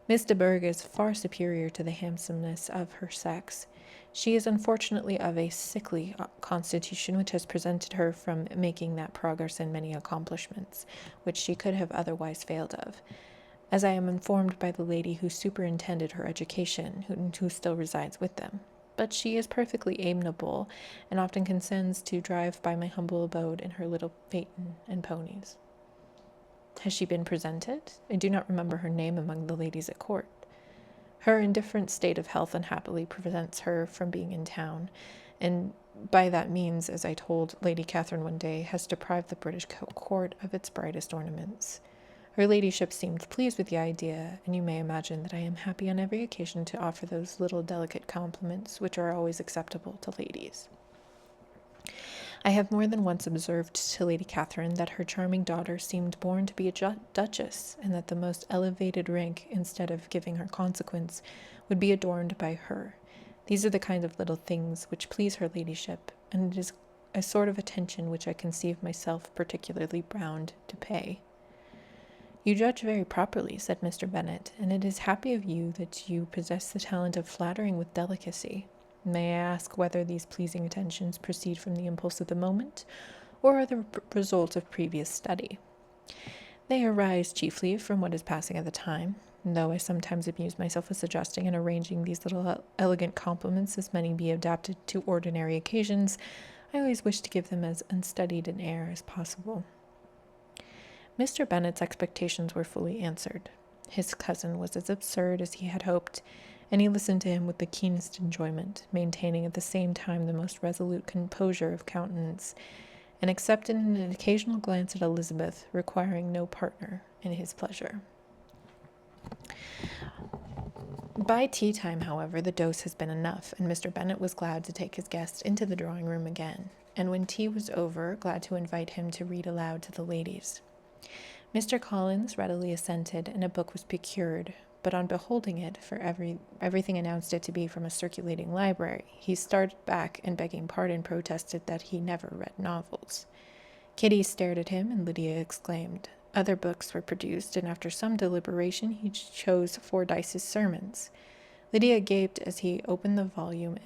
Miss de Bourgh is far superior to the handsomeness of her sex. She is unfortunately of a sickly constitution, which has prevented her from making that progress in many accomplishments which she could have otherwise failed of, as I am informed by the lady who superintended her education, who still resides with them. But she is perfectly amiable, and often consents to drive by my humble abode in her little phaeton and ponies." "Has she been presented? I do not remember her name among the ladies at court." "Her indifferent state of health unhappily prevents her from being in town, and by that means, as I told Lady Catherine one day, has deprived the British court of its brightest ornaments. Her ladyship seemed pleased with the idea, and you may imagine that I am happy on every occasion to offer those little delicate compliments which are always acceptable to ladies. I have more than once observed to Lady Catherine that her charming daughter seemed born to be a duchess, and that the most elevated rank, instead of giving her consequence, would be adorned by her. These are the kind of little things which please her ladyship, and it is a sort of attention which I conceive myself particularly bound to pay. You judge very properly, said Mr. Bennet, and it is happy of you that you possess the talent of flattering with delicacy. May I ask whether these pleasing attentions proceed from the impulse of the moment, or are the result of previous study? They arise chiefly from what is passing at the time, and though I sometimes amuse myself with suggesting and arranging these little elegant compliments as many be adapted to ordinary occasions, I always wish to give them as unstudied an air as possible. Mr. Bennet's expectations were fully answered. His cousin was as absurd as he had hoped, and he listened to him with the keenest enjoyment, maintaining at the same time the most resolute composure of countenance, and except in an occasional glance at Elizabeth, requiring no partner in his pleasure. By tea time, however, the dose has been enough, and Mr. Bennet was glad to take his guest into the drawing-room again, and when tea was over, glad to invite him to read aloud to the ladies. Mr. Collins readily assented, and a book was procured, but on beholding it, for everything announced it to be from a circulating library, he started back and, begging pardon, protested that he never read novels. Kitty stared at him, and Lydia exclaimed. Other books were produced, and after some deliberation he chose Fordyce's Sermons. Lydia gaped as he opened the volume,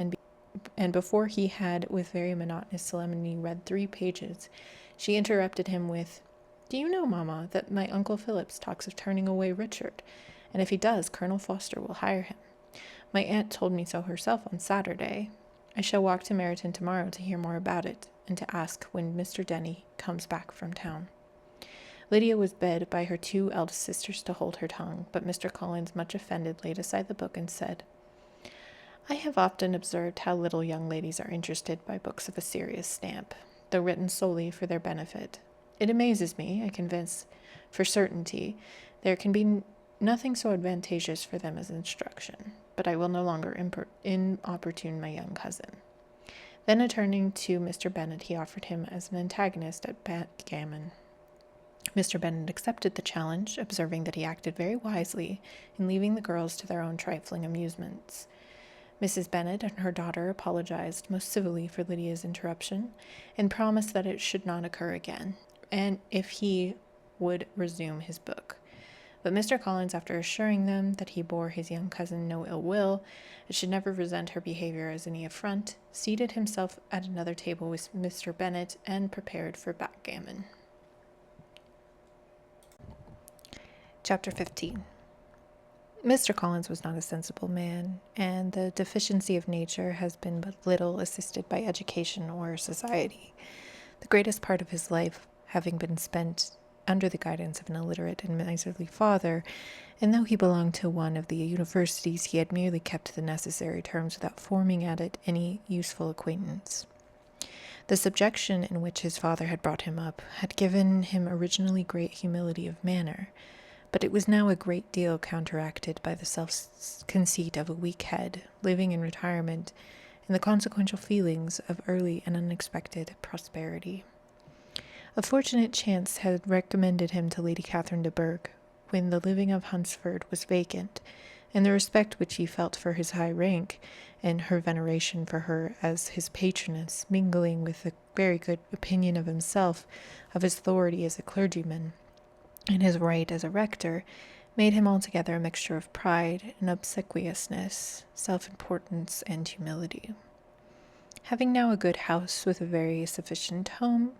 and before he had, with very monotonous solemnity, read 3 pages, she interrupted him with, "Do you know, Mamma, that my Uncle Phillips talks of turning away Richard, and if he does, Colonel Foster will hire him? My aunt told me so herself on Saturday. I shall walk to Meryton tomorrow to hear more about it, and to ask when Mr. Denny comes back from town." Lydia was bid by her 2 eldest sisters to hold her tongue, but Mr. Collins, much offended, laid aside the book and said, "I have often observed how little young ladies are interested by books of a serious stamp, though written solely for their benefit. It amazes me, I confess, for certainty, there can be nothing so advantageous for them as instruction, but I will no longer importune my young cousin." Then, turning to Mr. Bennet, he offered him as an antagonist at backgammon. Mr. Bennet accepted the challenge, observing that he acted very wisely in leaving the girls to their own trifling amusements. Mrs. Bennet and her daughter apologized most civilly for Lydia's interruption, and promised that it should not occur again, and if he would resume his book. But Mr. Collins, after assuring them that he bore his young cousin no ill will, and should never resent her behavior as any affront, seated himself at another table with Mr. Bennet, and prepared for backgammon. Chapter 15. Mr. Collins was not a sensible man, and the deficiency of nature has been but little assisted by education or society, the greatest part of his life having been spent under the guidance of an illiterate and miserly father, and though he belonged to one of the universities, he had merely kept the necessary terms without forming at it any useful acquaintance. The subjection in which his father had brought him up had given him originally great humility of manner, but it was now a great deal counteracted by the self-conceit of a weak head, living in retirement, and the consequential feelings of early and unexpected prosperity. A fortunate chance had recommended him to Lady Catherine de Bourgh, when the living of Hunsford was vacant, and the respect which he felt for his high rank, and her veneration for her as his patroness, mingling with a very good opinion of himself, of his authority as a clergyman, and his right as a rector, made him altogether a mixture of pride and obsequiousness, self-importance and humility. Having now a good house with a very sufficient home,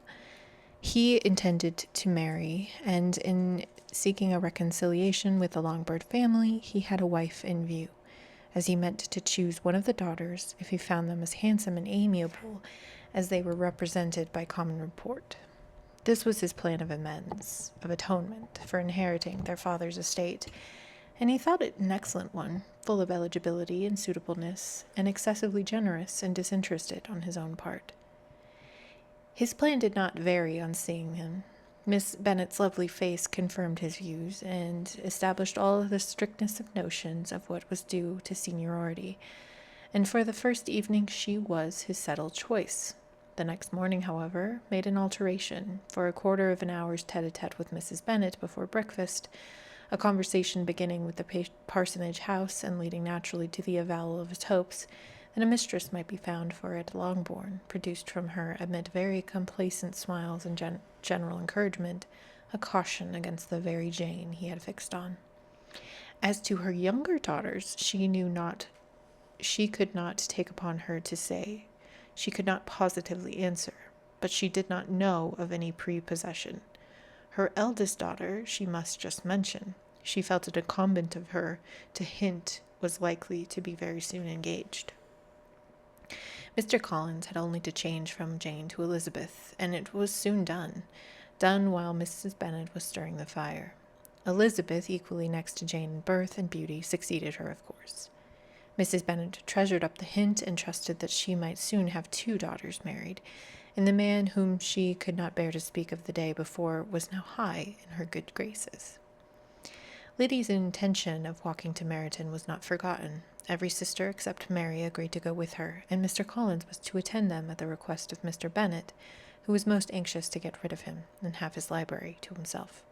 he intended to marry, and in seeking a reconciliation with the Longbird family, he had a wife in view, as he meant to choose one of the daughters if he found them as handsome and amiable as they were represented by common report. This was his plan of amends, of atonement, for inheriting their father's estate, and he thought it an excellent one, full of eligibility and suitableness, and excessively generous and disinterested on his own part. His plan did not vary on seeing him. Miss Bennet's lovely face confirmed his views, and established all the strictness of notions of what was due to seniority, and for the first evening she was his settled choice. The next morning, however, made an alteration, for a quarter of an hour's tete-a-tete with Mrs. Bennet before breakfast, a conversation beginning with the parsonage house and leading naturally to the avowal of his hopes, and a mistress might be found for it at Longbourn, produced from her, amid very complacent smiles and general encouragement, a caution against the very Jane he had fixed on. As to her younger daughters, she could not take upon her to say, she could not positively answer, but she did not know of any prepossession. Her eldest daughter she must just mention. She felt it incumbent of her to hint was likely to be very soon engaged. Mr. Collins had only to change from Jane to Elizabeth, and it was soon done while Mrs. Bennet was stirring the fire. Elizabeth, equally next to Jane in birth and beauty, succeeded her, of course. Mrs. Bennet treasured up the hint and trusted that she might soon have 2 daughters married, and the man whom she could not bear to speak of the day before was now high in her good graces. Lydia's intention of walking to Meryton was not forgotten. Every sister except Mary agreed to go with her, and Mr. Collins was to attend them at the request of Mr. Bennet, who was most anxious to get rid of him and have his library to himself.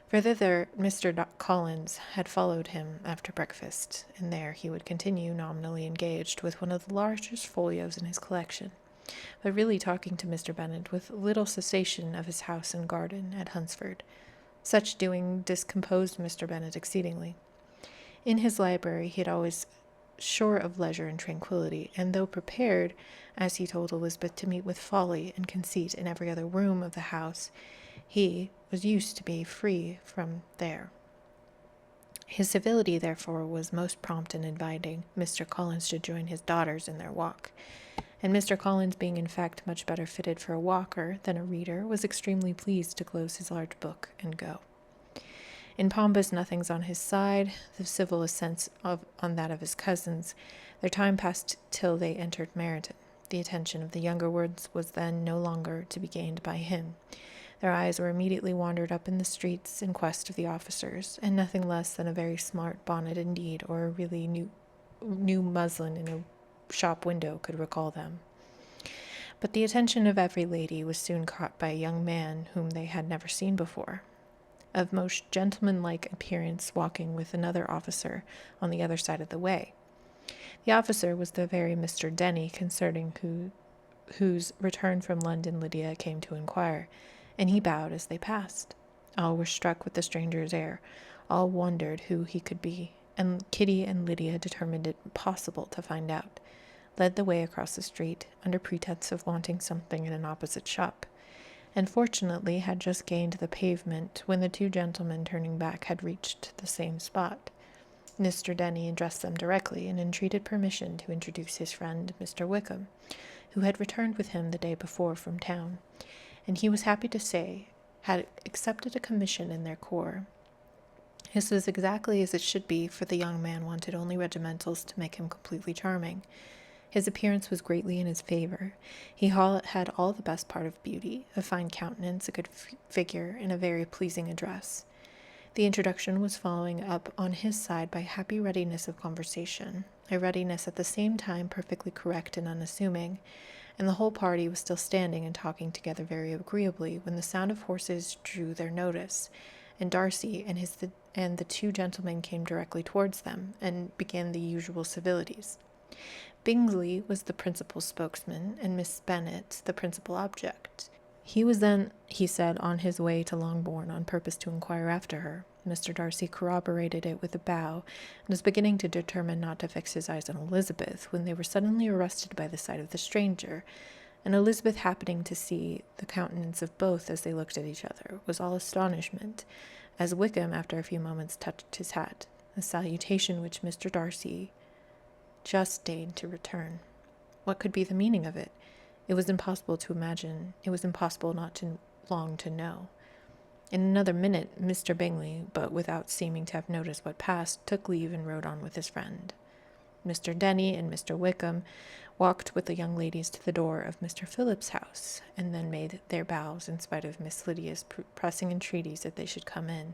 For thither Mr. Collins had followed him after breakfast, and there he would continue nominally engaged with one of the largest folios in his collection, but really talking to Mr. Bennet with little cessation of his house and garden at Hunsford. Such doing discomposed Mr. Bennet exceedingly. In his library he had always sure of leisure and tranquillity, and though prepared, as he told Elizabeth, to meet with folly and conceit in every other room of the house, he was used to be free from there. His civility, therefore, was most prompt in inviting Mr. Collins to join his daughters in their walk, and Mr. Collins, being in fact much better fitted for a walker than a reader, was extremely pleased to close his large book and go. In pompous nothings on his side, the civil assents on that of his cousins, their time passed till they entered Meryton. The attention of the younger ones was then no longer to be gained by him. Their eyes were immediately wandered up in the streets in quest of the officers, and nothing less than a very smart bonnet indeed, or a really new muslin in a shop window could recall them. But the attention of every lady was soon caught by a young man whom they had never seen before, of most gentlemanlike appearance, walking with another officer on the other side of the way. The officer was the very Mr. Denny concerning whose return from London Lydia came to inquire, and he bowed as they passed. All were struck with the stranger's air, all wondered who he could be, and Kitty and Lydia determined it impossible to find out, led the way across the street, under pretense of wanting something in an opposite shop, and fortunately had just gained the pavement when the 2 gentlemen, turning back, had reached the same spot. Mr. Denny addressed them directly, and entreated permission to introduce his friend, Mr. Wickham, who had returned with him the day before from town, and he was happy to say had accepted a commission in their corps. This was exactly as it should be, for the young man wanted only regimentals to make him completely charming. His appearance was greatly in his favor. He had all the best part of beauty, a fine countenance, a good figure, and a very pleasing address. The introduction was following up on his side by happy readiness of conversation, a readiness at the same time perfectly correct and unassuming, and the whole party was still standing and talking together very agreeably when the sound of horses drew their notice, and Darcy and the 2 gentlemen came directly towards them, and began the usual civilities. Bingley was the principal spokesman, and Miss Bennet the principal object. He was then, he said, on his way to Longbourn on purpose to inquire after her. Mr. Darcy corroborated it with a bow, and was beginning to determine not to fix his eyes on Elizabeth, when they were suddenly arrested by the sight of the stranger, and Elizabeth, happening to see the countenance of both as they looked at each other, was all astonishment, as Wickham, after a few moments, touched his hat, a salutation which Mr. Darcy just deigned to return. What could be the meaning of it? It was impossible to imagine. It was impossible not to long to know. In another minute, Mr. Bingley, but without seeming to have noticed what passed, took leave and rode on with his friend. Mr. Denny and Mr. Wickham walked with the young ladies to the door of Mr. Phillips's house, and then made their bows in spite of Miss Lydia's pressing entreaties that they should come in,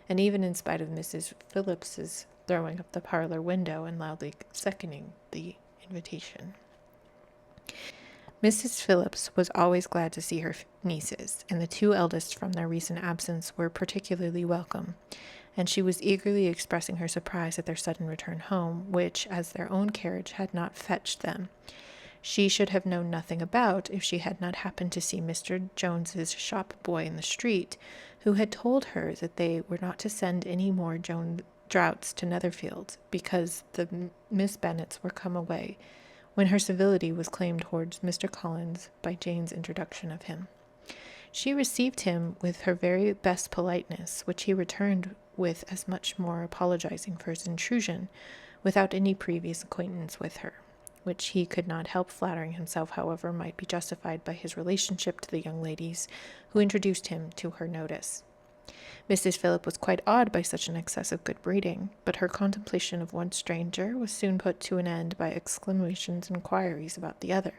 and even in spite of Mrs. Phillips's throwing up the parlor window and loudly seconding the invitation. Mrs. Phillips was always glad to see her nieces, and the 2 eldest from their recent absence were particularly welcome, and she was eagerly expressing her surprise at their sudden return home, which, as their own carriage had not fetched them, she should have known nothing about if she had not happened to see Mr. Jones's shop boy in the street, who had told her that they were not to send any more draughts to Netherfield, because the Miss Bennets were come away, when her civility was claimed towards Mr. Collins by Jane's introduction of him. She received him with her very best politeness, which he returned with as much more apologizing for his intrusion, without any previous acquaintance with her, which he could not help flattering himself, however, might be justified by his relationship to the young ladies who introduced him to her notice. Mrs. Philip was quite awed by such an excess of good breeding, but her contemplation of one stranger was soon put to an end by exclamations and inquiries about the other,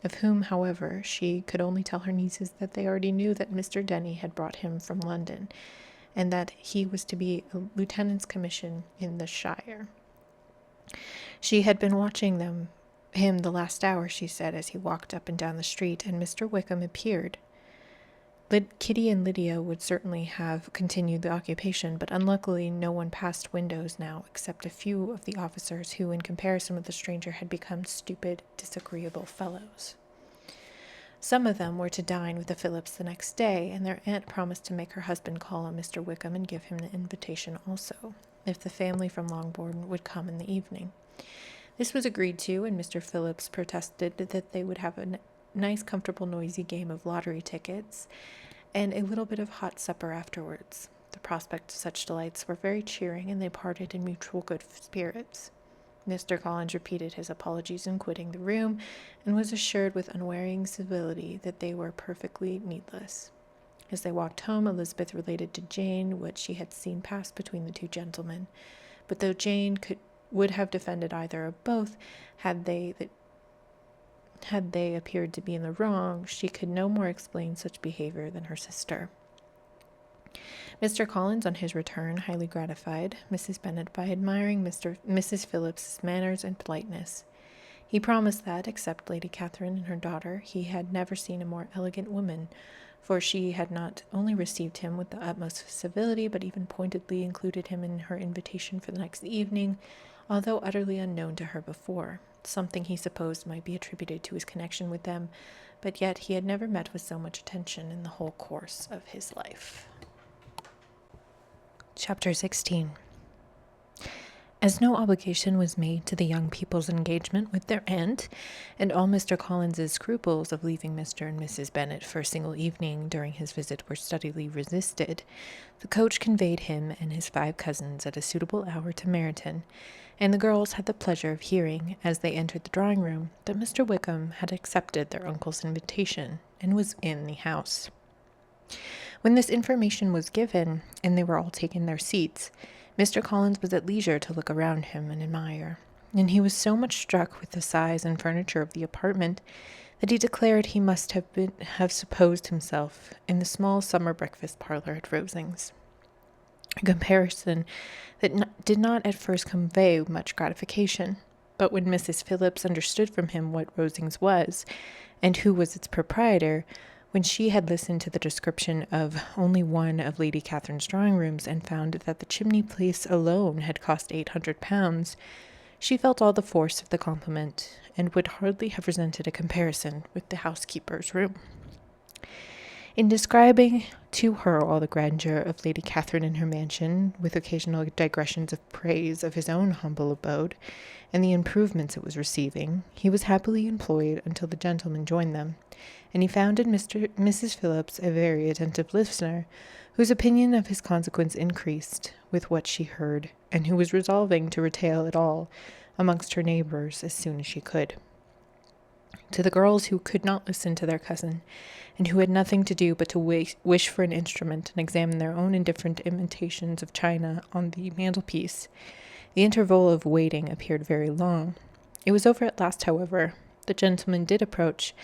of whom, however, she could only tell her nieces that they already knew that Mr. Denny had brought him from London, and that he was to be a lieutenant's commission in the shire. She had been watching him the last hour, she said, as he walked up and down the street, and Mr. Wickham appeared. Kitty and Lydia would certainly have continued the occupation, but unluckily no one passed windows now, except a few of the officers who, in comparison with the stranger, had become stupid, disagreeable fellows. Some of them were to dine with the Phillips the next day, and their aunt promised to make her husband call on Mr. Wickham and give him an invitation also, if the family from Longbourn would come in the evening. This was agreed to, and Mr. Phillips protested that they would have a nice, comfortable, noisy game of lottery tickets, and a little bit of hot supper afterwards. The prospect of such delights were very cheering, and they parted in mutual good spirits. Mr. Collins repeated his apologies in quitting the room, and was assured with unwearying civility that they were perfectly needless. As they walked home, Elizabeth related to Jane what she had seen pass between the two gentlemen, but though Jane would have defended either or both, had they appeared to be in the wrong, she could no more explain such behavior than her sister. Mr. Collins, on his return, highly gratified Mrs. Bennet by admiring Mrs. Phillips's manners and politeness. He promised that, except Lady Catherine and her daughter, he had never seen a more elegant woman, for she had not only received him with the utmost civility, but even pointedly included him in her invitation for the next evening, although utterly unknown to her before, something he supposed might be attributed to his connection with them, but yet he had never met with so much attention in the whole course of his life. Chapter 16. As no obligation was made to the young people's engagement with their aunt, and all Mr. Collins's scruples of leaving Mr. and Mrs. Bennet for a single evening during his visit were steadily resisted, the coach conveyed him and his 5 cousins at a suitable hour to Meryton, and the girls had the pleasure of hearing, as they entered the drawing-room, that Mr. Wickham had accepted their uncle's invitation, and was in the house. When this information was given, and they were all taking their seats, Mr. Collins was at leisure to look around him and admire, and he was so much struck with the size and furniture of the apartment that he declared he must have supposed himself in the small summer breakfast parlor at Rosings. A comparison that did not at first convey much gratification, but when Mrs. Phillips understood from him what Rosings was, and who was its proprietor, when she had listened to the description of only one of Lady Catherine's drawing-rooms, and found that the chimney-piece alone had cost £800, she felt all the force of the compliment, and would hardly have resented a comparison with the housekeeper's room. In describing to her all the grandeur of Lady Catherine and her mansion, with occasional digressions of praise of his own humble abode, and the improvements it was receiving, he was happily employed until the gentlemen joined them, and he found in Mrs. Phillips a very attentive listener, whose opinion of his consequence increased with what she heard, and who was resolving to retail it all amongst her neighbours as soon as she could. To the girls who could not listen to their cousin, and who had nothing to do but to wish for an instrument and examine their own indifferent imitations of china on the mantelpiece, the interval of waiting appeared very long. It was over at last, however. The gentleman did approach,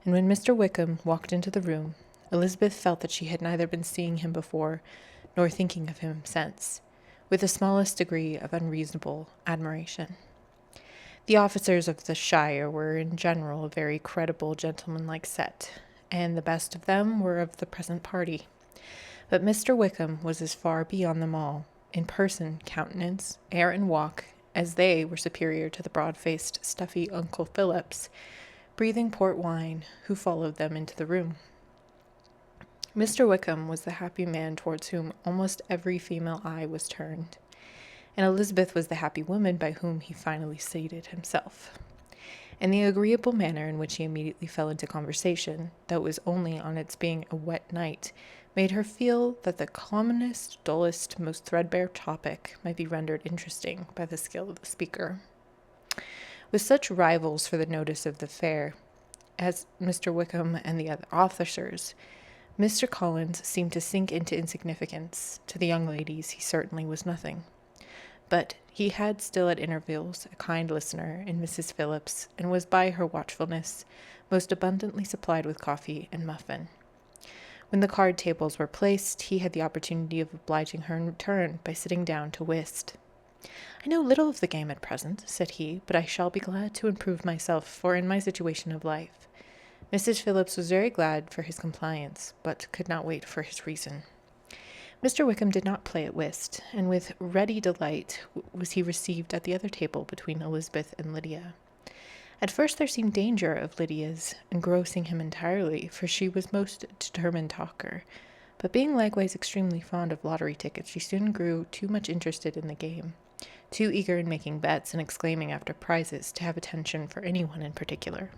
and when Mr. Wickham walked into the room, Elizabeth felt that she had neither been seeing him before, nor thinking of him since, with the smallest degree of unreasonable admiration. The officers of the shire were in general a very credible, gentlemanlike set, and the best of them were of the present party. But Mr. Wickham was as far beyond them all, in person, countenance, air, and walk, as they were superior to the broad-faced, stuffy Uncle Phillips, breathing port wine, who followed them into the room. Mr. Wickham was the happy man towards whom almost every female eye was turned, and Elizabeth was the happy woman by whom he finally sated himself. And the agreeable manner in which he immediately fell into conversation, though it was only on its being a wet night, made her feel that the commonest, dullest, most threadbare topic might be rendered interesting by the skill of the speaker. With such rivals for the notice of the fair as Mr. Wickham and the other officers, Mr. Collins seemed to sink into insignificance. To the young ladies he certainly was nothing. But he had still at intervals a kind listener in Mrs. Phillips, and was by her watchfulness most abundantly supplied with coffee and muffin. When the card tables were placed, he had the opportunity of obliging her in return by sitting down to whist. "I know little of the game at present," said he, "but I shall be glad to improve myself, for in my situation of life." Mrs. Phillips was very glad for his compliance, but could not wait for his reason. Mr. Wickham did not play at whist, and with ready delight was he received at the other table between Elizabeth and Lydia. At first there seemed danger of Lydia's engrossing him entirely, for she was most determined talker, but being likewise extremely fond of lottery tickets, she soon grew too much interested in the game, too eager in making bets and exclaiming after prizes to have attention for anyone in particular.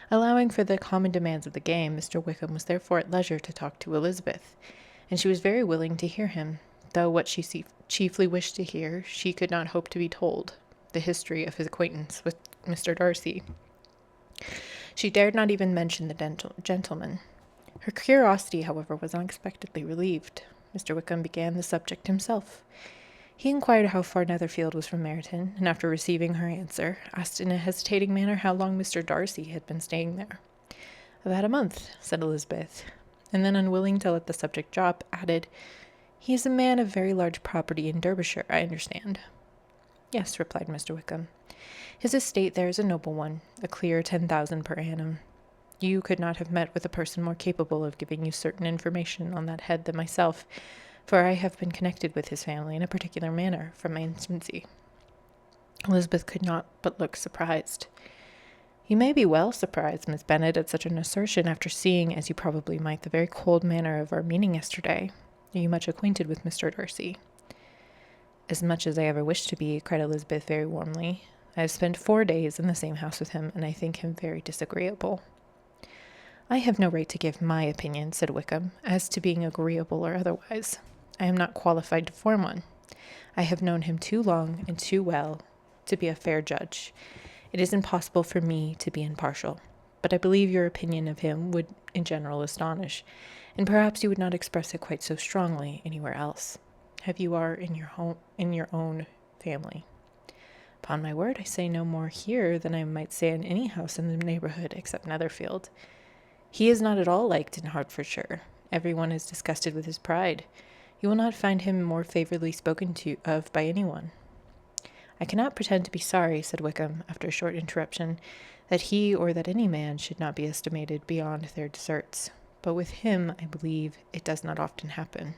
Allowing for the common demands of the game, Mr. Wickham was therefore at leisure to talk to Elizabeth, and she was very willing to hear him, though what she chiefly wished to hear she could not hope to be told, the history of his acquaintance with Mr. Darcy. She dared not even mention the gentleman. Her curiosity, however, was unexpectedly relieved. Mr. Wickham began the subject himself. He inquired how far Netherfield was from Meryton, and after receiving her answer, asked in a hesitating manner how long Mr. Darcy had been staying there. "About a month," said Elizabeth, and then, unwilling to let the subject drop, added, "He is a man of very large property in Derbyshire, I understand." "Yes," replied Mr. Wickham. "His estate there is a noble one, a clear 10,000 per annum. You could not have met with a person more capable of giving you certain information on that head than myself, for I have been connected with his family in a particular manner from my infancy." Elizabeth could not but look surprised. "You may be well surprised, Miss Bennet, at such an assertion, after seeing, as you probably might, the very cold manner of our meeting yesterday. Are you much acquainted with Mr. Darcy?" "As much as I ever wished to be," cried Elizabeth very warmly. "I have spent 4 days in the same house with him, and I think him very disagreeable." "I have no right to give my opinion," said Wickham, "as to being agreeable or otherwise. I am not qualified to form one. I have known him too long and too well to be a fair judge. It is impossible for me to be impartial, but I believe your opinion of him would in general astonish, and perhaps you would not express it quite so strongly anywhere else. Have you are in your own family?" "Upon my word, I say no more here than I might say in any house in the neighbourhood except Netherfield. He is not at all liked in Hertfordshire. Every one is disgusted with his pride. You will not find him more favourably spoken of by any one." "I cannot pretend to be sorry," said Wickham, after a short interruption, "that he or that any man should not be estimated beyond their deserts. But with him, I believe, it does not often happen.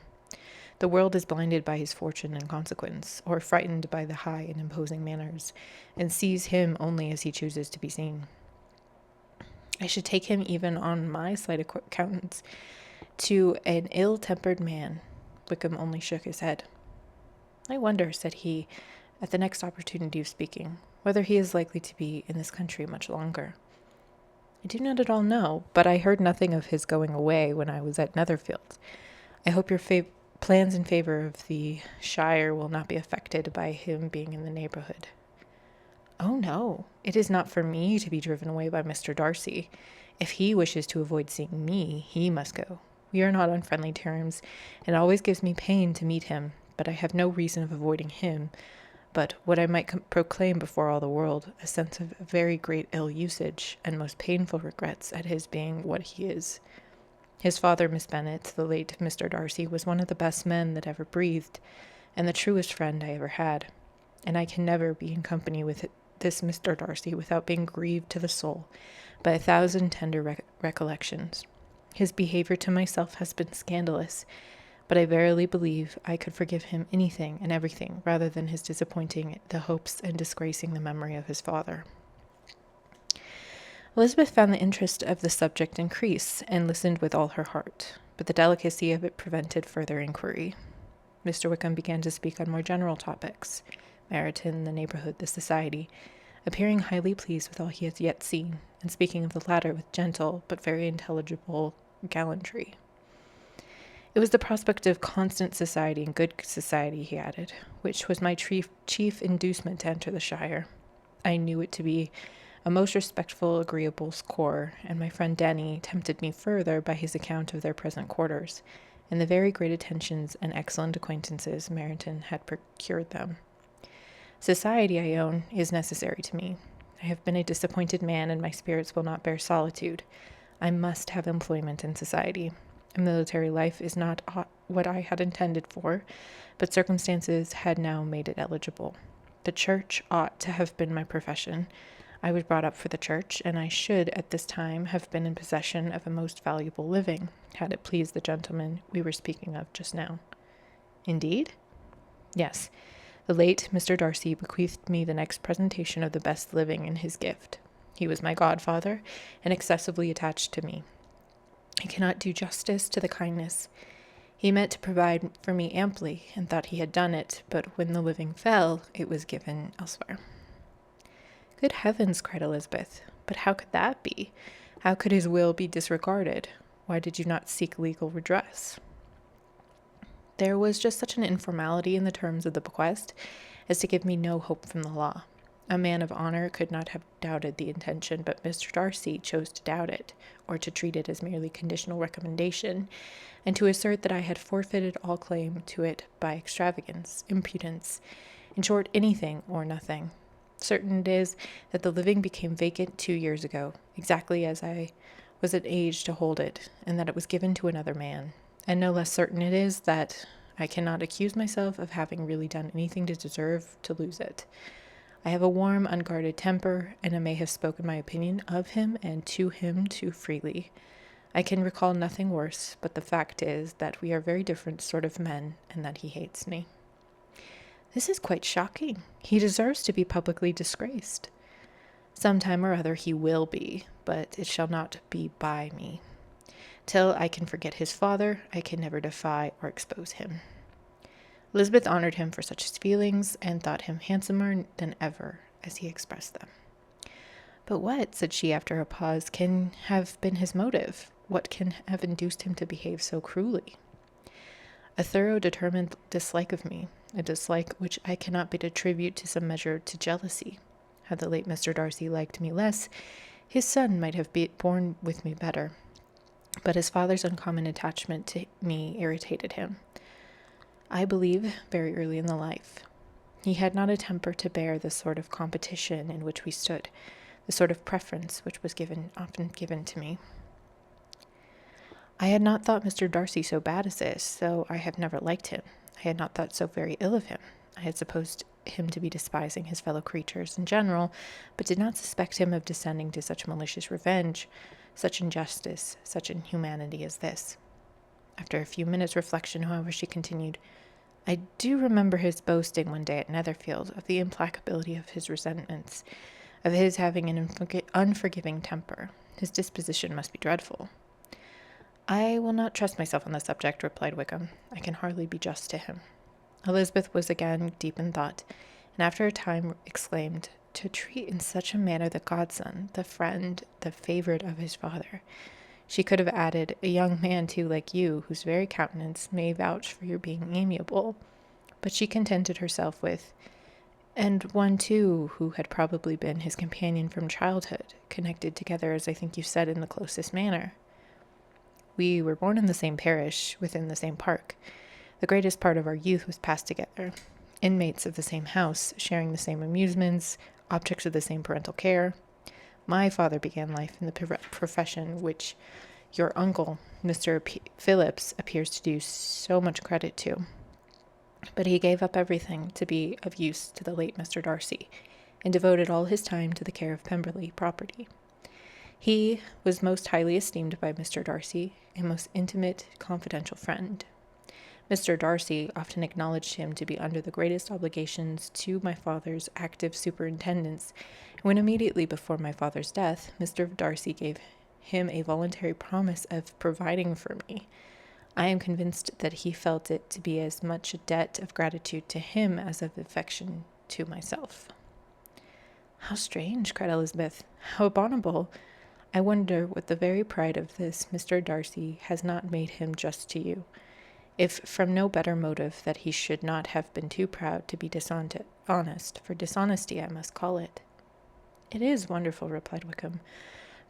The world is blinded by his fortune and consequence, or frightened by the high and imposing manners, and sees him only as he chooses to be seen. I should take him even on my slight acquaintance to an ill-tempered man." Wickham only shook his head. "I wonder," said he, at the next opportunity of speaking, "whether he is likely to be in this country much longer." "I do not at all know, but I heard nothing of his going away when I was at Netherfield. I hope your plans in favour of the shire will not be affected by him being in the neighbourhood." "Oh, no. It is not for me to be driven away by Mr. Darcy. If he wishes to avoid seeing me, he must go. We are not on friendly terms, and it always gives me pain to meet him, but I have no reason of avoiding him, but what I might proclaim before all the world, a sense of very great ill usage, and most painful regrets at his being what he is. His father, Miss Bennet, the late Mr. Darcy, was one of the best men that ever breathed, and the truest friend I ever had, and I can never be in company with this Mr. Darcy without being grieved to the soul by 1,000 tender recollections. His behaviour to myself has been scandalous. but I verily believe I could forgive him anything and everything rather than his disappointing the hopes and disgracing the memory of his father. Elizabeth found the interest of the subject increase and listened with all her heart, but the delicacy of it prevented further inquiry. Mr. Wickham began to speak on more general topics, Meryton, the neighborhood, the society, appearing highly pleased with all he had yet seen, and speaking of the latter with gentle but very intelligible gallantry. It was the prospect of constant society and good society, he added, which was my chief inducement to enter the shire. I knew it to be a most respectful, agreeable corps, and my friend Denny tempted me further by his account of their present quarters, and the very great attentions and excellent acquaintances Meryton had procured them. Society, I own, is necessary to me. I have been a disappointed man, and my spirits will not bear solitude. I must have employment in society. A military life is not what I had intended for, but circumstances had now made it eligible. The church ought to have been my profession. I was brought up for the church, and I should at this time have been in possession of a most valuable living, had it pleased the gentleman we were speaking of just now. Indeed? Yes. The late Mr. Darcy bequeathed me the next presentation of the best living in his gift. He was my godfather, and excessively attached to me. I cannot do justice to the kindness. He meant to provide for me amply, and thought he had done it, but when the living fell, it was given elsewhere. Good heavens, cried Elizabeth, but how could that be? How could his will be disregarded? Why did you not seek legal redress? There was just such an informality in the terms of the bequest as to give me no hope from the law. A man of honor could not have doubted the intention, but Mr. Darcy chose to doubt it, or to treat it as merely conditional recommendation, and to assert that I had forfeited all claim to it by extravagance, impudence, in short, anything or nothing. Certain it is that the living became vacant 2 years ago, exactly as I was at age to hold it, and that it was given to another man. And no less certain it is that I cannot accuse myself of having really done anything to deserve to lose it. I have a warm, unguarded temper, and I may have spoken my opinion of him and to him too freely. I can recall nothing worse, but the fact is that we are very different sort of men, and that he hates me. This is quite shocking. He deserves to be publicly disgraced. Some time or other he will be, but it shall not be by me. Till I can forget his father, I can never defy or expose him. Elizabeth honored him for such his feelings, and thought him handsomer than ever, as he expressed them. But what, said she after a pause, can have been his motive? What can have induced him to behave so cruelly? A thorough determined dislike of me, a dislike which I cannot but attribute to some measure to jealousy. Had the late Mr. Darcy liked me less, his son might have borne with me better. But his father's uncommon attachment to me irritated him, I believe, very early in the life. He had not a temper to bear the sort of competition in which we stood, the sort of preference which was often given to me. I had not thought Mr. Darcy so bad as this, though I have never liked him. I had not thought so very ill of him. I had supposed him to be despising his fellow creatures in general, but did not suspect him of descending to such malicious revenge, such injustice, such inhumanity as this. After a few minutes' reflection, however, she continued, I do remember his boasting one day at Netherfield of the implacability of his resentments, of his having an unforgiving temper. His disposition must be dreadful. I will not trust myself on the subject, replied Wickham. I can hardly be just to him. Elizabeth was again deep in thought, and after a time exclaimed, to treat in such a manner the godson, the friend, the favorite of his father. She could have added, a young man, too, like you, whose very countenance may vouch for your being amiable. But she contented herself with, and one, too, who had probably been his companion from childhood, connected together, as I think you said, in the closest manner. We were born in the same parish, within the same park. The greatest part of our youth was passed together, inmates of the same house, sharing the same amusements, objects of the same parental care. My father began life in the profession which your uncle, Mr. Phillips, appears to do so much credit to. But he gave up everything to be of use to the late Mr. Darcy, and devoted all his time to the care of Pemberley property. He was most highly esteemed by Mr. Darcy, a most intimate, confidential friend. Mr. Darcy often acknowledged him to be under the greatest obligations to my father's active superintendence, and when immediately before my father's death, Mr. Darcy gave him a voluntary promise of providing for me. I am convinced that he felt it to be as much a debt of gratitude to him as of affection to myself. How strange, cried Elizabeth. How abominable. I wonder what the very pride of this Mr. Darcy has not made him just to you, if from no better motive that he should not have been too proud to be honest, for dishonesty I must call it. It is wonderful, replied Wickham,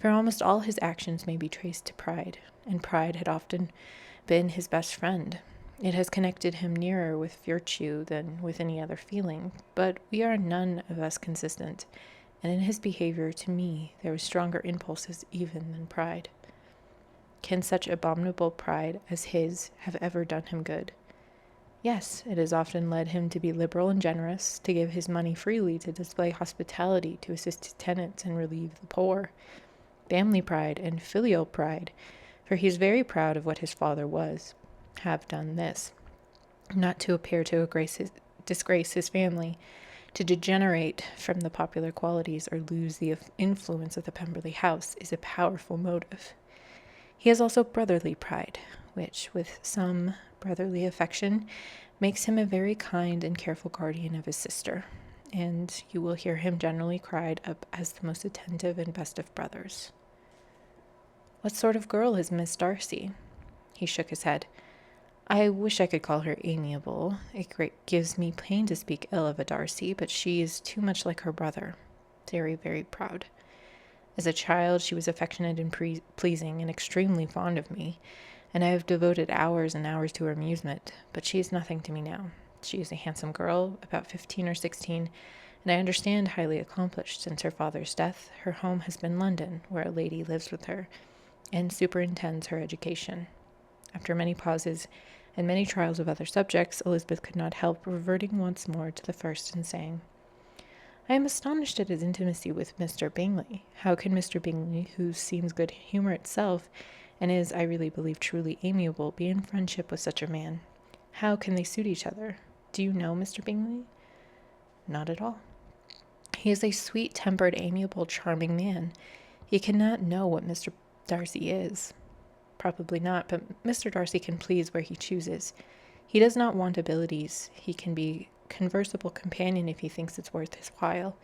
for almost all his actions may be traced to pride, and pride had often been his best friend. It has connected him nearer with virtue than with any other feeling, but we are none of us consistent, and in his behavior to me there were stronger impulses even than pride. Can such abominable pride as his have ever done him good? Yes, it has often led him to be liberal and generous, to give his money freely, to display hospitality, to assist his tenants and relieve the poor. Family pride and filial pride, for he is very proud of what his father was, have done this, not to appear to disgrace his family, to degenerate from the popular qualities or lose the influence of the Pemberley house is a powerful motive. He has also brotherly pride, which, with some brotherly affection, makes him a very kind and careful guardian of his sister, and you will hear him generally cried up as the most attentive and best of brothers. What sort of girl is Miss Darcy? He shook his head. I wish I could call her amiable. It gives me pain to speak ill of a Darcy, but she is too much like her brother. Very, very proud. As a child, she was affectionate and pleasing and extremely fond of me, and I have devoted hours and hours to her amusement, but she is nothing to me now. She is a handsome girl, about 15 or 16, and I understand highly accomplished. Since her father's death, her home has been London, where a lady lives with her, and superintends her education. After many pauses and many trials of other subjects, Elizabeth could not help reverting once more to the first and saying, I am astonished at his intimacy with Mr. Bingley. How can Mr. Bingley, who seems good humour itself, and is, I really believe, truly amiable, be in friendship with such a man? How can they suit each other? Do you know Mr. Bingley? Not at all. He is a sweet-tempered, amiable, charming man. He cannot know what Mr. Darcy is. Probably not, but Mr. Darcy can please where he chooses. He does not want abilities. He can be conversable companion if he thinks it's worth his while.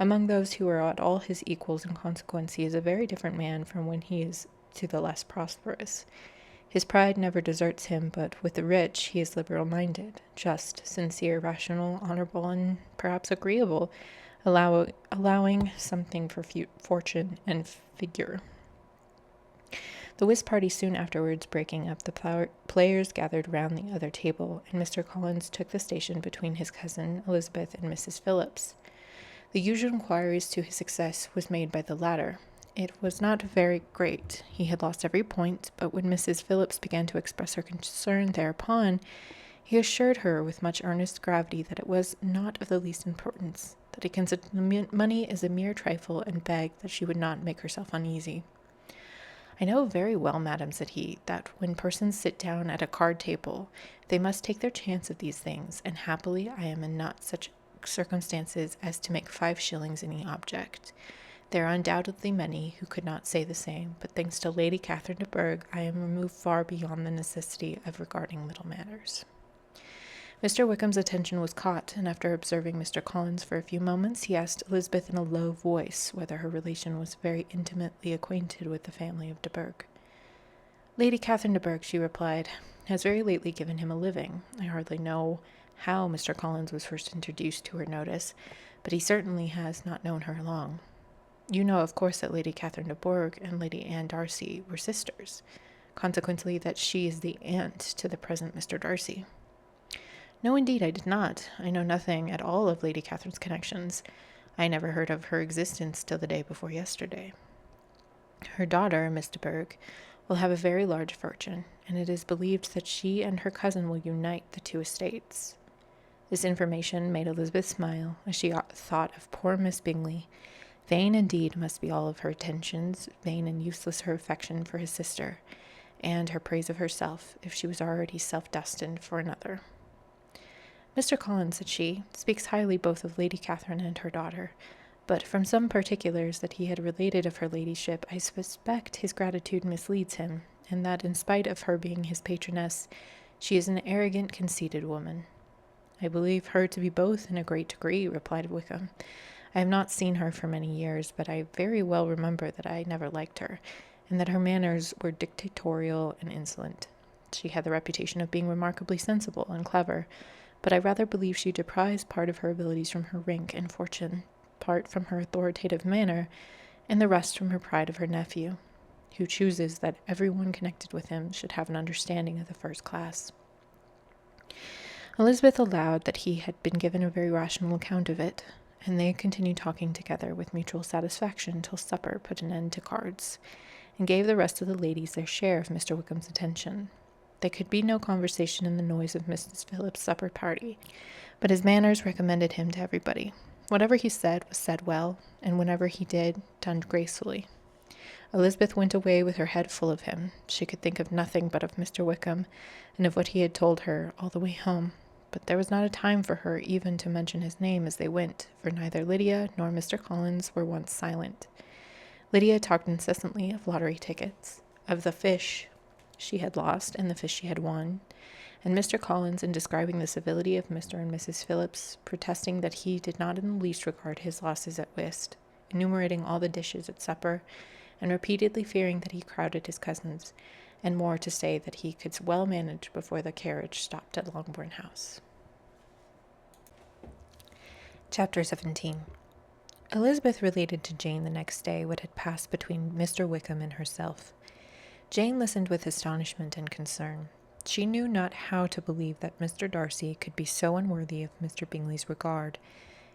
Among those who are at all his equals in consequence, he is a very different man from when he is to the less prosperous. His pride never deserts him, but with the rich he is liberal-minded, just, sincere, rational, honorable, and perhaps agreeable, allowing something for fortune and figure. The whist party soon afterwards breaking up, the players gathered round the other table, and Mr. Collins took the station between his cousin Elizabeth and Mrs. Phillips. The usual inquiries to his success was made by the latter. It was not very great. He had lost every point, but when Mrs. Phillips began to express her concern thereupon, he assured her with much earnest gravity that it was not of the least importance, that he considered the money as a mere trifle, and begged that she would not make herself uneasy. I know very well, madam, said he, that when persons sit down at a card table, they must take their chance of these things, and happily I am in not such circumstances as to make 5 shillings any object. There are undoubtedly many who could not say the same, but thanks to Lady Catherine de Bourgh, I am removed far beyond the necessity of regarding little matters. Mr. Wickham's attention was caught, and after observing Mr. Collins for a few moments, he asked Elizabeth in a low voice whether her relation was very intimately acquainted with the family of de Bourgh. Lady Catherine de Bourgh, she replied, has very lately given him a living. I hardly know how Mr. Collins was first introduced to her notice, but he certainly has not known her long. You know, of course, that Lady Catherine de Bourgh and Lady Anne Darcy were sisters, consequently that she is the aunt to the present Mr. Darcy. No, indeed, I did not. I know nothing at all of Lady Catherine's connections. I never heard of her existence till the day before yesterday. Her daughter, Miss de Bourgh, will have a very large fortune, and it is believed that she and her cousin will unite the 2 estates. This information made Elizabeth smile, as she thought of poor Miss Bingley. Vain indeed must be all of her attentions, vain and useless her affection for his sister, and her praise of herself if she was already self-destined for another. Mr. Collins, said she, speaks highly both of Lady Catherine and her daughter, but from some particulars that he had related of her ladyship, I suspect his gratitude misleads him, and that in spite of her being his patroness, she is an arrogant, conceited woman. I believe her to be both in a great degree, replied Wickham. I have not seen her for many years, but I very well remember that I never liked her, and that her manners were dictatorial and insolent. She had the reputation of being remarkably sensible and clever, but I rather believe she deprives part of her abilities from her rank and fortune, part from her authoritative manner, and the rest from her pride of her nephew, who chooses that every one connected with him should have an understanding of the first class. Elizabeth allowed that he had been given a very rational account of it, and they continued talking together with mutual satisfaction till supper put an end to cards, and gave the rest of the ladies their share of Mr. Wickham's attention. There could be no conversation in the noise of Mrs. Phillips's supper party, but his manners recommended him to everybody. Whatever he said was said well, and whenever he did, done gracefully. Elizabeth went away with her head full of him. She could think of nothing but of Mr. Wickham, and of what he had told her all the way home. But there was not a time for her even to mention his name as they went, for neither Lydia nor Mr. Collins were once silent. Lydia talked incessantly of lottery tickets, of the fish she had lost and the fish she had won, and Mr. Collins, in describing the civility of Mr. and Mrs. Phillips, protesting that he did not in the least regard his losses at whist, enumerating all the dishes at supper, and repeatedly fearing that he crowded his cousins, and more to say that he could well manage before the carriage stopped at Longbourn House. Chapter 17. Elizabeth related to Jane the next day what had passed between Mr. Wickham and herself. Jane listened with astonishment and concern. She knew not how to believe that Mr. Darcy could be so unworthy of Mr. Bingley's regard,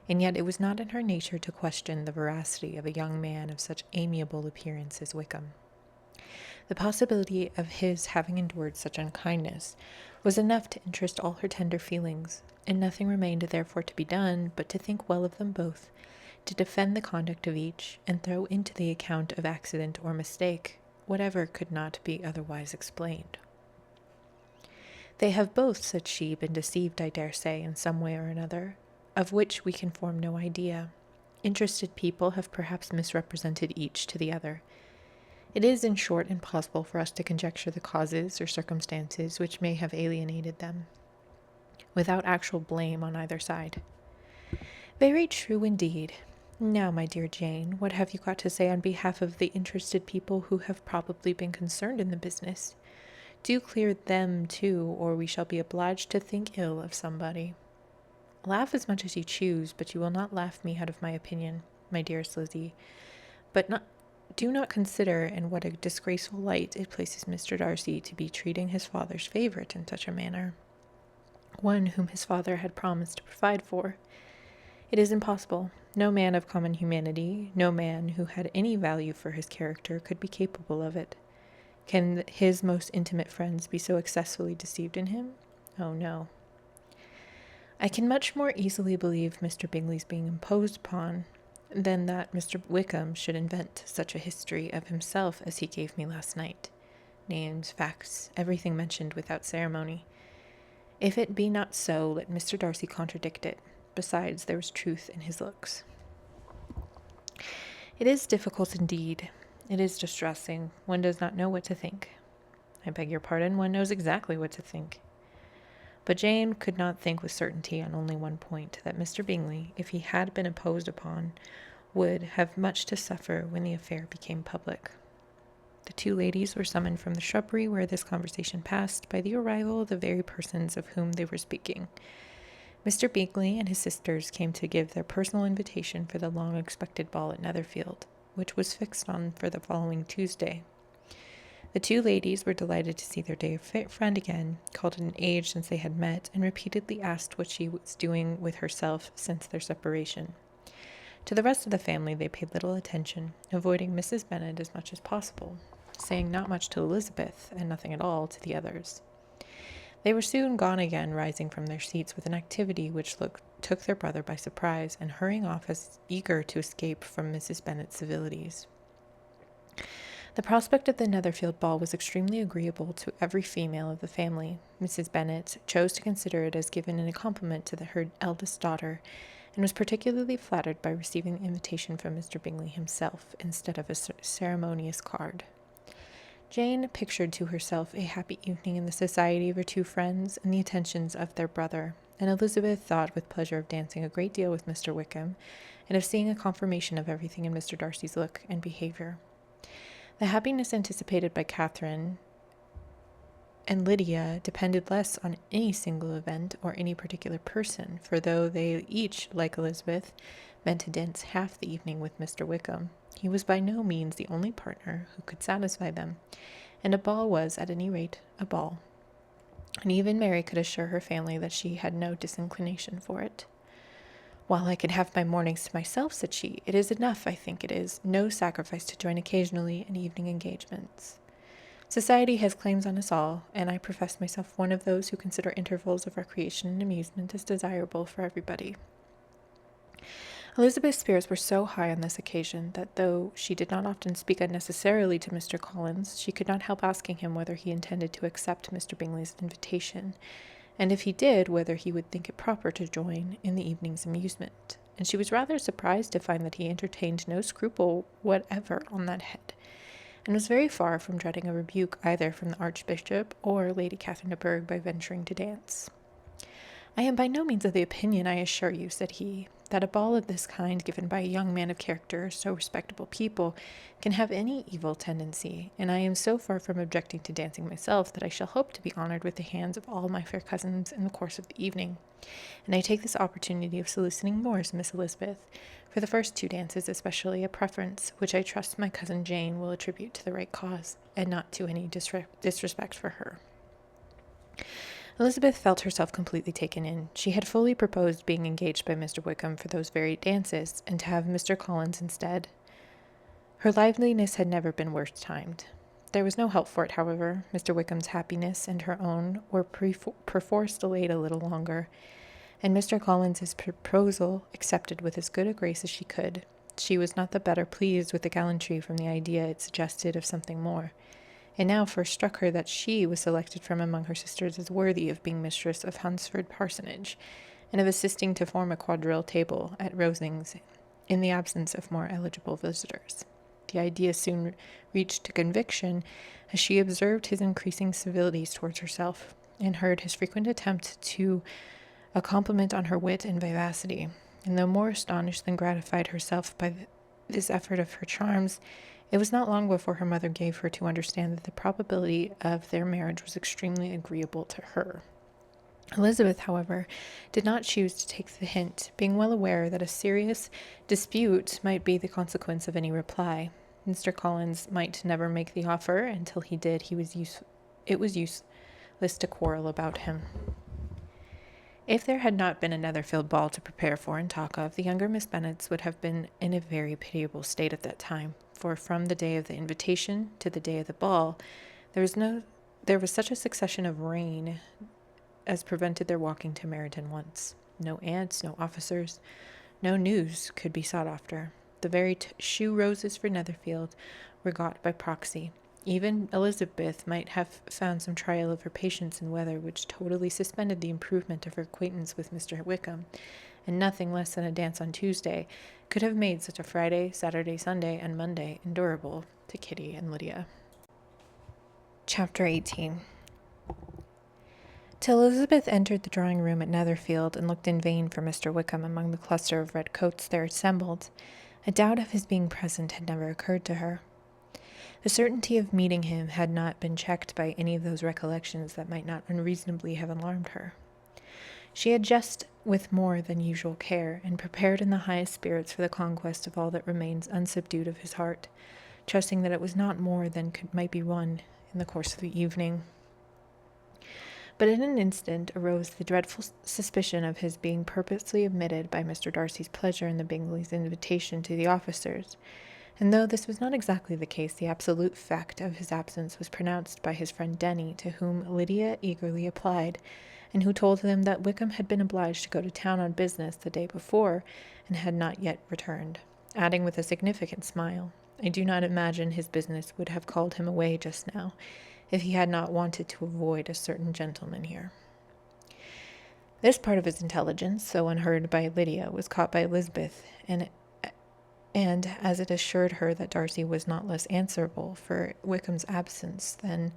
and yet it was not in her nature to question the veracity of a young man of such amiable appearance as Wickham. The possibility of his having endured such unkindness was enough to interest all her tender feelings, and nothing remained therefore to be done but to think well of them both, to defend the conduct of each, and throw into the account of accident or mistake whatever could not be otherwise explained. They have both, said she, been deceived, I dare say, in some way or another, of which we can form no idea. Interested people have perhaps misrepresented each to the other. It is, in short, impossible for us to conjecture the causes or circumstances which may have alienated them, without actual blame on either side. Very true indeed. Now, my dear Jane, what have you got to say on behalf of the interested people who have probably been concerned in the business? Do clear them, too, or we shall be obliged to think ill of somebody. Laugh as much as you choose, but you will not laugh me out of my opinion, my dearest Lizzie. Do not consider in what a disgraceful light it places Mr. Darcy to be treating his father's favourite in such a manner, one whom his father had promised to provide for. It is impossible. No man of common humanity, no man who had any value for his character, could be capable of it. Can his most intimate friends be so excessively deceived in him? Oh, no. I can much more easily believe Mr. Bingley's being imposed upon than that Mr. Wickham should invent such a history of himself as he gave me last night. Names, facts, everything mentioned without ceremony. If it be not so, let Mr. Darcy contradict it. Besides, there was truth in his looks. It is difficult indeed. It is distressing. One does not know what to think. I beg your pardon, one knows exactly what to think. But Jane could not think with certainty on only one point, that Mr. Bingley, if he had been imposed upon, would have much to suffer when the affair became public. The two ladies were summoned from the shrubbery where this conversation passed by the arrival of the very persons of whom they were speaking. Mr. Bingley and his sisters came to give their personal invitation for the long-expected ball at Netherfield, which was fixed on for the following Tuesday. The two ladies were delighted to see their dear friend again, called it an age since they had met, and repeatedly asked what she was doing with herself since their separation. To the rest of the family they paid little attention, avoiding Mrs. Bennet as much as possible, saying not much to Elizabeth, and nothing at all to the others. They were soon gone again, rising from their seats with an activity which took their brother by surprise, and hurrying off as eager to escape from Mrs. Bennet's civilities. The prospect of the Netherfield ball was extremely agreeable to every female of the family. Mrs. Bennet chose to consider it as given in a compliment to her eldest daughter, and was particularly flattered by receiving the invitation from Mr. Bingley himself, instead of a ceremonious card. Jane pictured to herself a happy evening in the society of her two friends and the attentions of their brother, and Elizabeth thought with pleasure of dancing a great deal with Mr. Wickham, and of seeing a confirmation of everything in Mr. Darcy's look and behaviour. The happiness anticipated by Catherine and Lydia depended less on any single event or any particular person, for though they each, like Elizabeth, meant to dance half the evening with Mr. Wickham, he was by no means the only partner who could satisfy them, and a ball was, at any rate, a ball, and even Mary could assure her family that she had no disinclination for it. "While I can have my mornings to myself," said she, "it is enough, I think it is, no sacrifice to join occasionally in evening engagements. Society has claims on us all, and I profess myself one of those who consider intervals of recreation and amusement as desirable for everybody." Elizabeth's spirits were so high on this occasion that though she did not often speak unnecessarily to Mr. Collins, she could not help asking him whether he intended to accept Mr. Bingley's invitation, and if he did, whether he would think it proper to join in the evening's amusement, and she was rather surprised to find that he entertained no scruple whatever on that head, and was very far from dreading a rebuke either from the Archbishop or Lady Catherine de Bourgh by venturing to dance. "I am by no means of the opinion, I assure you," said he, "that a ball of this kind, given by a young man of character, so respectable people, can have any evil tendency, and I am so far from objecting to dancing myself, that I shall hope to be honoured with the hands of all my fair cousins in the course of the evening, and I take this opportunity of soliciting yours, Miss Elizabeth, for the first two dances, especially a preference, which I trust my cousin Jane will attribute to the right cause, and not to any disrespect for her." Elizabeth felt herself completely taken in. She had fully proposed being engaged by Mr. Wickham for those very dances, and to have Mr. Collins instead. Her liveliness had never been worse timed. There was no help for it, however. Mr. Wickham's happiness and her own were perforce delayed a little longer, and Mr. Collins's proposal accepted with as good a grace as she could. She was not the better pleased with the gallantry from the idea it suggested of something more. It now first struck her that she was selected from among her sisters as worthy of being mistress of Hunsford Parsonage, and of assisting to form a quadrille table at Rosings, in the absence of more eligible visitors. The idea soon reached conviction, as she observed his increasing civilities towards herself, and heard his frequent attempt to a compliment on her wit and vivacity, and though more astonished than gratified herself by this effort of her charms, it was not long before her mother gave her to understand that the probability of their marriage was extremely agreeable to her. Elizabeth, however, did not choose to take the hint, being well aware that a serious dispute might be the consequence of any reply. Mr. Collins might never make the offer, and till he did, it was useless to quarrel about him. If there had not been a Netherfield ball to prepare for and talk of, the younger Miss Bennets would have been in a very pitiable state at that time, for from the day of the invitation to the day of the ball, there was such a succession of rain as prevented their walking to Meryton once. No aunts, no officers, no news could be sought after. The very shoe roses for Netherfield were got by proxy. Even Elizabeth might have found some trial of her patience in weather which totally suspended the improvement of her acquaintance with Mr. Wickham, and nothing less than a dance on Tuesday could have made such a Friday, Saturday, Sunday, and Monday endurable to Kitty and Lydia. Chapter 18. Till Elizabeth entered the drawing-room at Netherfield and looked in vain for Mr. Wickham among the cluster of red coats there assembled, a doubt of his being present had never occurred to her. The certainty of meeting him had not been checked by any of those recollections that might not unreasonably have alarmed her. She had dressed with more than usual care, and prepared in the highest spirits for the conquest of all that remains unsubdued of his heart, trusting that it was not more than might be won in the course of the evening. But in an instant arose the dreadful suspicion of his being purposely omitted by Mr. Darcy's pleasure in the Bingleys' invitation to the officers, and though this was not exactly the case, the absolute fact of his absence was pronounced by his friend Denny, to whom Lydia eagerly applied, and who told them that Wickham had been obliged to go to town on business the day before, and had not yet returned, adding with a significant smile, I do not imagine his business would have called him away just now, if he had not wanted to avoid a certain gentleman here. This part of his intelligence, so unheard by Lydia, was caught by Elizabeth, and as it assured her that Darcy was not less answerable for Wickham's absence than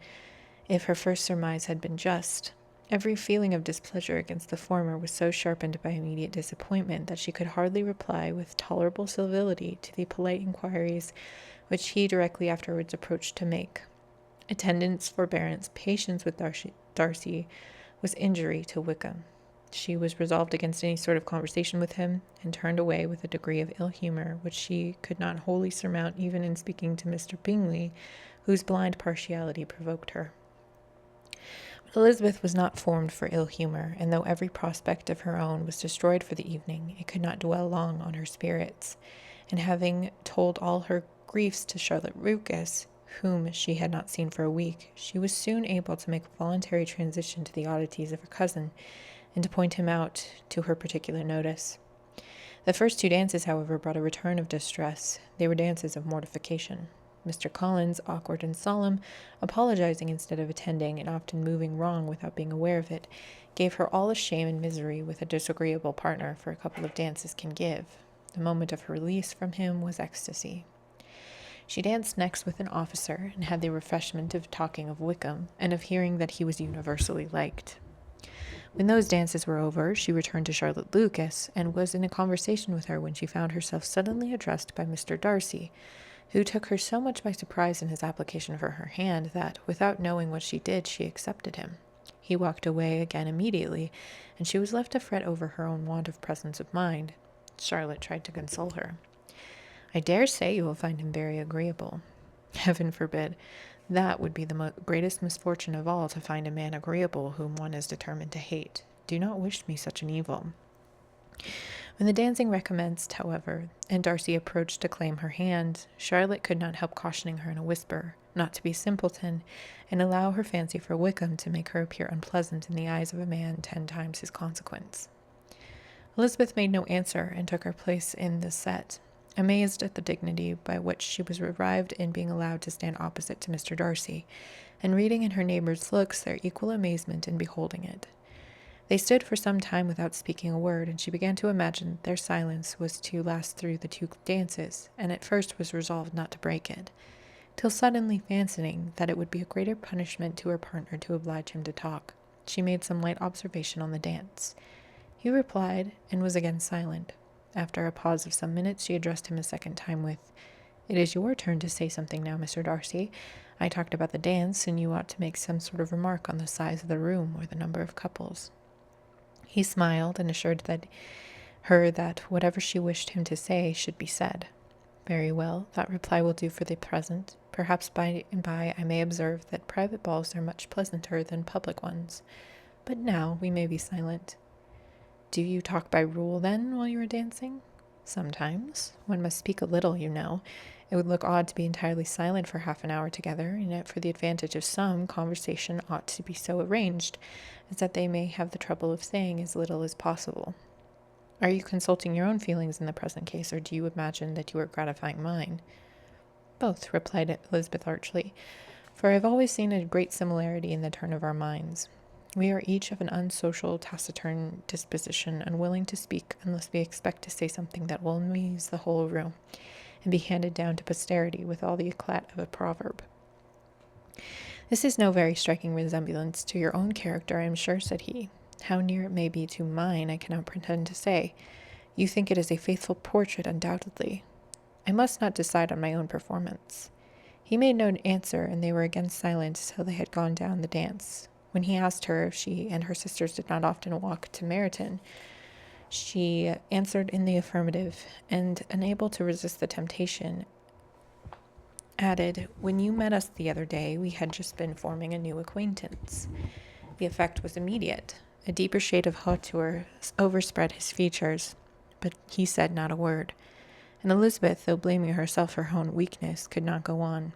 if her first surmise had been just, every feeling of displeasure against the former was so sharpened by immediate disappointment that she could hardly reply with tolerable civility to the polite inquiries which he directly afterwards approached to make. Attendance, forbearance, patience with Darcy was injury to Wickham. She was resolved against any sort of conversation with him, and turned away with a degree of ill humor which she could not wholly surmount even in speaking to Mr. Bingley, whose blind partiality provoked her. But Elizabeth was not formed for ill humor, and though every prospect of her own was destroyed for the evening, it could not dwell long on her spirits, and having told all her griefs to Charlotte Lucas, whom she had not seen for a week, she was soon able to make a voluntary transition to the oddities of her cousin, and to point him out to her particular notice. The first 2 dances, however, brought a return of distress. They were dances of mortification. Mr. Collins, awkward and solemn, apologizing instead of attending, and often moving wrong without being aware of it, gave her all the shame and misery with a disagreeable partner for a couple of dances can give. The moment of her release from him was ecstasy. She danced next with an officer, and had the refreshment of talking of Wickham, and of hearing that he was universally liked. When those dances were over, she returned to Charlotte Lucas, and was in a conversation with her when she found herself suddenly addressed by Mr. Darcy, who took her so much by surprise in his application for her hand that, without knowing what she did, she accepted him. He walked away again immediately, and she was left to fret over her own want of presence of mind. Charlotte tried to console her. "I dare say you will find him very agreeable." "Heaven forbid. That would be the greatest misfortune of all, to find a man agreeable whom one is determined to hate. Do not wish me such an evil." When the dancing recommenced, however, and Darcy approached to claim her hand, Charlotte could not help cautioning her in a whisper not to be simpleton, and allow her fancy for Wickham to make her appear unpleasant in the eyes of a man 10 times his consequence. Elizabeth made no answer, and took her place in the set, amazed at the dignity by which she was arrived in being allowed to stand opposite to Mr. Darcy, and reading in her neighbours' looks their equal amazement in beholding it. They stood for some time without speaking a word, and she began to imagine that their silence was to last through the 2 dances, and at first was resolved not to break it, till suddenly fancying that it would be a greater punishment to her partner to oblige him to talk, she made some light observation on the dance. He replied, and was again silent. After a pause of some minutes, she addressed him a second time with, "It is your turn to say something now, Mr. Darcy. I talked about the dance, and you ought to make some sort of remark on the size of the room or the number of couples." He smiled, and assured her that whatever she wished him to say should be said. "Very well, that reply will do for the present. Perhaps by and by I may observe that private balls are much pleasanter than public ones. But now we may be silent." "Do you talk by rule, then, while you are dancing?" "Sometimes. One must speak a little, you know. It would look odd to be entirely silent for half an hour together, and yet for the advantage of some, conversation ought to be so arranged as that they may have the trouble of saying as little as possible." "Are you consulting your own feelings in the present case, or do you imagine that you are gratifying mine?" "Both," replied Elizabeth archly, "for I have always seen a great similarity in the turn of our minds. We are each of an unsocial, taciturn disposition, unwilling to speak unless we expect to say something that will amuse the whole room, and be handed down to posterity with all the eclat of a proverb." "This is no very striking resemblance to your own character, I am sure," said he. "How near it may be to mine, I cannot pretend to say. You think it is a faithful portrait, undoubtedly. I must not decide on my own performance." He made no answer, and they were again silent till they had gone down the dance. When he asked her if she and her sisters did not often walk to Meryton, she answered in the affirmative, and, unable to resist the temptation, added, "When you met us the other day, we had just been forming a new acquaintance." The effect was immediate. A deeper shade of hauteur overspread his features, but he said not a word, and Elizabeth, though blaming herself for her own weakness, could not go on.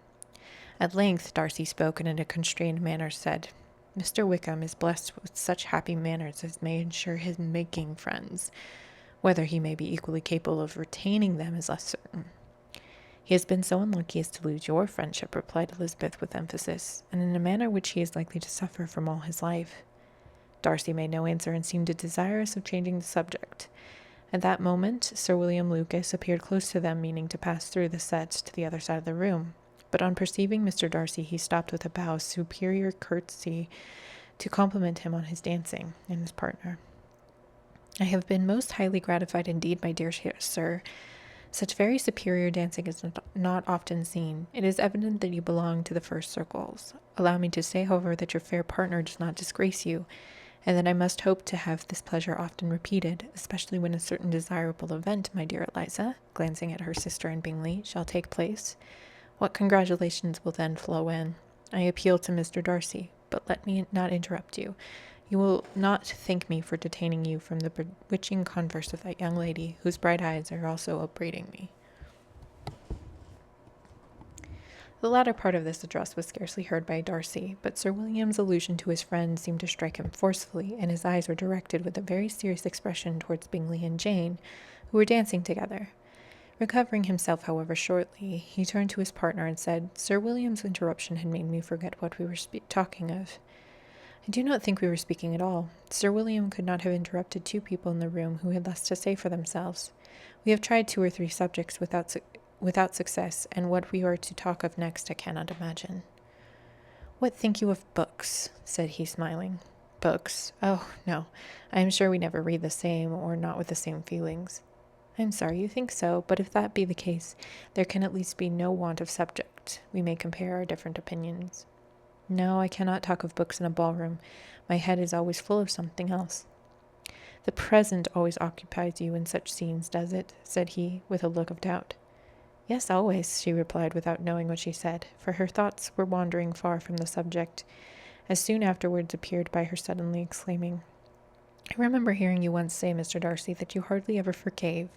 At length Darcy spoke, and in a constrained manner said, "Mr. Wickham is blessed with such happy manners as may ensure his making friends. Whether he may be equally capable of retaining them is less certain. He has been so unlucky as to lose your friendship, replied Elizabeth with emphasis, and in a manner which he is likely to suffer from all his life. Darcy made no answer and seemed desirous of changing the subject. At that moment, Sir William Lucas appeared close to them, meaning to pass through the set to the other side of the room. But on perceiving Mr. Darcy, he stopped with a bow of superior courtesy to compliment him on his dancing and his partner. I have been most highly gratified indeed, my dear sir. Such very superior dancing is not often seen. It is evident that you belong to the first circles. Allow me to say, however, that your fair partner does not disgrace you, and that I must hope to have this pleasure often repeated, especially when a certain desirable event, my dear Eliza, glancing at her sister and Bingley, shall take place. What congratulations will then flow in! I appeal to Mr. Darcy, but let me not interrupt you. You will not thank me for detaining you from the bewitching converse of that young lady, whose bright eyes are also upbraiding me. The latter part of this address was scarcely heard by Darcy, but Sir William's allusion to his friend seemed to strike him forcefully, and his eyes were directed with a very serious expression towards Bingley and Jane, who were dancing together. Recovering himself, however, shortly, he turned to his partner and said, Sir William's interruption had made me forget what we were talking of. I do not think we were speaking at all. Sir William could not have interrupted two people in the room who had less to say for themselves. We have tried 2 or 3 subjects without success, and what we are to talk of next I cannot imagine. What think you of books? Said he, smiling. Books? Oh, no. I am sure we never read the same, or not with the same feelings. I am sorry you think so, but if that be the case, there can at least be no want of subject. We may compare our different opinions. No, I cannot talk of books in a ballroom. My head is always full of something else. The present always occupies you in such scenes, does it? Said he, with a look of doubt. Yes, always, she replied, without knowing what she said, for her thoughts were wandering far from the subject, as soon afterwards appeared by her suddenly exclaiming, I remember hearing you once say, Mr. Darcy, that you hardly ever forgave,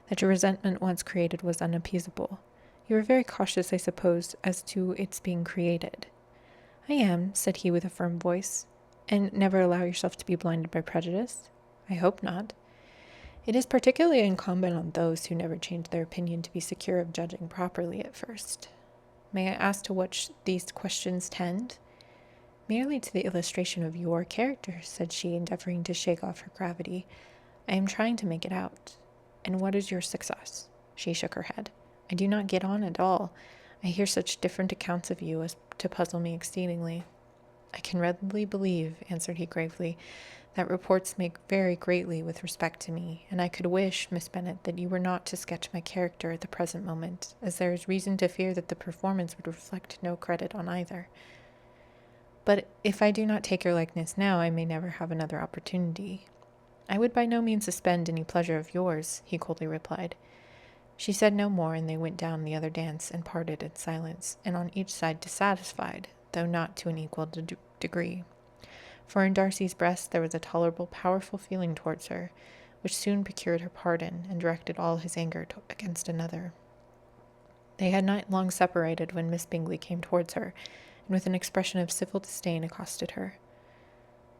that your resentment once created was unappeasable. You were very cautious, I suppose, as to its being created. I am, said he with a firm voice. And never allow yourself to be blinded by prejudice? I hope not. It is particularly incumbent on those who never change their opinion to be secure of judging properly at first. May I ask to what these questions tend? Merely to the illustration of your character, said she, endeavoring to shake off her gravity. I am trying to make it out. And what is your success? She shook her head. I do not get on at all. I hear such different accounts of you as to puzzle me exceedingly. I can readily believe, answered he gravely, that reports make vary greatly with respect to me, and I could wish, Miss Bennet, that you were not to sketch my character at the present moment, as there is reason to fear that the performance would reflect no credit on either. But if I do not take your likeness now, I may never have another opportunity. I would by no means suspend any pleasure of yours, he coldly replied. She said no more, and they went down the other dance and parted in silence, and on each side dissatisfied, though not to an equal degree. For in Darcy's breast there was a tolerable, powerful feeling towards her, which soon procured her pardon, and directed all his anger against another. They had not long separated when Miss Bingley came towards her, and with an expression of civil disdain accosted her.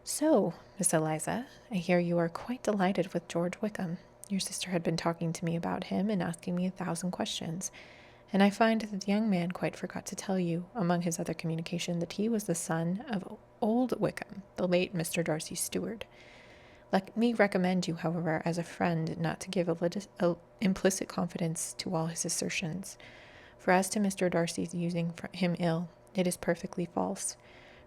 So, Miss Eliza, I hear you are quite delighted with George Wickham. Your sister had been talking to me about him and asking me 1,000 questions, and I find that the young man quite forgot to tell you, among his other communication, that he was the son of old Wickham, the late Mr. Darcy's steward. Let me recommend you, however, as a friend, not to give implicit confidence to all his assertions, for as to Mr. Darcy's using him ill, it is perfectly false,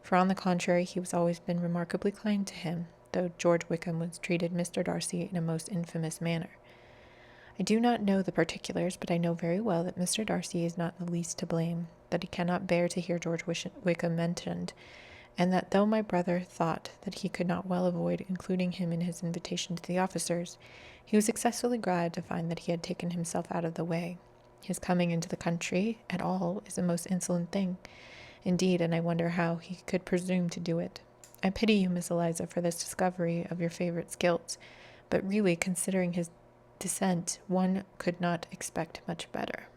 for on the contrary he has always been remarkably kind to him, though George Wickham was treated Mr. Darcy in a most infamous manner. I do not know the particulars, but I know very well that Mr. Darcy is not the least to blame, that he cannot bear to hear George Wickham mentioned, and that though my brother thought that he could not well avoid including him in his invitation to the officers, he was excessively glad to find that he had taken himself out of the way. His coming into the country at all is a most insolent thing, indeed, and I wonder how he could presume to do it. I pity you, Miss Eliza, for this discovery of your favourite's guilt, but really, considering his descent, one could not expect much better.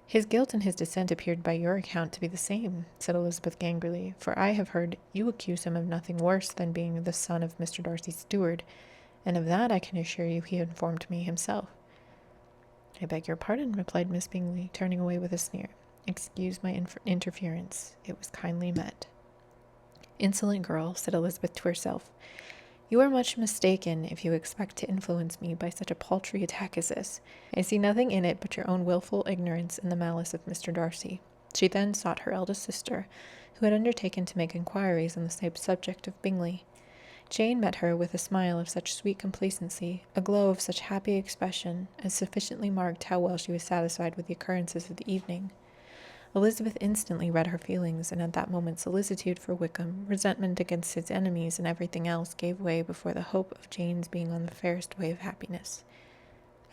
His guilt and his descent appeared by your account to be the same, said Elizabeth angrily, for I have heard you accuse him of nothing worse than being the son of Mr. Darcy's steward, and of that I can assure you he informed me himself. I beg your pardon, replied Miss Bingley, turning away with a sneer. Excuse my interference. It was kindly meant. Insolent girl, said Elizabeth to herself. You are much mistaken if you expect to influence me by such a paltry attack as this. I see nothing in it but your own wilful ignorance and the malice of Mr. Darcy. She then sought her eldest sister, who had undertaken to make inquiries on the same subject of Bingley. Jane met her with a smile of such sweet complacency, a glow of such happy expression, as sufficiently marked how well she was satisfied with the occurrences of the evening. Elizabeth instantly read her feelings, and at that moment solicitude for Wickham, resentment against his enemies, and everything else gave way before the hope of Jane's being on the fairest way of happiness.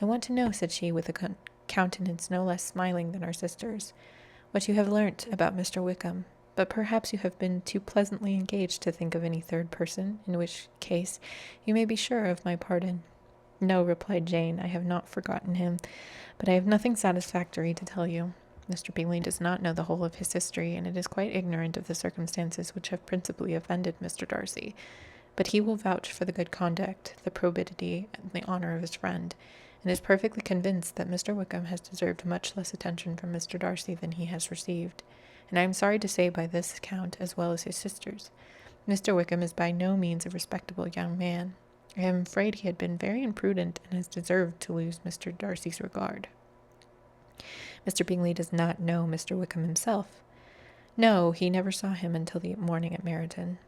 I want to know, said she, with a countenance no less smiling than her sister's, what you have learnt about Mr. Wickham. But perhaps you have been too pleasantly engaged to think of any third person, in which case you may be sure of my pardon. No, replied Jane, I have not forgotten him, but I have nothing satisfactory to tell you. Mr. Bingley does not know the whole of his history, and it is quite ignorant of the circumstances which have principally offended Mr. Darcy. But he will vouch for the good conduct, the probity, and the honour of his friend, and is perfectly convinced that Mr. Wickham has deserved much less attention from Mr. Darcy than he has received, and I am sorry to say by this account, as well as his sister's, Mr. Wickham is by no means a respectable young man. I am afraid he had been very imprudent, and has deserved to lose Mr. Darcy's regard. Mr. Bingley does not know Mr. Wickham himself. No, he never saw him until the morning at Meryton.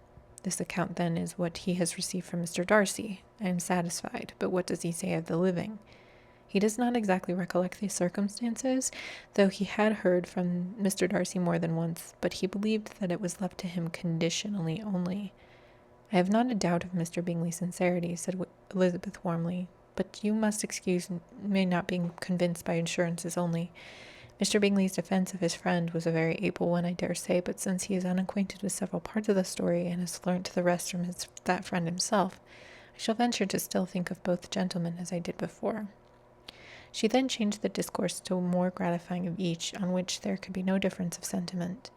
This account, then, is what he has received from Mr. Darcy. I am satisfied, but what does he say of the living? He does not exactly recollect the circumstances, though he had heard from Mr. Darcy more than once, but he believed that it was left to him conditionally only. I have not a doubt of Mr. Bingley's sincerity, said Elizabeth warmly, but you must excuse me not being convinced by assurances only. Mr. Bingley's defence of his friend was a very able one, I dare say, but since he is unacquainted with several parts of the story, and has learnt the rest from that friend himself, I shall venture to still think of both gentlemen as I did before. She then changed the discourse to a more gratifying of each, on which there could be no difference of sentiment.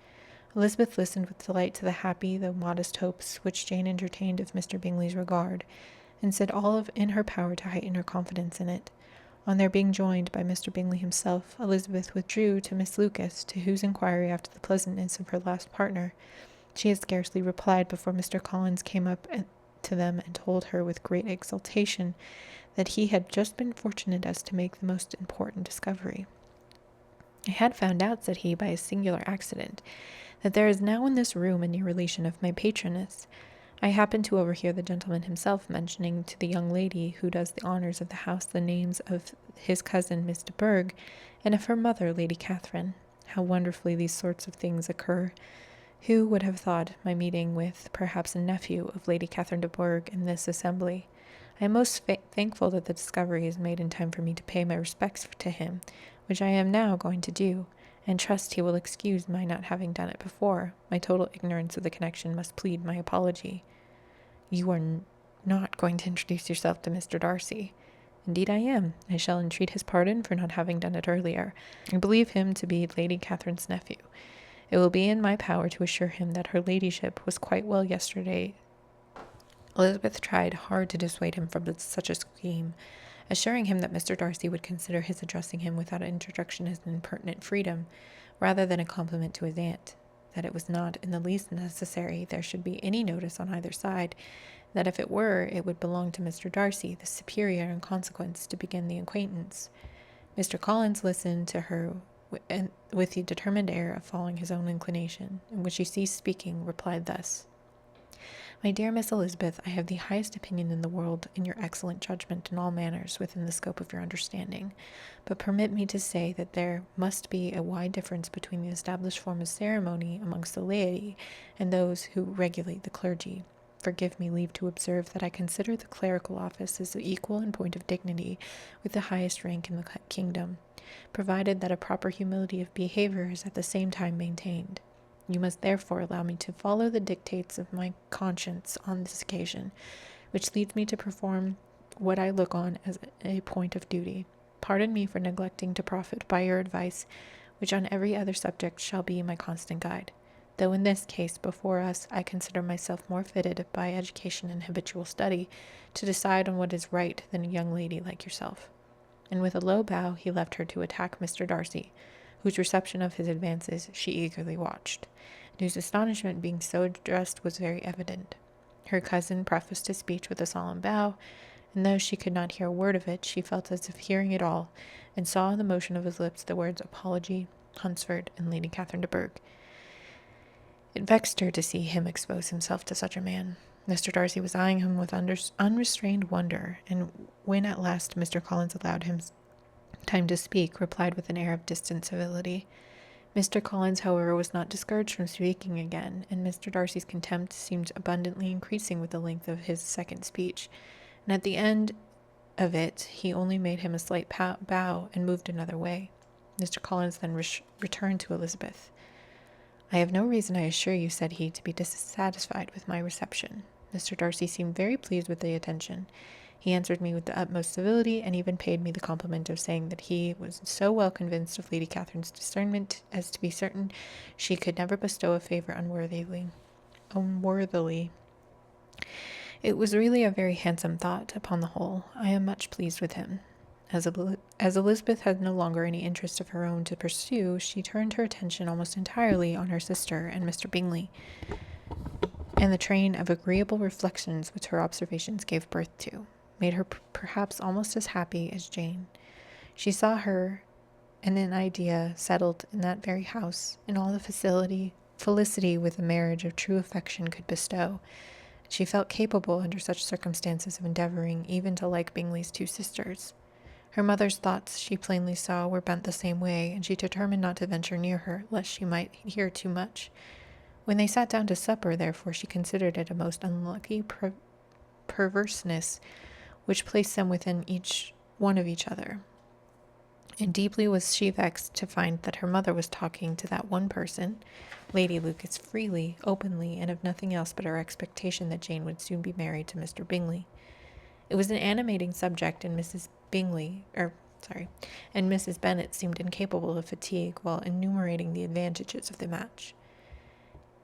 Elizabeth listened with delight to the happy, though modest hopes which Jane entertained of Mr. Bingley's regard, and said all in her power to heighten her confidence in it. On their being joined by Mr. Bingley himself, Elizabeth withdrew to Miss Lucas, to whose inquiry after the pleasantness of her last partner she had scarcely replied before Mr. Collins came up to them and told her with great exultation that he had just been fortunate as to make the most important discovery. I had found out, said he, by a singular accident, that there is now in this room a near relation of my patroness. I happened to overhear the gentleman himself mentioning to the young lady who does the honours of the house the names of his cousin Miss de Bourgh, and of her mother, Lady Catherine. How wonderfully these sorts of things occur! Who would have thought my meeting with, perhaps, a nephew of Lady Catherine de Bourgh in this assembly? I am most thankful that the discovery is made in time for me to pay my respects to him, which I am now going to do, and trust he will excuse my not having done it before. My total ignorance of the connection must plead my apology. You are not going to introduce yourself to Mr. Darcy. Indeed I am. I shall entreat his pardon for not having done it earlier. I believe him to be Lady Catherine's nephew. It will be in my power to assure him that her ladyship was quite well yesterday. Elizabeth tried hard to dissuade him from such a scheme, assuring him that Mr. Darcy would consider his addressing him without introduction as an impertinent freedom, rather than a compliment to his aunt, that it was not in the least necessary there should be any notice on either side, that if it were, it would belong to Mr. Darcy, the superior in consequence, to begin the acquaintance. Mr. Collins listened to her with the determined air of following his own inclination, and when she ceased speaking, replied thus: My dear Miss Elizabeth, I have the highest opinion in the world in your excellent judgment in all matters within the scope of your understanding, but permit me to say that there must be a wide difference between the established form of ceremony amongst the laity and those who regulate the clergy. Forgive me leave to observe that I consider the clerical office as equal in point of dignity with the highest rank in the kingdom, provided that a proper humility of behavior is at the same time maintained. You must therefore allow me to follow the dictates of my conscience on this occasion, which leads me to perform what I look on as a point of duty. Pardon me for neglecting to profit by your advice, which on every other subject shall be my constant guide, though in this case before us I consider myself more fitted by education and habitual study to decide on what is right than a young lady like yourself. and with a low bow he left her to attack Mr. Darcy, whose reception of his advances she eagerly watched, and whose astonishment being so addressed was very evident. Her cousin prefaced his speech with a solemn bow, and though she could not hear a word of it, she felt as if hearing it all, and saw in the motion of his lips the words apology, Hunsford, and Lady Catherine de Bourgh. It vexed her to see him expose himself to such a man. Mr. Darcy was eyeing him with unrestrained wonder, and when at last Mr. Collins allowed him time to speak, replied with an air of distant civility. Mr. Collins, however, was not discouraged from speaking again, and Mr. Darcy's contempt seemed abundantly increasing with the length of his second speech, and at the end of it he only made him a slight bow and moved another way. Mr. Collins then returned to Elizabeth. "I have no reason, I assure you," said he, "to be dissatisfied with my reception. Mr. Darcy seemed very pleased with the attention. He answered me with the utmost civility, and even paid me the compliment of saying that he was so well convinced of Lady Catherine's discernment as to be certain she could never bestow a favour unworthily. It was really a very handsome thought, upon the whole. I am much pleased with him." As Elizabeth had no longer any interest of her own to pursue, she turned her attention almost entirely on her sister and Mr. Bingley, and the train of agreeable reflections which her observations gave birth to made her perhaps almost as happy as Jane. She saw her and an idea settled in that very house, in all the felicity with a marriage of true affection could bestow. She felt capable under such circumstances of endeavoring even to like Bingley's two sisters. Her mother's thoughts, she plainly saw, were bent the same way, and she determined not to venture near her, lest she might hear too much. When they sat down to supper, therefore, she considered it a most unlucky perverseness which placed them within each one of each other. And deeply was she vexed to find that her mother was talking to that one person, Lady Lucas, freely, openly, and of nothing else but her expectation that Jane would soon be married to Mr. Bingley. It was an animating subject, and Mrs. Bennet seemed incapable of fatigue while enumerating the advantages of the match.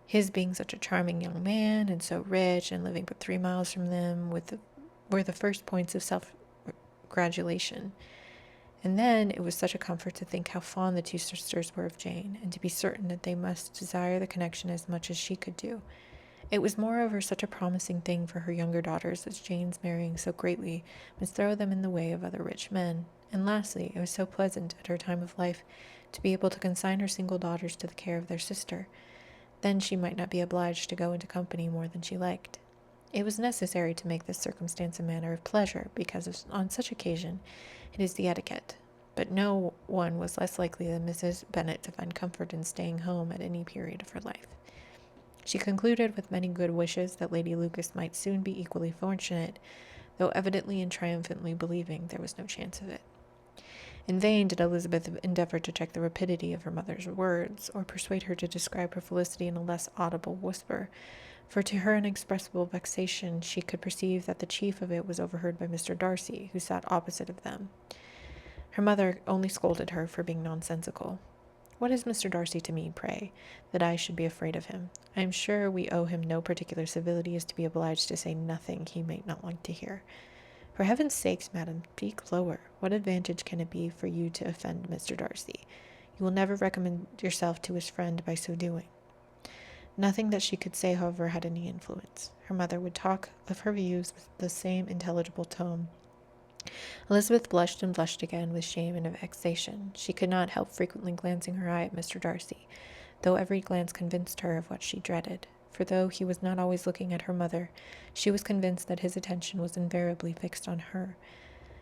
His being such a charming young man, and so rich, and living but 3 miles from them, were the first points of self-gratulation. And then it was such a comfort to think how fond the two sisters were of Jane, and to be certain that they must desire the connection as much as she could do. It was moreover such a promising thing for her younger daughters as Jane's marrying so greatly must throw them in the way of other rich men. And lastly, it was so pleasant at her time of life to be able to consign her single daughters to the care of their sister. Then she might not be obliged to go into company more than she liked. It was necessary to make this circumstance a matter of pleasure, because on such occasion it is the etiquette. But no one was less likely than Mrs. Bennet to find comfort in staying home at any period of her life. She concluded with many good wishes that Lady Lucas might soon be equally fortunate, though evidently and triumphantly believing there was no chance of it. In vain did Elizabeth endeavour to check the rapidity of her mother's words, or persuade her to describe her felicity in a less audible whisper, for to her inexpressible vexation she could perceive that the chief of it was overheard by Mr. Darcy, who sat opposite of them. Her mother only scolded her for being nonsensical. "What is Mr. Darcy to me, pray, that I should be afraid of him? I am sure we owe him no particular civility as to be obliged to say nothing he may not like to hear. For heaven's sakes, madam, speak lower. What advantage can it be for you to offend Mr. Darcy? You will never recommend yourself to his friend by so doing." Nothing that she could say, however, had any influence. Her mother would talk of her views with the same intelligible tone. Elizabeth blushed and blushed again with shame and vexation. She could not help frequently glancing her eye at Mr. Darcy, though every glance convinced her of what she dreaded. For though he was not always looking at her mother, she was convinced that his attention was invariably fixed on her.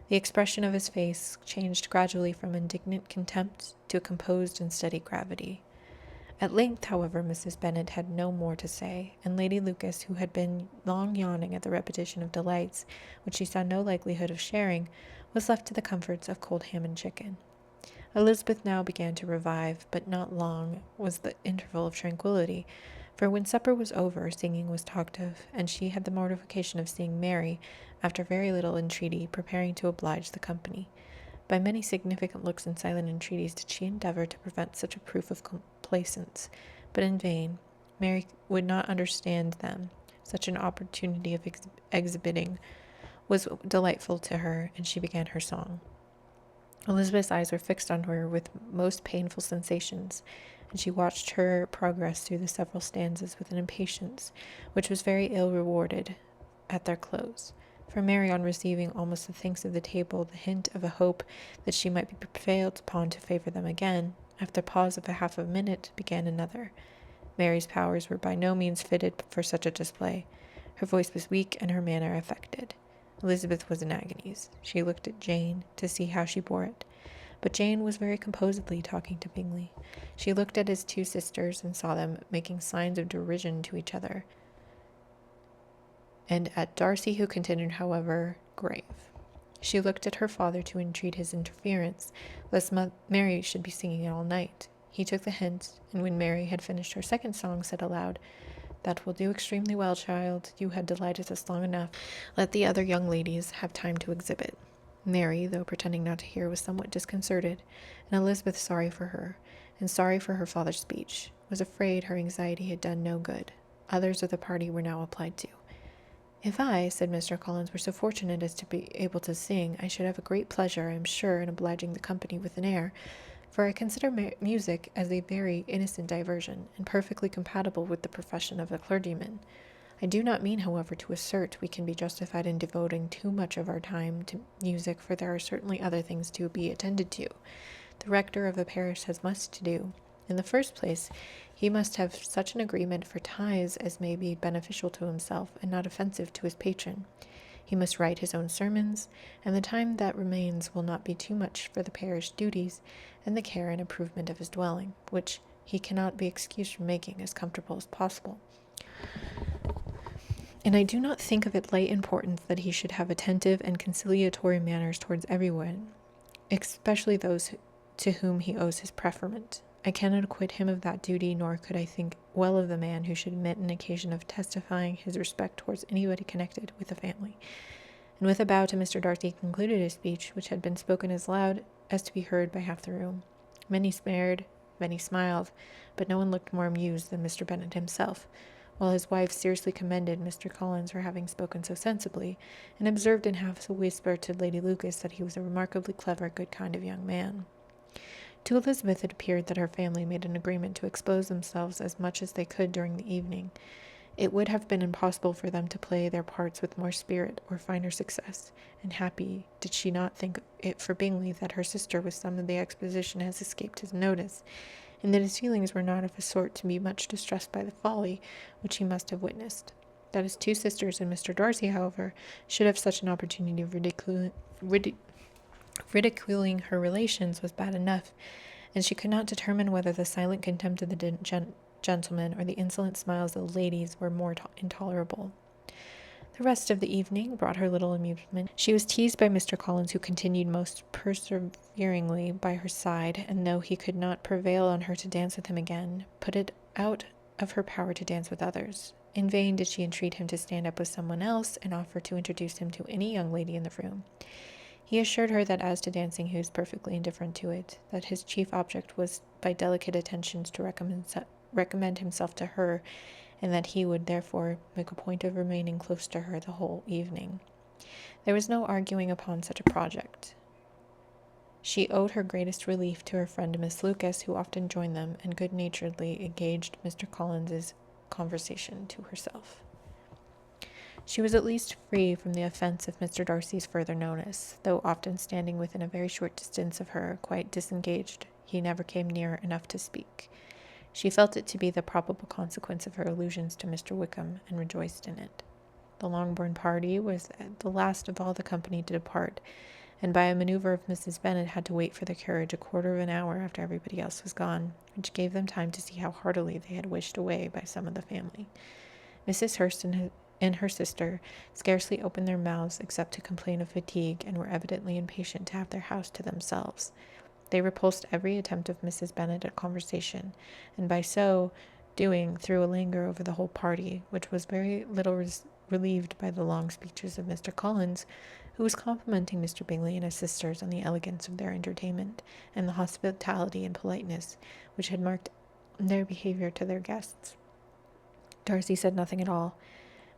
The expression of his face changed gradually from indignant contempt to a composed and steady gravity. At length, however, Mrs. Bennet had no more to say, and Lady Lucas, who had been long yawning at the repetition of delights which she saw no likelihood of sharing, was left to the comforts of cold ham and chicken. Elizabeth now began to revive, but not long was the interval of tranquillity, for when supper was over, singing was talked of, and she had the mortification of seeing Mary, after very little entreaty, preparing to oblige the company. By many significant looks and silent entreaties did she endeavour to prevent such a proof of complaisance, but in vain. Mary would not understand them. Such an opportunity of exhibiting was delightful to her, and she began her song. Elizabeth's eyes were fixed on her with most painful sensations, and she watched her progress through the several stanzas with an impatience which was very ill rewarded at their close. For Mary, on receiving almost the thanks of the table, the hint of a hope that she might be prevailed upon to favor them again, after a pause of half a minute, began another. Mary's powers were by no means fitted for such a display. Her voice was weak and her manner affected. Elizabeth was in agonies. She looked at Jane to see how she bore it. But Jane was very composedly talking to Bingley. She looked at his two sisters and saw them making signs of derision to each other, and at Darcy, who continued, however, grave. She looked at her father to entreat his interference, lest Mary should be singing all night. He took the hint, and when Mary had finished her second song, said aloud, "That will do extremely well, child. You had delighted us long enough. Let the other young ladies have time to exhibit." Mary, though pretending not to hear, was somewhat disconcerted, and Elizabeth, sorry for her, and sorry for her father's speech, was afraid her anxiety had done no good. Others of the party were now applied to. "If I," said Mr. Collins, "were so fortunate as to be able to sing, I should have a great pleasure, I am sure, in obliging the company with an air, for I consider music as a very innocent diversion, and perfectly compatible with the profession of a clergyman. I do not mean, however, to assert we can be justified in devoting too much of our time to music, for there are certainly other things to be attended to. The rector of a parish has much to do. In the first place, he must have such an agreement for tithes as may be beneficial to himself and not offensive to his patron. He must write his own sermons, and the time that remains will not be too much for the parish duties and the care and improvement of his dwelling, which he cannot be excused from making as comfortable as possible. And I do not think of it light importance that he should have attentive and conciliatory manners towards everyone, especially those to whom he owes his preferment. I cannot acquit him of that duty, nor could I think well of the man who should omit an occasion of testifying his respect towards anybody connected with the family." And with a bow to Mr. Darcy concluded his speech, which had been spoken as loud as to be heard by half the room. Many stared, many smiled, but no one looked more amused than Mr. Bennet himself, while his wife seriously commended Mr. Collins for having spoken so sensibly, and observed in half a whisper to Lady Lucas that he was a remarkably clever, good kind of young man. To Elizabeth it appeared that her family made an agreement to expose themselves as much as they could during the evening. It would have been impossible for them to play their parts with more spirit or finer success, and happy did she not think it for Bingley that her sister with some of the exposition has escaped his notice, and that his feelings were not of a sort to be much distressed by the folly which he must have witnessed. That his two sisters and Mr. Darcy, however, should have such an opportunity of ridiculing her relations was bad enough, and she could not determine whether the silent contempt of the gentlemen or the insolent smiles of the ladies were more intolerable. The rest of the evening brought her little amusement. She was teased by Mr. Collins, who continued most perseveringly by her side, and though he could not prevail on her to dance with him again, put it out of her power to dance with others. In vain did she entreat him to stand up with someone else, and offer to introduce him to any young lady in the room. He assured her that as to dancing he was perfectly indifferent to it, that his chief object was by delicate attentions to recommend himself to her, and that he would therefore make a point of remaining close to her the whole evening. There was no arguing upon such a project. She owed her greatest relief to her friend Miss Lucas, who often joined them, and good-naturedly engaged Mr. Collins's conversation to herself. She was at least free from the offence of Mr. Darcy's further notice, though often standing within a very short distance of her, quite disengaged, he never came near enough to speak. She felt it to be the probable consequence of her allusions to Mr. Wickham, and rejoiced in it. The Longbourn party was the last of all the company to depart, and by a manoeuvre of Mrs. Bennet had to wait for the carriage a quarter of an hour after everybody else was gone, which gave them time to see how heartily they had wished away by some of the family. Mrs. Hurst and her sister scarcely opened their mouths except to complain of fatigue, and were evidently impatient to have their house to themselves. They repulsed every attempt of Mrs. Bennet at conversation, and by so doing threw a languor over the whole party, which was very little relieved by the long speeches of Mr. Collins, who was complimenting Mr. Bingley and his sisters on the elegance of their entertainment, and the hospitality and politeness which had marked their behaviour to their guests. Darcy said nothing at all.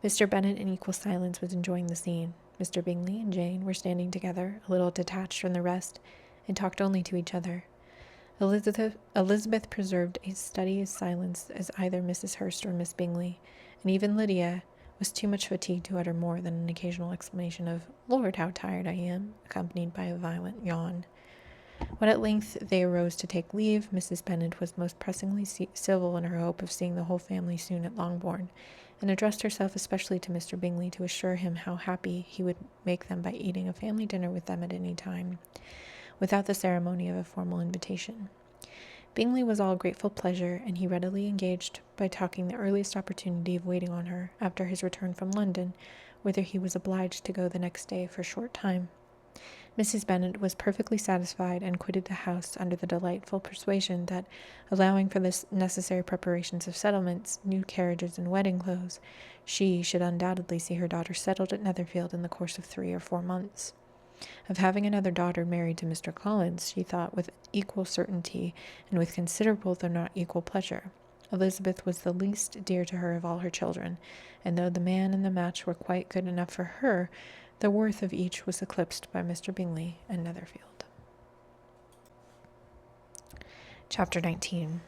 Mr. Bennet, in equal silence, was enjoying the scene. Mr. Bingley and Jane were standing together, a little detached from the rest, and talked only to each other. Elizabeth preserved a steady silence as either Mrs. Hurst or Miss Bingley, and even Lydia was too much fatigued to utter more than an occasional exclamation of "Lord, how tired I am," accompanied by a violent yawn. When at length they arose to take leave, Mrs. Bennet was most pressingly civil in her hope of seeing the whole family soon at Longbourn, and addressed herself especially to Mr. Bingley to assure him how happy he would make them by eating a family dinner with them at any time, without the ceremony of a formal invitation. Bingley was all grateful pleasure, and he readily engaged by taking the earliest opportunity of waiting on her after his return from London, whither he was obliged to go the next day for a short time. Mrs. Bennet was perfectly satisfied, and quitted the house under the delightful persuasion that, allowing for the necessary preparations of settlements, new carriages, and wedding clothes, she should undoubtedly see her daughter settled at Netherfield in the course of 3 or 4 months. Of having another daughter married to Mr. Collins, she thought with equal certainty, and with considerable though not equal pleasure. Elizabeth was the least dear to her of all her children, and though the man and the match were quite good enough for her, the worth of each was eclipsed by Mr. Bingley and Netherfield. Chapter 19.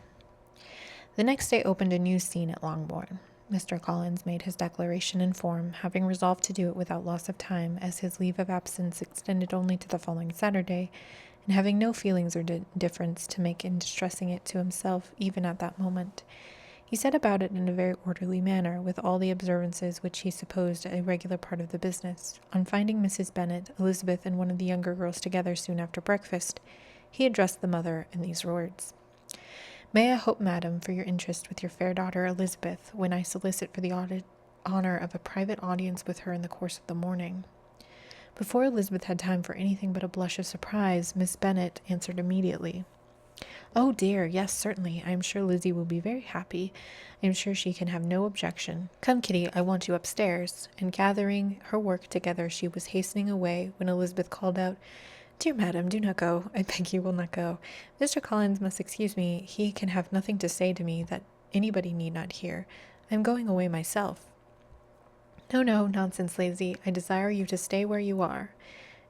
The next day opened a new scene at Longbourn. Mr. Collins made his declaration in form, having resolved to do it without loss of time, as his leave of absence extended only to the following Saturday, and having no feelings or difference to make in distressing it to himself even at that moment. He set about it in a very orderly manner, with all the observances which he supposed a regular part of the business. On finding Mrs. Bennet, Elizabeth, and one of the younger girls together soon after breakfast, he addressed the mother in these words: "May I hope, madam, for your interest with your fair daughter Elizabeth, when I solicit for the honor of a private audience with her in the course of the morning?" Before Elizabeth had time for anything but a blush of surprise, Miss Bennet answered immediately: "Oh dear, yes, certainly. I am sure Lizzie will be very happy. I am sure she can have no objection. Come, Kitty, I want you upstairs." And gathering her work together, she was hastening away, when Elizabeth called out, "Dear madam, do not go. I beg you will not go. Mr. Collins must excuse me. He can have nothing to say to me that anybody need not hear. I am going away myself." "No, no, nonsense, Lizzie. I desire you to stay where you are."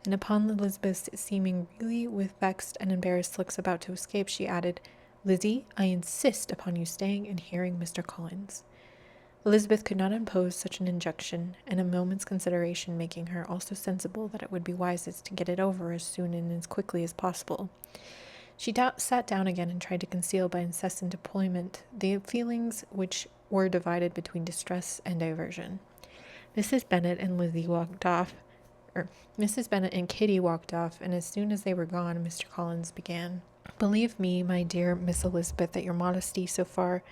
And upon Elizabeth's seeming really with vexed and embarrassed looks about to escape, she added, "Lizzie, I insist upon you staying and hearing Mr. Collins." Elizabeth could not impose such an injunction, and a moment's consideration making her also sensible that it would be wisest to get it over as soon and as quickly as possible, she sat down again and tried to conceal by incessant employment the feelings which were divided between distress and diversion. Mrs. Bennet and Kitty walked off, and as soon as they were gone, Mr. Collins began: "Believe me, my dear Miss Elizabeth, that your modesty, so far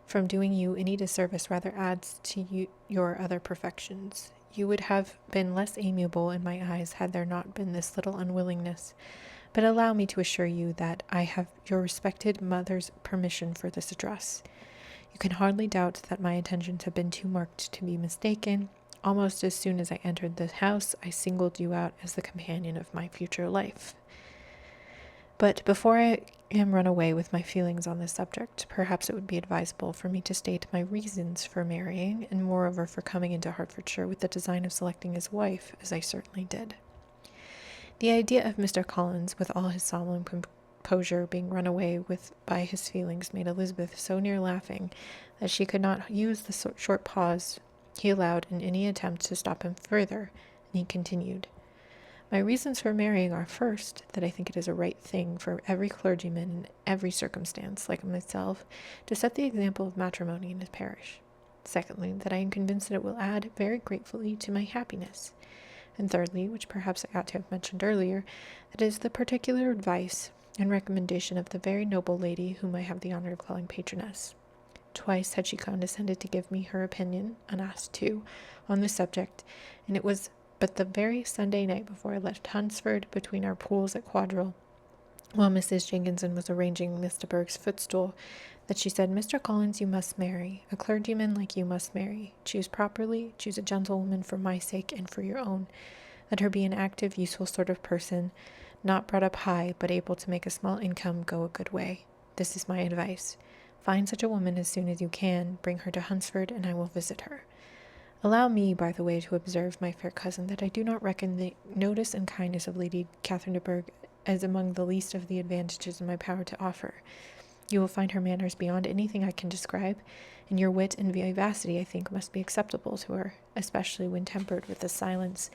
from doing you any disservice, rather adds to your other perfections. You would have been less amiable in my eyes had there not been this little unwillingness. But allow me to assure you that I have your respected mother's permission for this address. You can hardly doubt that my intentions have been too marked to be mistaken. Almost as soon as I entered the house, I singled you out as the companion of my future life. But before I am run away with my feelings on this subject, perhaps it would be advisable for me to state my reasons for marrying, and moreover for coming into Hertfordshire with the design of selecting his wife, as I certainly did." The idea of Mr. Collins, with all his solemn composure, being run away with by his feelings, made Elizabeth so near laughing that she could not use the short pause he allowed in any attempt to stop him further, and he continued: "My reasons for marrying are, first, that I think it is a right thing for every clergyman in every circumstance, like myself, to set the example of matrimony in his parish. Secondly, that I am convinced that it will add very gratefully to my happiness. And thirdly, which perhaps I ought to have mentioned earlier, that it is the particular advice and recommendation of the very noble lady whom I have the honor of calling patroness. Twice had she condescended to give me her opinion, unasked too, on the subject, and it was but the very Sunday night before I left Hunsford, between our pools at Quadrille, while Mrs. Jenkinson was arranging Miss de Bourgh's footstool, that she said, 'Mr. Collins, you must marry. A clergyman like you must marry. Choose properly. Choose a gentlewoman for my sake and for your own. Let her be an active, useful sort of person, not brought up high, but able to make a small income go a good way. This is my advice. Find such a woman as soon as you can. Bring her to Hunsford, and I will visit her. Allow me, by the way, to observe, my fair cousin, that I do not reckon the notice and kindness of Lady Catherine de Bourgh as among the least of the advantages in my power to offer. You will find her manners beyond anything I can describe, and your wit and vivacity, I think, must be acceptable to her, especially when tempered with the silence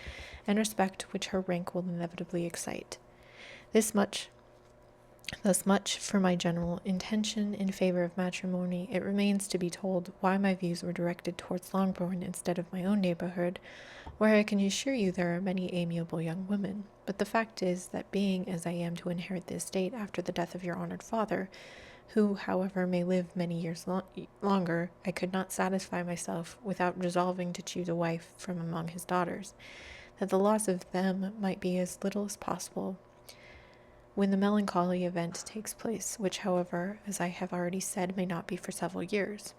and respect which her rank will inevitably excite. Thus much for my general intention in favor of matrimony. It remains to be told why my views were directed towards Longbourn instead of my own neighborhood, where I can assure you there are many amiable young women. But the fact is that being as I am to inherit the estate after the death of your honored father, who, however, may live many years longer, I could not satisfy myself without resolving to choose a wife from among his daughters, that the loss of them might be as little as possible when the melancholy event takes place, which, however, as I have already said, may not be for several years.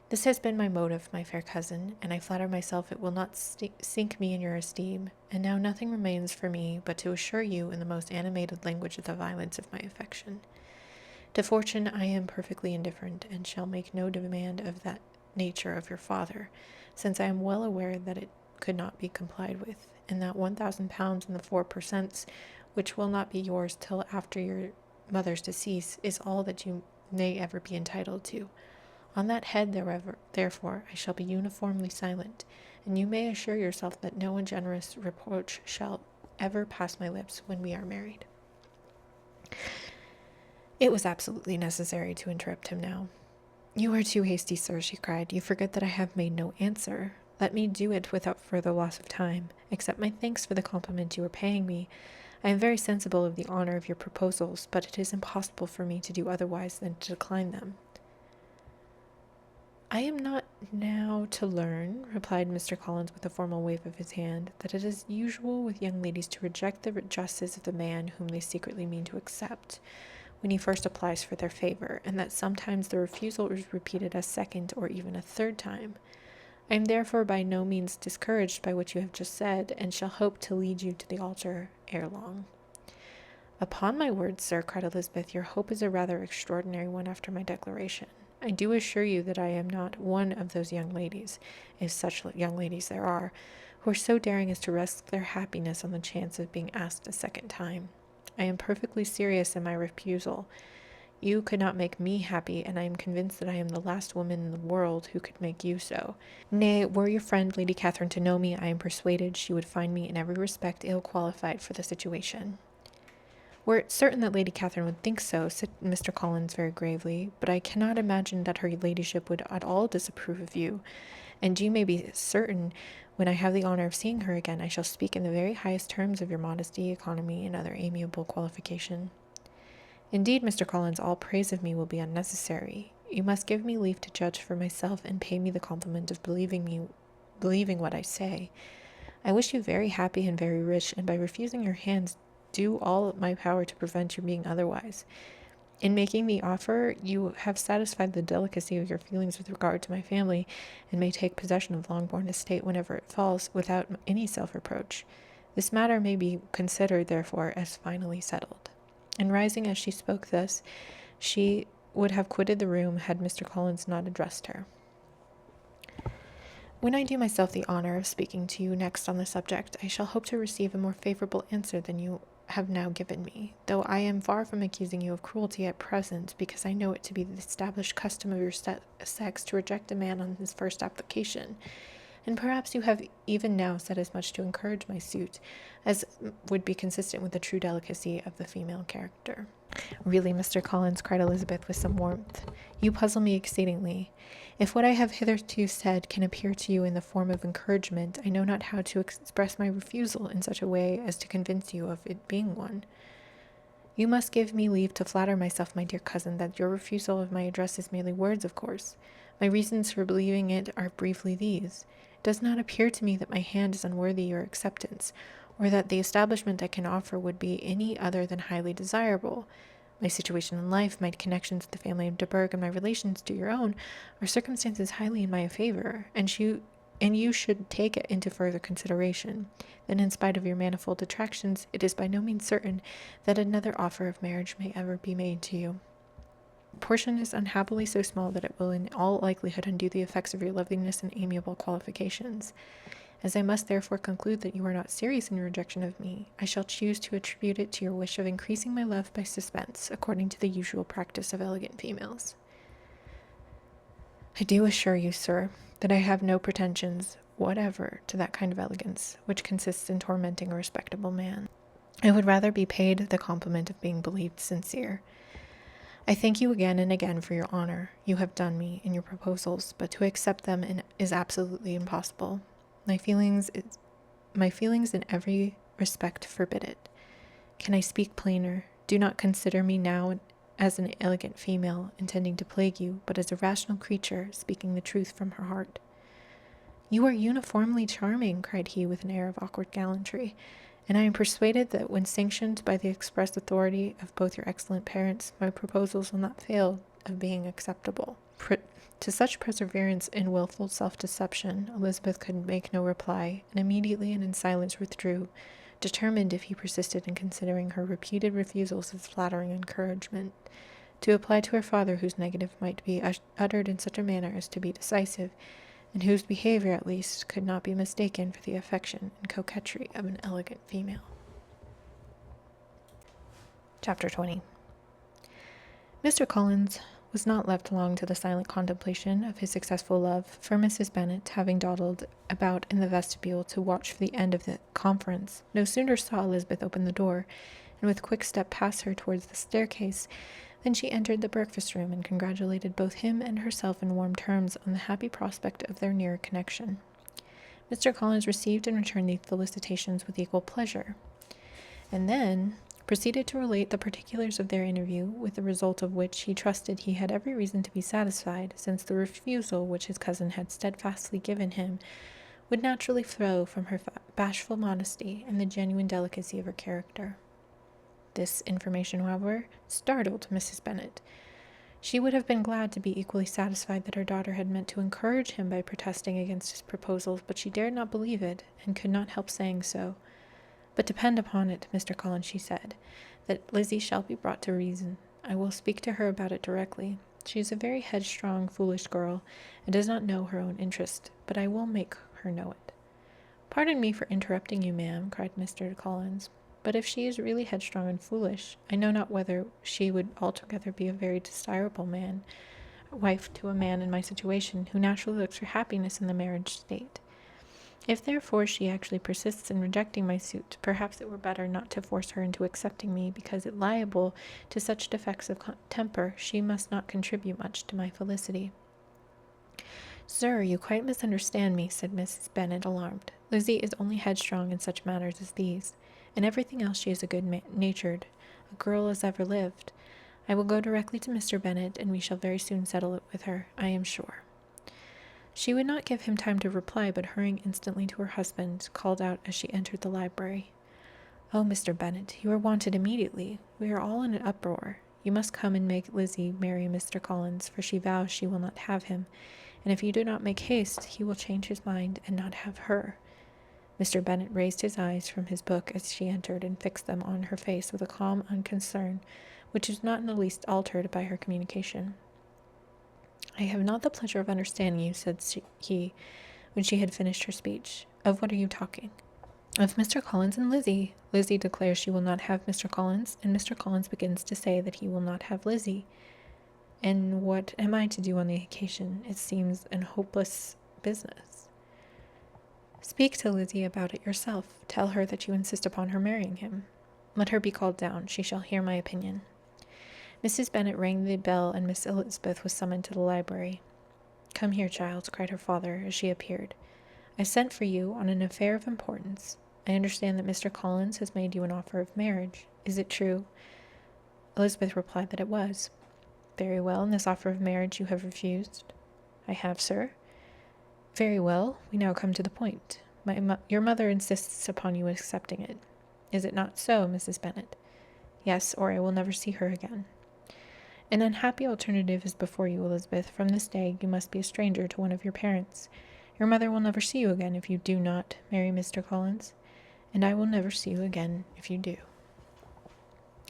This has been my motive, my fair cousin, and I flatter myself it will not sink me in your esteem, and now nothing remains for me but to assure you in the most animated language of the violence of my affection. To fortune I am perfectly indifferent, and shall make no demand of that nature of your father, since I am well aware that it could not be complied with, and that 1,000 pounds and the 4 per cents, which will not be yours till after your mother's decease, is all that you may ever be entitled to. On that head, therefore, I shall be uniformly silent, and you may assure yourself that no ungenerous reproach shall ever pass my lips when we are married. It was absolutely necessary to interrupt him now. You are too hasty, sir, she cried. You forget that I have made no answer. Let me do it without further loss of time. Accept my thanks for the compliment you are paying me. I am very sensible of the honor of your proposals, but it is impossible for me to do otherwise than to decline them. I am not now to learn, replied Mr. Collins with a formal wave of his hand, that it is usual with young ladies to reject the addresses of the man whom they secretly mean to accept, when he first applies for their favor, and that sometimes the refusal is repeated a second or even a third time. I am therefore by no means discouraged by what you have just said, and shall hope to lead you to the altar ere long. Upon my word, sir, cried Elizabeth, your hope is a rather extraordinary one after my declaration. I do assure you that I am not one of those young ladies, if such young ladies there are, who are so daring as to risk their happiness on the chance of being asked a second time. I am perfectly serious in my refusal. You could not make me happy, and I am convinced that I am the last woman in the world who could make you so. Nay, were your friend Lady Catherine to know me, I am persuaded she would find me in every respect ill qualified for the situation. Were it certain that Lady Catherine would think so, said Mr. Collins very gravely, but I cannot imagine that her ladyship would at all disapprove of you, and you may be certain, when I have the honor of seeing her again, I shall speak in the very highest terms of your modesty, economy, and other amiable qualification. Indeed, Mr. Collins, all praise of me will be unnecessary. You must give me leave to judge for myself, and pay me the compliment of believing what I say. I wish you very happy and very rich, and by refusing your hands, do all in my power to prevent your being otherwise. In making the offer, you have satisfied the delicacy of your feelings with regard to my family, and may take possession of Longbourn estate whenever it falls, without any self-reproach. This matter may be considered, therefore, as finally settled. And rising as she spoke thus, she would have quitted the room had Mr. Collins not addressed her. When I do myself the honor of speaking to you next on the subject, I shall hope to receive a more favorable answer than you have now given me, though I am far from accusing you of cruelty at present, because I know it to be the established custom of your sex to reject a man on his first application, and perhaps you have even now said as much to encourage my suit, as would be consistent with the true delicacy of the female character. Really, Mr. Collins, cried Elizabeth with some warmth, you puzzle me exceedingly. If what I have hitherto said can appear to you in the form of encouragement, I know not how to express my refusal in such a way as to convince you of it being one. You must give me leave to flatter myself, my dear cousin, that your refusal of my address is merely words, of course. My reasons for believing it are briefly these. It does not appear to me that my hand is unworthy your acceptance, or that the establishment I can offer would be any other than highly desirable. My situation in life, my connections with the family of de Bourgh, and my relations to your own, are circumstances highly in my favor, and you should take it into further consideration, that in spite of your manifold attractions, it is by no means certain that another offer of marriage may ever be made to you. Portion is unhappily so small that it will in all likelihood undo the effects of your loveliness and amiable qualifications. As I must therefore conclude that you are not serious in your rejection of me, I shall choose to attribute it to your wish of increasing my love by suspense, according to the usual practice of elegant females. I do assure you, sir, that I have no pretensions whatever to that kind of elegance which consists in tormenting a respectable man. I would rather be paid the compliment of being believed sincere. I thank you again and again for your honor you have done me in your proposals, but to accept them is absolutely impossible. My feelings in every respect forbid it. Can I speak plainer? Do not consider me now as an elegant female intending to plague you, but as a rational creature speaking the truth from her heart. You are uniformly charming, cried he with an air of awkward gallantry, and I am persuaded that when sanctioned by the express authority of both your excellent parents, my proposals will not fail of being acceptable. To such perseverance in wilful self-deception, Elizabeth could make no reply, and immediately and in silence withdrew, determined, if he persisted in considering her repeated refusals as flattering encouragement, to apply to her father, whose negative might be uttered in such a manner as to be decisive, and whose behavior, at least, could not be mistaken for the affection and coquetry of an elegant female. Chapter 20. Mr. Collins was not left long to the silent contemplation of his successful love, for Mrs. Bennet, having dawdled about in the vestibule to watch for the end of the conference, no sooner saw Elizabeth open the door, and with quick step pass her towards the staircase, than she entered the breakfast-room and congratulated both him and herself in warm terms on the happy prospect of their near connection. Mr. Collins received and returned these felicitations with equal pleasure, and then proceeded to relate the particulars of their interview, with the result of which he trusted he had every reason to be satisfied, since the refusal which his cousin had steadfastly given him would naturally flow from her bashful modesty and the genuine delicacy of her character. This information, however, startled Mrs. Bennet. She would have been glad to be equally satisfied that her daughter had meant to encourage him by protesting against his proposals, but she dared not believe it, and could not help saying so. But depend upon it, Mr. Collins, she said, that Lizzie shall be brought to reason. I will speak to her about it directly. She is a very headstrong, foolish girl, and does not know her own interest, but I will make her know it. Pardon me for interrupting you, ma'am, cried Mr. Collins, but if she is really headstrong and foolish, I know not whether she would altogether be a very desirable wife to a man in my situation, who naturally looks for happiness in the marriage state. If therefore she actually persists in rejecting my suit, perhaps it were better not to force her into accepting me, because it liable to such defects of temper, she must not contribute much to my felicity. Sir, you quite misunderstand me, said Mrs. Bennet, alarmed. Lizzie is only headstrong in such matters as these. In everything else she is a good-natured, a girl as ever lived. I will go directly to Mr. Bennet, and we shall very soon settle it with her, I am sure. She would not give him time to reply, but hurrying instantly to her husband, called out as she entered the library, "Oh, Mr. Bennet, you are wanted immediately. We are all in an uproar. You must come and make Lizzie marry Mr. Collins, for she vows she will not have him, and if you do not make haste, he will change his mind and not have her." Mr. Bennet raised his eyes from his book as she entered, and fixed them on her face with a calm unconcern, which was not in the least altered by her communication. "I have not the pleasure of understanding you," said he, when she had finished her speech. "Of what are you talking?" "Of Mr. Collins and Lizzie. Lizzie declares she will not have Mr. Collins, and Mr. Collins begins to say that he will not have Lizzie. And what am I to do on the occasion? It seems an hopeless business." "Speak to Lizzie about it yourself. Tell her that you insist upon her marrying him. Let her be called down. She shall hear my opinion." Mrs. Bennet rang the bell, and Miss Elizabeth was summoned to the library. "Come here, child," cried her father, as she appeared. "I sent for you on an affair of importance. I understand that Mr. Collins has made you an offer of marriage. Is it true?" Elizabeth replied that it was. "Very well, and this offer of marriage you have refused?" "I have, sir." "Very well, we now come to the point. Your mother insists upon you accepting it. Is it not so, Mrs. Bennet?" "Yes, or I will never see her again." "An unhappy alternative is before you, Elizabeth. From this day you must be a stranger to one of your parents. Your mother will never see you again if you do not marry Mr. Collins, and I will never see you again if you do."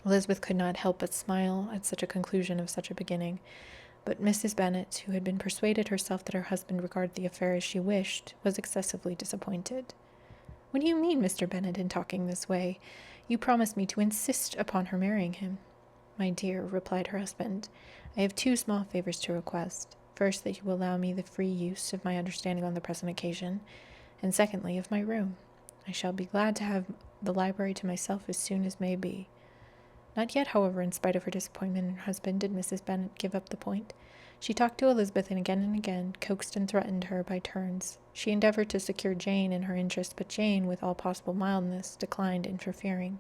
Elizabeth could not help but smile at such a conclusion of such a beginning, But Mrs. Bennet, who had been persuaded herself that her husband regarded the affair as she wished, was excessively disappointed. "What do you mean, Mr. Bennet, in talking this way? You promised me to insist upon her marrying him." "My dear," replied her husband, "I have two small favors to request. First, that you will allow me the free use of my understanding on the present occasion, and secondly, of my room. I shall be glad to have the library to myself as soon as may be." Not yet, however, in spite of her disappointment in her husband, did Mrs. Bennet give up the point. She talked to Elizabeth and again, coaxed and threatened her by turns. She endeavored to secure Jane in her interest, but Jane, with all possible mildness, declined interfering.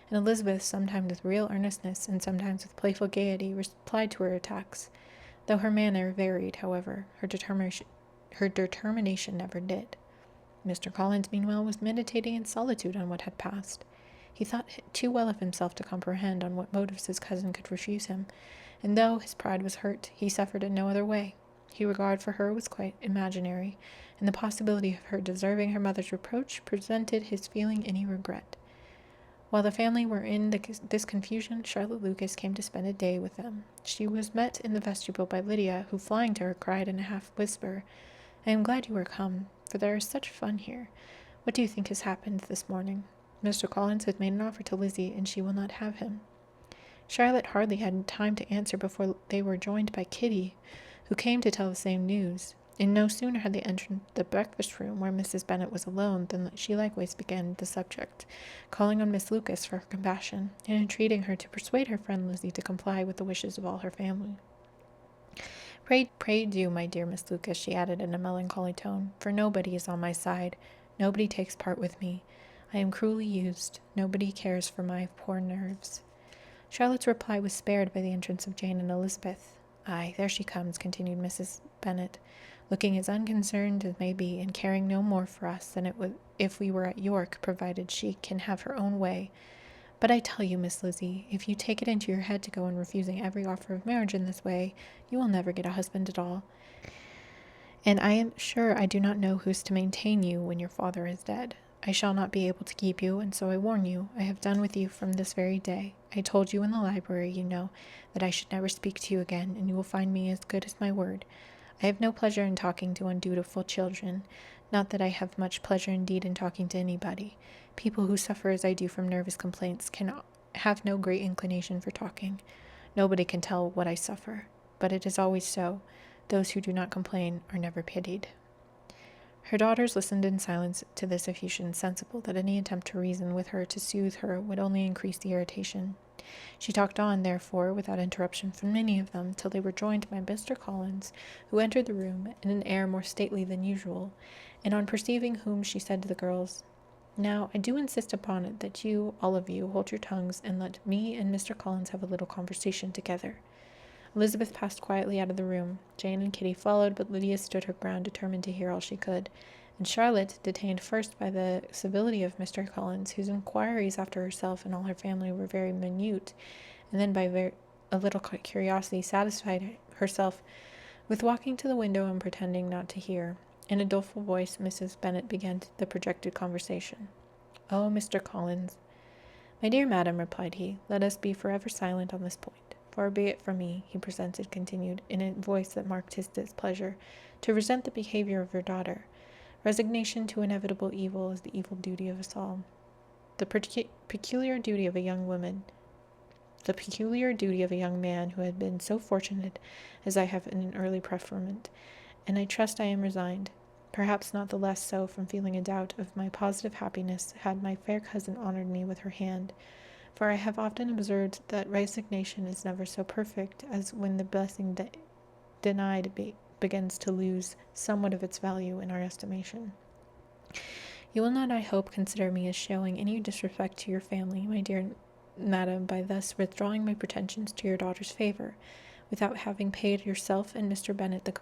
And Elizabeth, sometimes with real earnestness, and sometimes with playful gaiety, replied to her attacks. Though her manner varied, however, her determination never did. Mr. Collins, meanwhile, was meditating in solitude on what had passed. He thought too well of himself to comprehend on what motives his cousin could refuse him, and though his pride was hurt, he suffered in no other way. His regard for her was quite imaginary, and the possibility of her deserving her mother's reproach prevented his feeling any regret. While the family were in this confusion, Charlotte Lucas came to spend a day with them. She was met in the vestibule by Lydia, who, flying to her, cried in a half-whisper, "I am glad you are come, for there is such fun here. What do you think has happened this morning? Mr. Collins has made an offer to Lizzie, and she will not have him." Charlotte hardly had time to answer before they were joined by Kitty, who came to tell the same news. And no sooner had they entered the breakfast room, where Mrs. Bennet was alone, than she likewise began the subject, calling on Miss Lucas for her compassion, and entreating her to persuade her friend Lizzie to comply with the wishes of all her family. Pray do, my dear Miss Lucas," she added in a melancholy tone, "for nobody is on my side. Nobody takes part with me. I am cruelly used. Nobody cares for my poor nerves." Charlotte's reply was spared by the entrance of Jane and Elizabeth. "Ay, there she comes," continued Mrs. Bennet, looking as unconcerned as may be, and caring no more for us than it would if we were at York, provided she can have her own way. "But I tell you, Miss Lizzie, if you take it into your head to go on refusing every offer of marriage in this way, you will never get a husband at all. And I am sure I do not know who's to maintain you when your father is dead. I shall not be able to keep you, and so I warn you, I have done with you from this very day. I told you in the library, you know, that I should never speak to you again, and you will find me as good as my word. I have no pleasure in talking to undutiful children, not that I have much pleasure indeed in talking to anybody. People who suffer as I do from nervous complaints can have no great inclination for talking. Nobody can tell what I suffer, but it is always so. Those who do not complain are never pitied." Her daughters listened in silence to this effusion, sensible that any attempt to reason with her to soothe her would only increase the irritation. She talked on, therefore, without interruption from any of them, till they were joined by Mr. Collins, who entered the room in an air more stately than usual, and on perceiving whom she said to the girls, "Now, I do insist upon it that you, all of you, hold your tongues, and let me and Mr. Collins have a little conversation together." Elizabeth passed quietly out of the room. Jane and Kitty followed, but Lydia stood her ground, determined to hear all she could, and Charlotte, detained first by the civility of Mr. Collins, whose inquiries after herself and all her family were very minute, and then by a little curiosity satisfied herself with walking to the window and pretending not to hear. In a doleful voice, Mrs. Bennet began the projected conversation. "Oh, Mr. Collins." "My dear madam," replied he, "let us be forever silent on this point. Far be it from me," he continued, in a voice that marked his displeasure, "to resent the behavior of your daughter. Resignation to inevitable evil is the evil duty of us all. The peculiar duty of a young man who had been so fortunate as I have in an early preferment, and I trust I am resigned, perhaps not the less so from feeling a doubt of my positive happiness had my fair cousin honored me with her hand. For I have often observed that resignation is never so perfect as when the blessing denied begins to lose somewhat of its value in our estimation. You will not, I hope, consider me as showing any disrespect to your family, my dear madam, by thus withdrawing my pretensions to your daughter's favor, without having paid yourself and Mr. Bennet the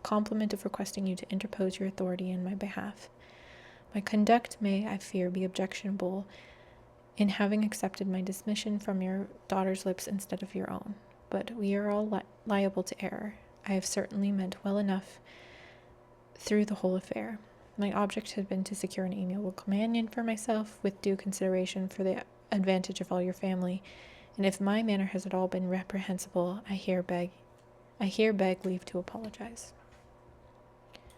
compliment of requesting you to interpose your authority in my behalf. My conduct may, I fear, be objectionable in having accepted my dismission from your daughter's lips instead of your own. But we are all liable to error. I have certainly meant well enough through the whole affair. My object had been to secure an amiable companion for myself, with due consideration for the advantage of all your family, and if my manner has at all been reprehensible, I I here beg leave to apologize.